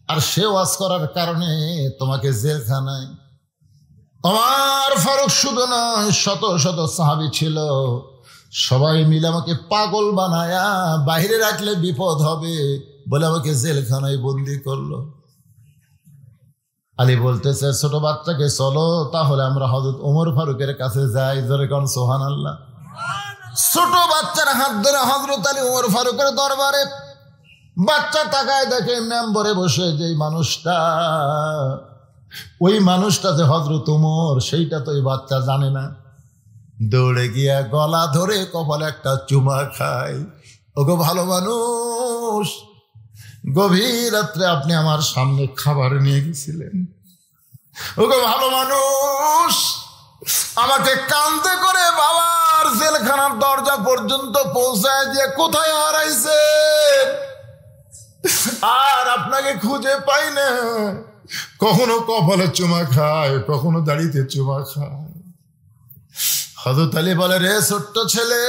আর সে ওয়াজ করার কারণে তোমাকে জেলখানায়। আমার ফারুক শুধু নয়, শত শত সাহাবী ছিল, সবাই মিলে আমাকে পাগল বানায়া বাইরে রাখলে বিপদ হবে বলে আমাকে জেলখানায় বন্দি করলো। আলী বলতেছে, ছোট বাচ্চাকে চলো তাহলে আমরা হযরত ওমর ফারুকের কাছে যাই। জোরে কোন সুবহানাল্লাহ। ছোট বাচ্চার হাত ধরে হযরত আলী ওমর ফারুকের দরবারে। বাচ্চা তাকায় দেখে মেম্বরে বসে যেই মানুষটা, ওই মানুষটা যে হযরত ওমর সেইটা তো এই বাচ্চা জানে না। দৌড়ে গিয়া গলা ধরে কপালে একটা চুমা খায়। ওগো ভালো মানুষ, গভীর রাত্রে আপনি আমার সামনে খাবার নিয়ে গেছিলেন। ওগো ভালো মানুষ, আমাকে কাঁদতে করে বাবার জেলখানার দরজা পর্যন্ত পৌঁছায় দিয়ে কোথায় হারাইছেন, আর আপনাকে খুঁজে পাই না। কখনো কপালে চুমা খায়, কখনো দাড়িতে চুমা খায়। হযরত আলী বলে, রে ছোট্ট ছেলে,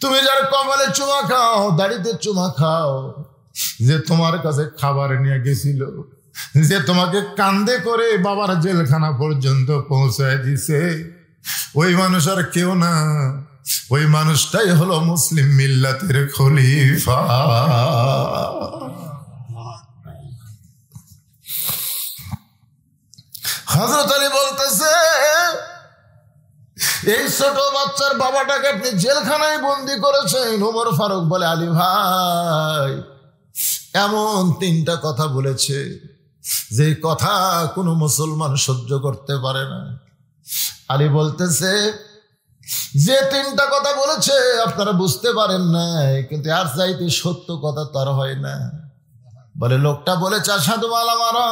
তুমি যার কপালে চুমা খাও, দাড়িতে চুমা খাও, যে তোমার কাছে খাবার নিয়ে গেছিল, যে তোমাকে কান্দে করে বাবার জেলখানা পর্যন্ত পৌঁছায় দিছে, ওই মানুষ আর কেউ না, ওই মানুষটাই হলো মুসলিম মিল্লাতের খলিফা। হযরত আলী বলতেছে, এই ছোট বাচ্চার বাবাটাকে আপনি জেলখানায় বন্দি করেছেন। ওমর ফারুক বলে, আলী ভাই এমন তিনটা কথা বলেছে যে কথা কোনো মুসলমান সহ্য করতে পারে না। আলী বলতেছে, যে তিনটা কথা বলেছে আপনারা বুঝতে পারেন না, কিন্তু আর চাইতে সত্য কথা তার হয় না। বলে, লোকটা বলেছে আশহাদু আল্লা মারা,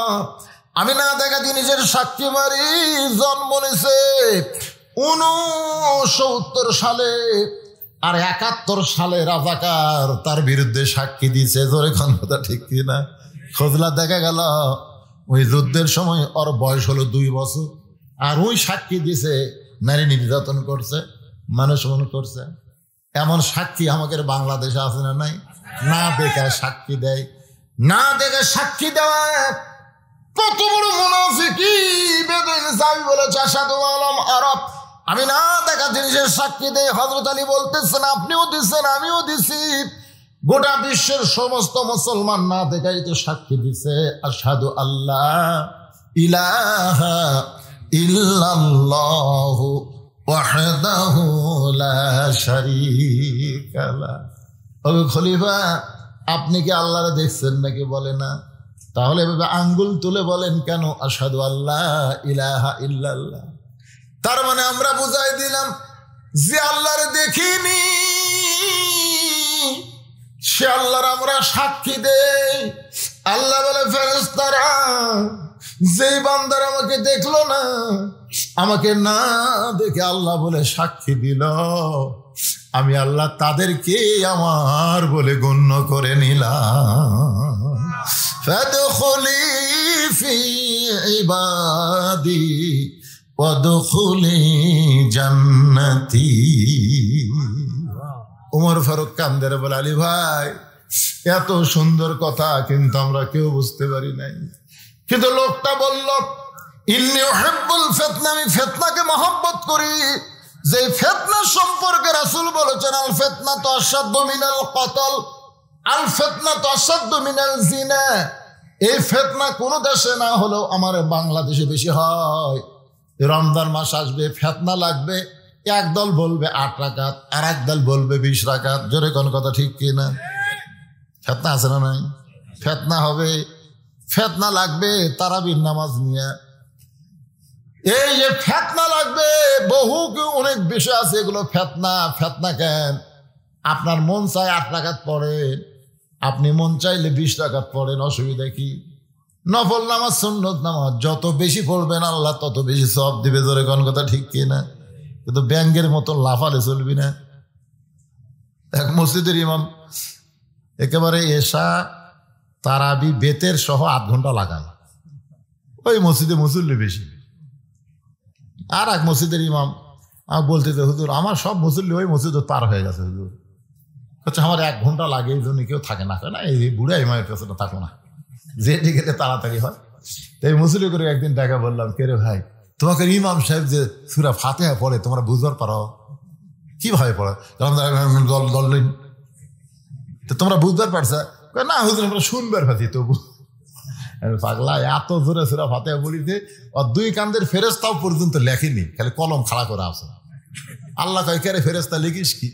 আমি না দেখা জিনিসের সাক্ষী মারি। জন্ম নিছে 69 সালে, আর 71 সালে রাজাকার তার বিরুদ্ধে সাক্ষী দিয়েছে। জোরে খান কথা ঠিক কিনা? খোঁজলা দেখা গেল ওই যুদ্ধের সময় ওর বয়স হলো 2 বছর, আর ওই সাক্ষী দিছে নারী নির্যাতন করছে, মানুষ মনে করছে। এমন সাক্ষী আমাদের বাংলাদেশে আছে না নাই? না দেখে সাক্ষী দেয়, না দেখে সাক্ষী দেওয়া কত বড় মুনাফিকি। বেদুইন সাহাবী বলেছে আশহাদু আল্লাহ আরব, আমি না দেখা জিনিসের সাক্ষী দেই। হযরত আলী বলতেছেন, আপনিও দিচ্ছেন আমিও দিছি, গোটা বিশ্বের সমস্ত মুসলমান না দেখাই তো সাক্ষী দিছে আশহাদু আল্লাহ ইলাহা ইল্লাল্লাহু ওয়াহদাহু লা শারীকা লাহ। ও খলিফা, আপনি কি আল্লাহরে দেখছেন নাকি? বলে না। তাহলে এভাবে আঙ্গুল তুলে বলেন কেন আশহাদু আল্লাহ ইলাহা ইল্লাল্লাহ? তার মানে আমরা বুঝাই দিলাম যে আল্লাহরে দেখিনি সে আল্লাহর আমরা সাক্ষী দেই। আল্লাহ বলে, ফেরেশতারা যেই বান্দার আমাকে দেখলো না, আমাকে না দেখে আল্লাহ বলে সাক্ষী দিল, আমি আল্লাহ তাদেরকে আমার বলে গণ্য করে নিলাম। ফাদখুলি ফি ইবাদি ওয়াদখুলি জান্নাতি। ওমর ফারুক কান্দের বলে, আলী ভাই এত সুন্দর কথা কিন্তু আমরা কেউ বুঝতে পারি নাই। কিন্তু লোকটা বলল, ইন্নী উহিব্বুল ফিতনা, আমি ফিতনাকে মহব্বত করি। যে ফিতনা সম্পর্কে রাসূল বলেছেন, আল ফিতনাতু আশাদ্দু মিনাল কতল, আল ফিতনাতু আশাদ্দু মিনাল জিনা। এই ফিতনা কোন দেশে না হলেও আমার বাংলাদেশে বেশি হয়। রমজান মাস আসবে, ফিতনা লাগবে, একদল বলবে 8 রাকাত, আর একদল বলবে 20 রাকাত। জোরে কোন কথা ঠিক কিনা? ফিতনা আছে না নাই? ফিতনা হবে, ফিতনা লাগবে তারাবির নামাজ নিয়ে। এই যে ফিতনা লাগবে, বহু অনেক বিষয় আছে, এগুলো ফিতনা। ফিতনা কেন? আপনার মন চায় 8 রাকাত পড়েন, আপনি মন চাইলে 20 রাকাত পড়েন, অসুবিধা কি? নফল নামাজ, সুন্নত নামাজ যত বেশি পড়বেন আল্লাহ তত বেশি সওয়াব দিবে। জোরে কোন কথা ঠিক কিনা? কিন্তু ব্যাংকের মতো লাফালে চলবি না। এক মসজিদের ইমাম একেবারে এশা তারাবি বেতের সহ 8 ঘন্টা লাগান, ওই মসজিদে মুসল্লি বেশি। আর এক মসজিদের ইমাম বলতেছে, হুজুর আমার সব মুসল্লি ওই মসজিদে পার হয়ে গেছে হুজুর। হচ্ছে আমার 1 ঘন্টা লাগে, এই জন্য কেউ থাকে না। না, এই বুড়া ইমামের পেছনে থাকো না, যেটি গেলে তাড়াতাড়ি হয়। তাই মুসল্লি করে একদিন দেখা বললাম, কে রে ভাই, তোমাকে ইমাম সাহেব যে সূরা ফাতিহা পড়ে তোমরা বুঝবার পারো? কিভাবে পড়ে? তোমরা বুঝবার পারছো? না হুজুর আমরা শুনবার পাচ্ছি তবু। পাগলা, এত জোরে সূরা ফাতিহা বলিতে আর 2 কান্দের ফেরেশতাও পর্যন্ত লেখেনি, খালি কলম খাড়া করে আছে। আল্লাহ কয়, কে রে ফেরেশতা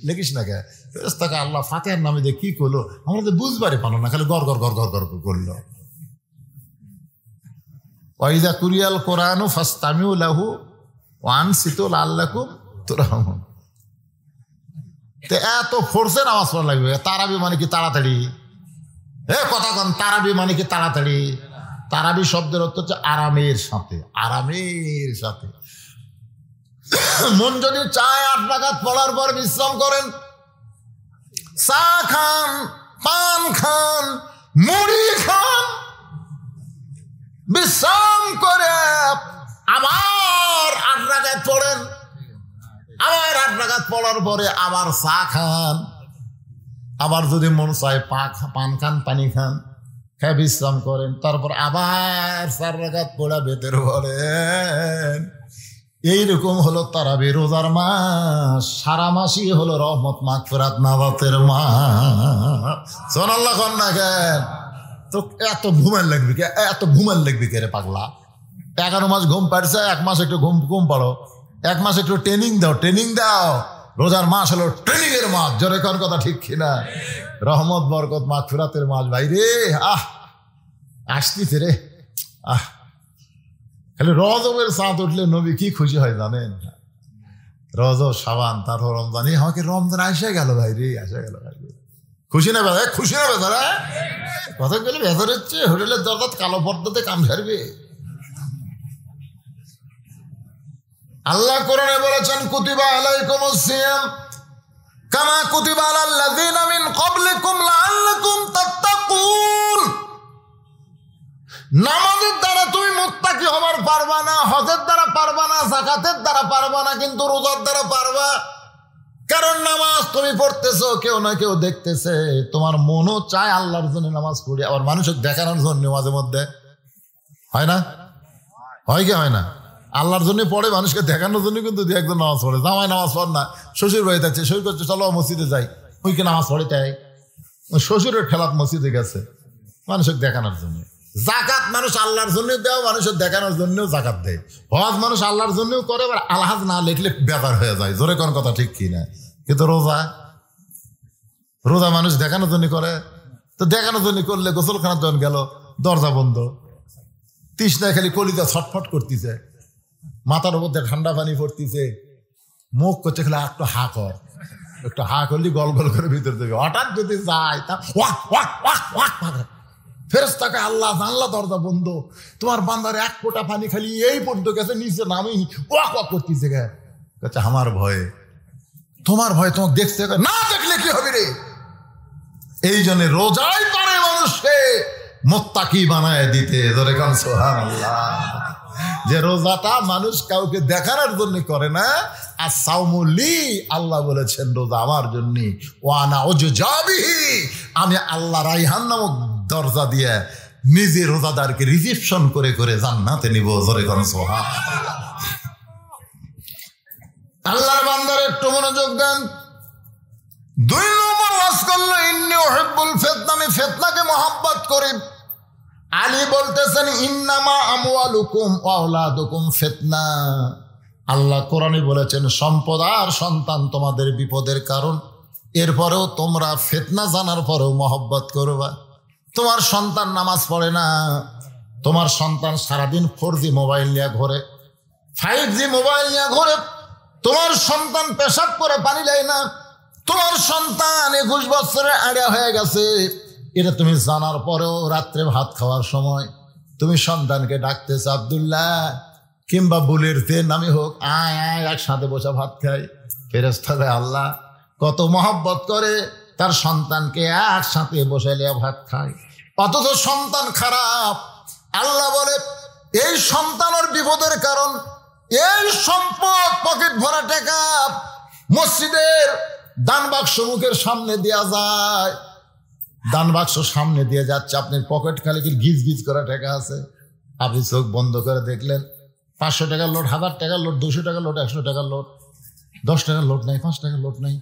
লিখিস না কে? ফেরেশতাকে আল্লাহ ফাতিহার নামে দিয়ে কি করলো আমরা তো বুঝবারই পারলো না, খালি গড় গড় গড় গড় গড় করলো। ওয়াইদা কুরিয়াল কোরআনু ফাসতামিউ লাহু ওয়া আনসিতু লাআল্লাকুম তুরহামুন। তে এত ফোর্সে নামাজ পড়া লাগবে? তারাবি মানে কি তাড়াতাড়ি? কথা কন, তারাবি মানে কি তাড়াতাড়ি? তারাবি শব্দের অর্থ হচ্ছে আরামের সাথে, আরামের সাথে। মন যদি চায় 8 রাকাত পড়ার পর বিশ্রাম করেন, চা খান, পান খান, মুড়ি খান, বিশ্রাম করে আবার 8 রাকাত পড়েন, আবার 8 রাকাত পড়ার পরে আবার চা খান, আবার যদি মন চায় পান খান, পানি খান, খেয়ে বিশ্রাম করেন, তারপর আবার 4 রাকাত পড়া বেতের পড়েন। এইরকম হলো তারাবি। রোজার মাস সারা মাসই হলো রহমত মাগফিরাত নাজাতের মাস। সুবহানাল্লাহ কোন না কেন? তো এত ঘুমান লাগবে কে? এত ঘুমান লাগবে কে রে পাগলা? 11 মাস ঘুম পাড়ছে, 1 মাস একটু ঘুম পাড়ো, এক মাস একটু ট্রেনিং দাও। রোজার মাস হলো ট্রেনিং এর মাস, জোরে কোন কথা ঠিক কিনা? রহমত বরকত মাগফিরাতের মাস ভাই রে। আসতিছে রে। খালি রজবের চাঁদ উঠলে নবী কি খুশি হয় জানেন? রজব, শাবান, তারপর রমজান, আমাকে রমজান আসে গেল ভাই রে, আসে গেল ভাই। খুশি না বেদা? খুশি না বেদারা? কথা গেলে বেদার হচ্ছে হোটেলের দরজা কালো পর্দাতে কাম ছাড়বে। আল্লাহ কোরআনে বলেছেন কুতিবা আলাইকুমুস সিয়াম কামা কুতিবা আলাল লাযিনা মিন ক্বাবলিকুম লাআল্লাকুম তাত্তাকুন। নামাজের দ্বারা তুমি মুত্তাকি হবার পারবা না, হজের দ্বারা পারবা না, যাকাতের দ্বারা পারবা না, কিন্তু রোজার দ্বারা পারবা। কারণ নামাজ তুমি পড়তেছো, কেউ না কেউ দেখতেছে। তোমার মনও চায় আল্লাহর জন্য নামাজ পড়ি, আবার মানুষের দেখানোর জন্য মাঝে মধ্যে হয় না? হয় কি হয় না? আল্লাহর জন্য পড়ে, মানুষকে দেখানোর জন্য কিন্তু দু একজন নামাজ পড়ে। জামাই নামাজ পড় না, শ্বশুর বাড়িতে আছে, শ্বশুর করছে চলো মসজিদে যাই, ওই কি নামাজ পড়ে তাই শ্বশুরের খেলাপ মসজিদে গেছে মানুষের দেখানোর জন্য। জাকাত মানুষ আল্লাহর জন্য দেয়, মানুষের দেখানোর জন্যও জাকাত দেয়। হজ মানুষ আল্লাহর জন্যও করে, আবার আলহাজ না লিখলে বেকার হয়ে যায়, জোরে কোন কথা ঠিক কি না? কিন্তু রোজা মানুষ দেখানোর জন্য করে। তো দেখানোর জন্য করলে গোসলখানার যখন গেল দরজা বন্ধ, তৃষ্ণায় খালি কলিজা ছটফট করতেছে, মাথার উপর দিয়ে ঠান্ডা পানি পড়তেছে, মুখ করছে খালি একটু হা কর, একটু হা করলি গল গল করে ভিতর দেবে। হঠাৎ যদি যায় তা ফেরেশতাকে আল্লাহ জানলা দরজা বন্ধ, তোমার বান্দার এক ফোঁটা পানি খালি এই পর্যন্ত গেছে, নিচে নামি ওয়াক ওয়াক করতেছে। গেছে আমার ভয়ে, তোমার ভয় তোমাকে দেখতে, না দেখলে কি হবে রে? এই জন্য রোজাই পারে মানুষকে মুত্তাকি বানায় দিতে, ধরে কান সুবহানাল্লাহ। যে রোজাটা মানুষ কাউকে দেখানোর জন্য করে না, আর সাওমুলি আল্লাহ বলেছেন রোজা আমার জন্য, ওয়ানা উজজাবিহি আমি আল্লাহ রাইহান নামক দরজা দিয়ে নিজে রোজাদারকে রিসিপশন করে করে জান্নাতে নিব, জোরে কোন সুবহানাল্লাহ। আল্লাহর বান্দার একটু মনোযোগ দেন। 2 নম্বর ওয়াজ করলো ইন্নী উহিব্বুল ফিতনা, আমি ফিতনাকে মহব্বত করি। আলী বলতেছেন ইন্নামা আমওয়ালুকুম ওয়া আওলাদুকুম ফিতনা। আল্লাহ কোরআনে বলেছেন সম্পদ আর সন্তান তোমাদের বিপদের কারণ, এরপরেও তোমরা ফিতনা জানার পরেও মহব্বত করবা। তোমার সন্তান নামাজ পড়ে না, তোমার সন্তান সারাদিন 4G মোবাইল নিয়ে ঘোরে, 5G মোবাইল নিয়ে ঘোরে, তোমার সন্তান পেশাব করে পানি দেয় না, তোমার সন্তান 21 বছরের আড়া হয়ে গেছে, এটা তুমি জানার পরেও রাত্রে ভাত খাওয়ার সময় তুমি সন্তানকে ডাকতেছ আব্দুল্লাহ কিংবা বুলের তেন নামে হোক, আয় আয় একসাথে বসে ভাত খাই। ফেরেশতারা আল্লাহ কত মহব্বত করে তার সন্তানকে একসাথে বসে লিয়ে ভাত খায়, অথচ সন্তান খারাপ। আল্লাহ বলে এই সন্তানের বিপদের কারণ, এই সম্পদ পকেট ভরা টাকা মসজিদের দান বাক্স মুখের সামনে দেয়া যায়, দান বাক্স সামনে দিয়ে যাচ্ছে, আপনার পকেট খালি গিজ গিজ করা টাকা আছে, আপনি চোখ বন্ধ করে দেখলেন 500 টাকার লোট, 1000 টাকার লোট, 200 টাকার লোট, 100 টাকার লোট, 10 টাকার লোট নাই, 5 টাকার লোট নাই,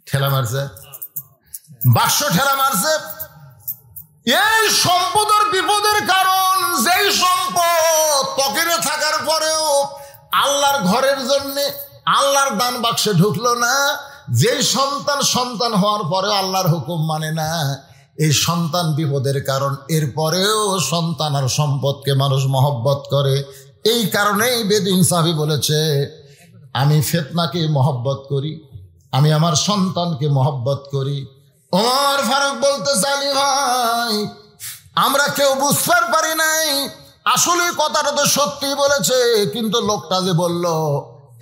ঠেলা মারছে, বাক্স ঠেলা মারছে। এই সম্পদের বিপদের কারণ, যেই সম্পদ পকেটে থাকার পরেও আল্লাহর ঘরের জন্য আল্লাহর দান বাক্সে ঢুকলো না, যেই সন্তান হওয়ার পরেও আল্লাহর হুকুম মানে না, এই সন্তান বিপদের কারণ, এরপরেও সন্তান আর সম্পদকে মানুষ মহব্বত করে। এই কারণেই বেদুইন সাহাবী বলেছে আমি ফিতনাকে মহব্বত করি, আমি আমার সন্তানকে মহব্বত করি। ওমর ফারুক বলতে চালি ভাই আমরা কেউ বুঝতে পারি নাই, আসলে কথাটা তো সত্যি বলেছে, কিন্তু লোকটা যে বলল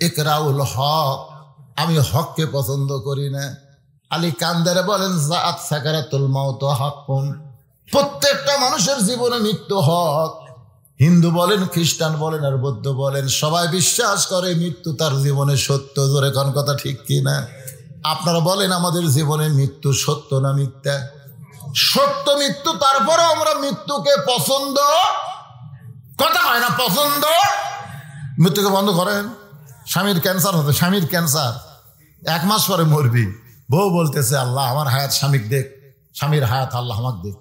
ইকরাউল হক, আমি হককে পছন্দ করি না। আলী কান্দারে বলেন জাআত সাকারাতুল মাউত হাক্কুন, প্রত্যেকটা মানুষের জীবনে মৃত্যু হক। হিন্দু বলেন, খ্রিস্টান বলেন আর বৌদ্ধ বলেন, সবাই বিশ্বাস করে মৃত্যু তার জীবনে সত্য, জোরে কোন কথা ঠিক কি না? আপনারা বলেন আমাদের জীবনে মৃত্যু সত্য না মিথ্যা? সত্য মৃত্যু, তারপরে আমরা মৃত্যুকে পছন্দ, কথা হয় না পছন্দ, মৃত্যুকে বন্ধ করেন। স্বামীর ক্যান্সার হতো, স্বামীর ক্যান্সার 1 মাস পরে মরবি, বউ বলতেছে আল্লাহ আমার হায়াত স্বামীকে দেখ, স্বামীর হায়াত আল্লাহ আমাকে দেখ,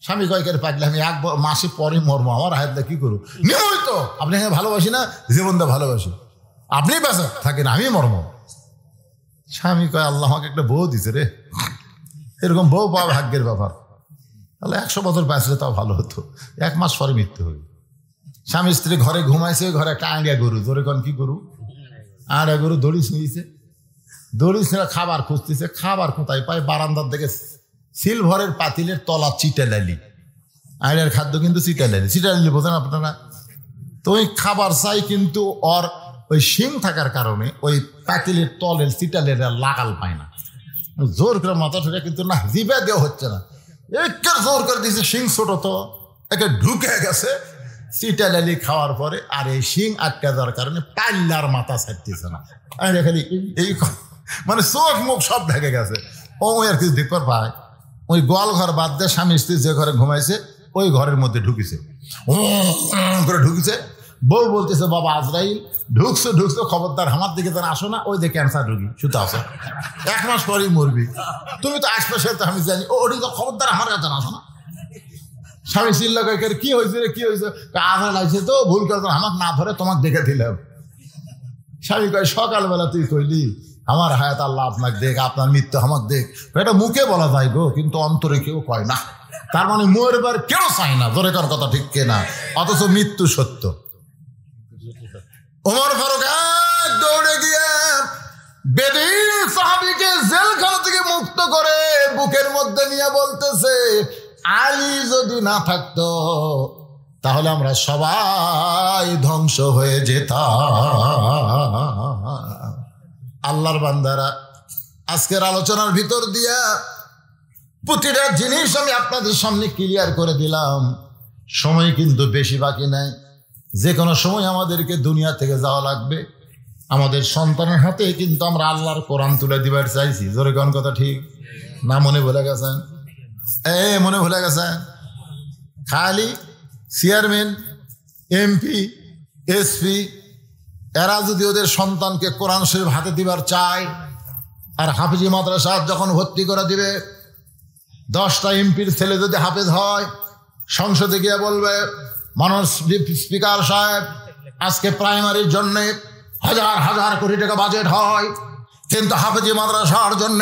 স্বামী কয়েকের পাকলে আমি এক মাসে পরে মরবো, আমার হায়াত কি করবো? নিয়মিত আপনি ভালোবাসি না, জীবনটা ভালোবাসি, আপনি বেঁচে থাকেন, আমি মরবো। স্বামী কয় আল্লাহ আমাকে একটা বউ দিছে রে, এরকম বউ পাওয়া ভাগ্যের ব্যাপার, তাহলে 100 বছর বাঁচলে তাও ভালো হতো, 1 মাস পরে মৃত্যু হবে। স্বামী স্ত্রী ঘরে ঘুমাইছে, ঘরে একটা আড়িয়া গরু, ধরে কোন কি গরু, আড়িয়া গরু দড়ি ছিঁড়িছে, দড়ি ছিঁড়ে খাবার খুঁজতেছে, খাবার কোথায় পায়? বারান্দার দিকে সিলভারের পাতিলের তলা চিটে লাইলি, আড়িয়ার খাদ্য কিন্তু চিটে লাইলি বোঝেন আপনারা? তো ওই খাবার চাই, কিন্তু ওর ওই শিং থাকার কারণে ওই পাতিলের তলের চিটালের লাগাল পায় না, জোর করে মাথা ঠেকে, কিন্তু না জিভে দেওয়া হচ্ছে না, একটু জোর করে দিয়েছে, শিং ছোট তো একে ঢুকে গেছে চিটালালি খাওয়ার পরে, আর এই শিং আটকে যাওয়ার কারণে পাল্লার মাথা ছাড়তেছে না, আর খালি এই মানে চোখ মুখ সব ঢেকে গেছে। ও আর কিছু দেখবার পায়, ওই গোয়াল ঘর বাদ দিয়ে স্বামী স্ত্রী যে ঘরে ঘুমাইছে ওই ঘরের মধ্যে ঢুকিছে, করে ঢুকিছে। বউ বলতেছে বাবা আজরাইল ঢুকছো, খবরদার আমার দিকে যেন আসো না, ওই যে ক্যান্সার রুগী শুধু আসো, 1 মাস পরেই মরবি, তুমি তো আশপাশে তো আমি জানি, ওটি তো খবরদার আমার কাছে আসো না। স্বামী চিল্লা কয়েকের কি হয়েছে রে, কি হয়েছে? আধা লাগছে তো, ভুল করে আমাকে না ধরে তোমাকে দেখে দিলাম। স্বামী কয় সকালবেলা তুই কইলি আমার হায়াত আল্লাহ আপনাকে দেখ, আপনার মৃত্যু আমাকে দেখ, এটা মুখে বলা যায় গো, কিন্তু অন্তরে কেউ কয় না, তার মানে মরবার কেউ চায় না, জোরে কার কথা ঠিক কিনা? অথচ মৃত্যু সত্য। ওমর ফারুক দৌড়ে গিয়ে বেদিন সাহাবীকে জেলখানা থেকে মুক্ত করে বুকের মধ্যে নিয়ে বলতেছে, আলী যদি না থাকতো তাহলে আমরা সবাই ধ্বংস হয়ে যেতাম। আল্লাহর বান্দারা, আজকের আলোচনার ভিতর দিয়া প্রতিটা জিনিস আমি আপনাদের সামনে ক্লিয়ার করে দিলাম। সময় কিন্তু বেশি বাকি নাই, যে কোনো সময় আমাদেরকে দুনিয়া থেকে যাওয়া লাগবে। আমাদের সন্তানের হাতে কিন্তু আমরা আল্লাহর কোরআন তুলে দিবার চাইছি, জোরে কোন কথা ঠিক না? মনে ভুলে গেছেন? মনে ভুলে গেছেন? খালি চেয়ারম্যান, এমপি, এসপি এরা যদি ওদের সন্তানকে কোরআন শরীফ হাতে দিবার চায়, আর হাফিজি মাদ্রাসা যখন ভর্তি করে দিবে, 10টা এমপির ছেলে যদি হাফেজ হয়, সংসদে গিয়ে বলবে মাননীয় স্পিকার সাহেব আজকে প্রাইমারির জন্য হাজার হাজার কোটি টাকা বাজেট হয়, কিন্তু হাফেজি মাদ্রাসার জন্য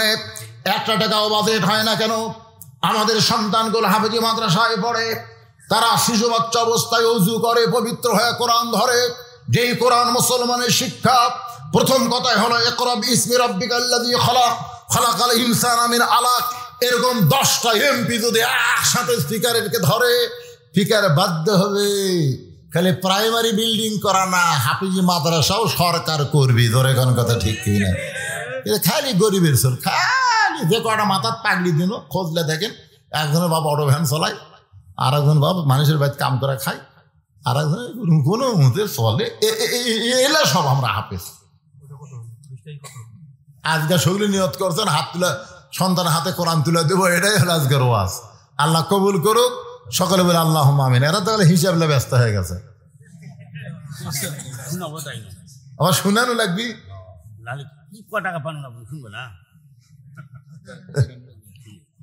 1 টাকাও বাজেট হয় না কেন? আমাদের সন্তানগুলো হাফেজি মাদ্রাসায় পড়ে, তারা শিশু বাচ্চা অবস্থায় ওযু করে, পবিত্র হয়ে কোরআন ধরে, যেই কোরআন মুসলমানের শিক্ষা। প্রথম কথাই হলো ইকরা বিসমি রাব্বিকাল্লাযী খালাক, খালাকাল ইনসানা মিন আলাক। এরকম 10টা এমপি যদি একসাথে স্পিকারকে ধরে, স্পিকার বাধ্য হবে খালি প্রাইমারি বিল্ডিং করা না, হাফিজি মাদ্রাসাও সরকার করবি, ধরে কোন কথা ঠিক কিনা? খালি গরিবের চল, খালি যে কটা মাথার পাগড়ি দিন খোঁজলে দেখেন, একজনের বাবা অটো ভ্যান চলায়, আর একজন বাবা মানুষের বাড়িতে কাম করে খায়, আর একজন কোনো মতে চলে। এলা সব আমরা হাফেজ। আজকে সগলি নিয়ত করছেন হাত তুলে সন্তানের হাতে কোরআন তুলে দেবো, এটাই হলো আজকের ওয়াজ। আল্লাহ কবুল করুক, সকলে বলে আল্লাহুম্মা আমিন। এরা তাহলে হিসাবলে ব্যস্ত হয়ে গেছে, আবার শুনানো লাগবি।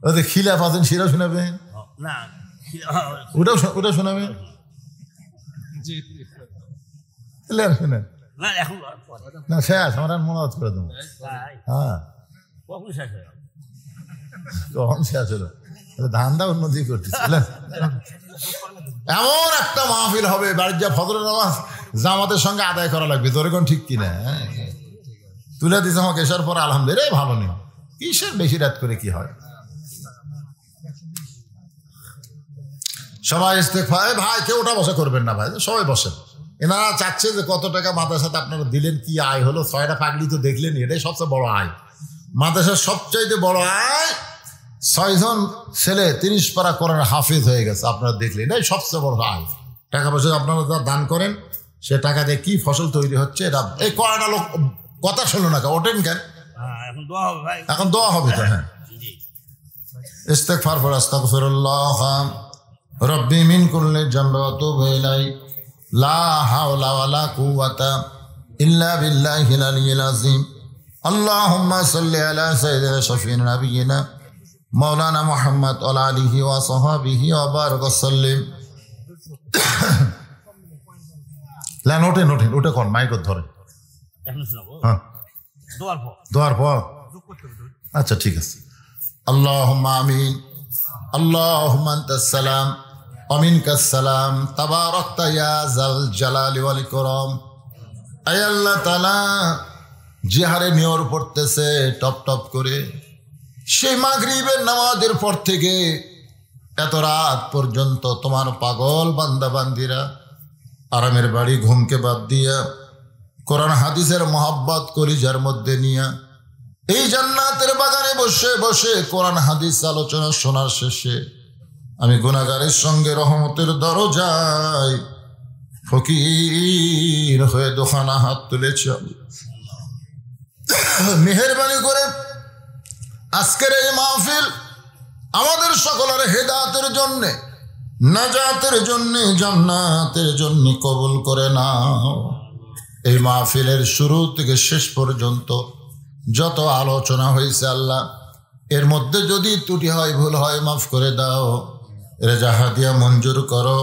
ওদের খিলাফ আছেন, সেটা শোনাবেন, ওটা শোনাবেন, শুনেন না শেষ, আমার মনে করে দেবো। হ্যাঁ কখন শেষ হলো? ধান্দা উন্নতি করতেছিলেন। এমন একটা মাহফিল হবে, বাড়ির যা ফজরের নামাজ জামাতের সঙ্গে আদায় করা লাগবে, তোর এখন ঠিক কিনা? তুলে দিছে আমাকে এসার পর, আলহামদুলিল্লাহ ভালো নেই, কিসের বেশি রাত করে কি হয়? সবাই ইস্তেগফার। ভাই কেউ ওটা বসা করবেন না ভাই, সবাই বসেন। এনারা চাচ্ছে যে কত টাকা মাদ্রাসাতে আপনারা দিলেন, কি আয় হলো? 6টা পাগড়ি তো দেখলেন, এটাই সবচেয়ে বড় আয়। মাদ্রাসার সবচাইতে বড় আয় 6 জন ছেলে 30 পারা কোরআন হাফেজ হয়ে গেছে, আপনারা দেখলেন, এটাই সবচেয়ে বড় আয়। টাকা পয়সা আপনারা যা দান করেন, সে টাকা দিয়ে কি ফসল তৈরি হচ্ছে, এটা এই কয়টা লোক কথা শুনলো না, ওঠেন কেন? এখন দোয়া হবে তো। হ্যাঁ, ইস্তেগফার, আস্তাগফিরুল্লাহ রব্বি মিন কুল্লি যামবি ওয়া আতুবু ইলাইহি লা হাওলা ওয়ালা কুওয়াতা ইল্লা বিল্লাহিল আলিয়্যিল আযীম। আল্লাহুম্মা সাল্লি আলা সাইয়্যিদিনা শাফিঈনা নাবিয়িনা মাওলানা মুহাম্মদ ওয়া আলিহি ওয়া সাহবিহি ওয়া বারাক ওয়াসাল্লিম। লান ওঠে কোন মাইক ধরে এখন শোনাবো হ্যাঁ দোয়ার পর দোয়ার পর আচ্ছা ঠিক আছে। আল্লাহুম্মা আমিন। আল্লাহুম্মা আনতাস সালাম ওয়া মিনকাস সালাম তাবারাকতা ইয়া যাল জালালি ওয়াল ইকরাম। আয় আল্লাহ তাআলা, যে হারে মেয়র পড়তেছে টপ টপ করে, সেই মাগরিবের নামাজের পর থেকে এত রাত পর্যন্ত তোমার পাগল বান্দা বান্দিরা আরামের বাড়ি ঘুমকে বাদ দিয়া কোরআন হাদিসের মোহাব্বত কলিজার মধ্যে নিয়া এই জান্নাতের বাগানে বসে বসে কোরআন হাদিস আলোচনা শোনার শেষে আমি গুনাহগারের সঙ্গে রহমতের দরজায় ফকির হয়ে দোখানা হাত তুলেছি। মেহেরবানি করে আজকের এই মাহফিল আমাদের সকলের হেদায়েতের জন্য, নাজাতের জন্য, জান্নাতের জন্য কবুল করে নাও। এই মাহফিলের শুরু থেকে শেষ পর্যন্ত যত আলোচনা হয়েছে আল্লাহ, এর মধ্যে যদি ত্রুটি হয়, ভুল হয়, মাফ করে দাও। রেজা হাদিয়া মঞ্জুর করো।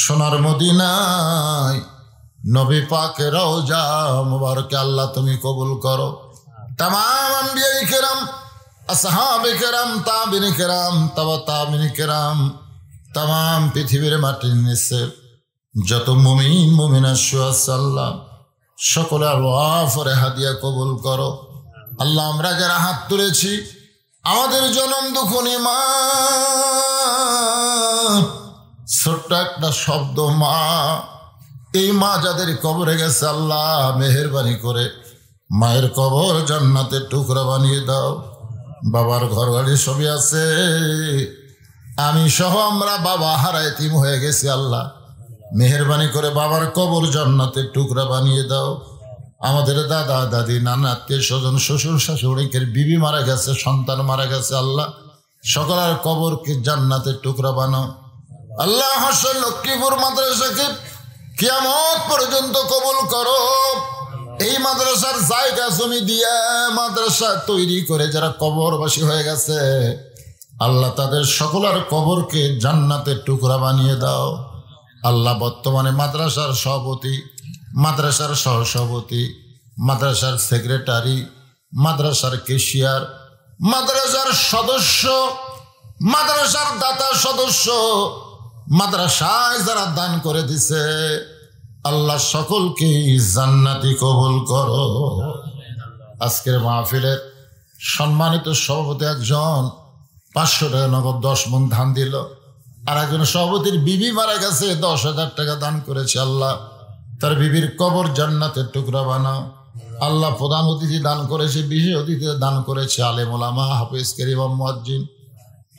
সোনার মদিনায় নবী পাকের রওজা মুবারকে আল্লাহ তুমি কবুল করো। তামাম আম্বিয়ায়ে কেরাম, আসহাবে কেরাম, তাবিঈন কেরাম, তাবিঈন কেরাম, তামাম পৃথিবীর মাটির নিচে যত মুমিন মুমিনা আছে আল্লাহ সকলের ওয়াফরে হাদিয়া কবুল করো। আল্লাহ আমরা যারা হাত তুলেছি, আমাদের জনম দুঃখনী মা, ছোট্ট একটা শব্দ মা, এই মা যাদের কবরে গেছে আল্লাহ মেহেরবানি করে মায়ের কবর জান্নাতের টুকরা বানিয়ে দাও। বাবার ঘর বাড়ি সবই আছে, আমি সহ আমরা বাবা হারা এতিম হয়ে গেছি আল্লাহ, মেহেরবানি করে বাবার কবর জান্নাতের টুকরা বানিয়ে দাও। আমাদের দাদা দাদি নানা আত্মীয় স্বজন শ্বশুর শাশুড়িকের বিবি মারা গেছে, সন্তান মারা গেছে আল্লাহ সকলের কবরকে জান্নাতের টুকরা বানাও। আল্লাহ হাসর লক্ষ্মীপুর মাদ্রাসাকে কিয়ামত পর্যন্ত কবুল করো। এই মাদ্রাসার জায়গা জমি দিয়া মাদ্রাসা তৈরি করে যারা কবরবাসী হয়ে গেছে আল্লাহ তাদের সকলের কবরকে জান্নাতের টুকরা বানিয়ে দাও। আল্লাহ বর্তমানে মাদ্রাসার সভাপতি, মাদ্রাসার সহসভাপতি, মাদ্রাসার সেক্রেটারি, মাদ্রাসার ক্যাশিয়ার, মাদ্রাসার সদস্য, মাদ্রাসার দাতা সদস্য, মাদ্রাসায় যারা দান করে দিছে আল্লাহ সকলকে জান্নাতি কবুল করো। আজকের মাহফিলের সম্মানিত সভাপতি একজন 500 টাকা নগদ 10 মণ ধান দিল, আর একজন সভাপতির বিবি মারা গেছে 10,000 টাকা দান করেছে। আল্লাহ তার বিবির কবর জান্নাতের টুকরা বানাও। আল্লাহ প্রধান অতিথি দান করেছে, বিশেষ অতিথি দান করেছে আলেম ওলামা, হাফেজ কারীম, মুয়াজ্জিন,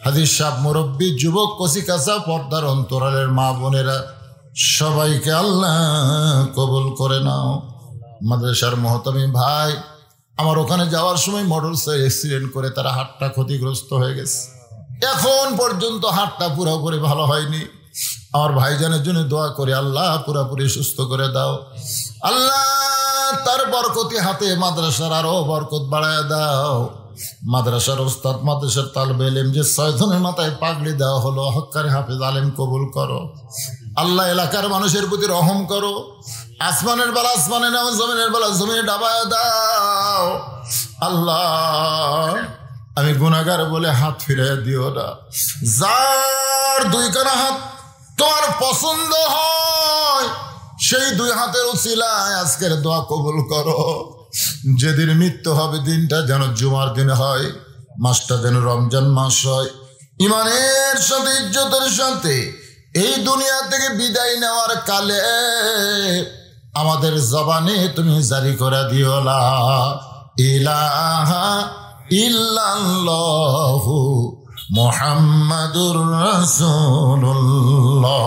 হাদিস সাহেব, মুরব্বী, যুবক, কচিকাঁচা, পর্দার অন্তরালের মা বোনেরা সবাইকে আল্লাহ কবুল করে নাও। মাদ্রাসার মহতামিম ভাই, আমার ওখানে যাওয়ার সময় মোটরসাইকেল অ্যাক্সিডেন্ট করে তারা হাতটা ক্ষতিগ্রস্ত হয়ে গেছে, এখন পর্যন্ত হাতটা পুরোপুরি ভালো হয়নি। আমার ভাইজানের জন্য দোয়া করে আল্লাহ পুরোপুরি সুস্থ করে দাও। আল্লাহ তার বরকতি হাতে মাদ্রাসার আরো বরকত বাড়ায় দাও। মাদ্রাসার ওস্তাদ, মাদ্রাসার তালবে ইলম যে 6 জনের মাথায় পাগড়ি দেওয়া হলো, হক্কারে হাফেজ আলেম কবুল করো। আল্লাহ এলাকার মানুষের প্রতি রহম করো। আসমানের বেলা আসমানে নাও, জমিনের বেলা জমিনে ডাবায় দাও। আল্লাহ আমি গুনাহগার বলে হাত ফিরে দিও না। যার 2 কানা হাত তোমার পছন্দ হয় সেই 2 হাতের উসিলায় আজকের দোয়া কবুল করো। যেদিন মৃত্যু হবে দিনটা যেন জুমার দিন হয়, মাসটা যেন রমজান মাস হয়। ইমানের সাথে, ইজ্জতের সাথে এই দুনিয়া থেকে বিদায় নেওয়ার কালে আমাদের জবানে তুমি জারি করে দিও লা ইলাহা ইল্লাল্লাহু মুহাম্মাদুর রাসূলুল্লাহ।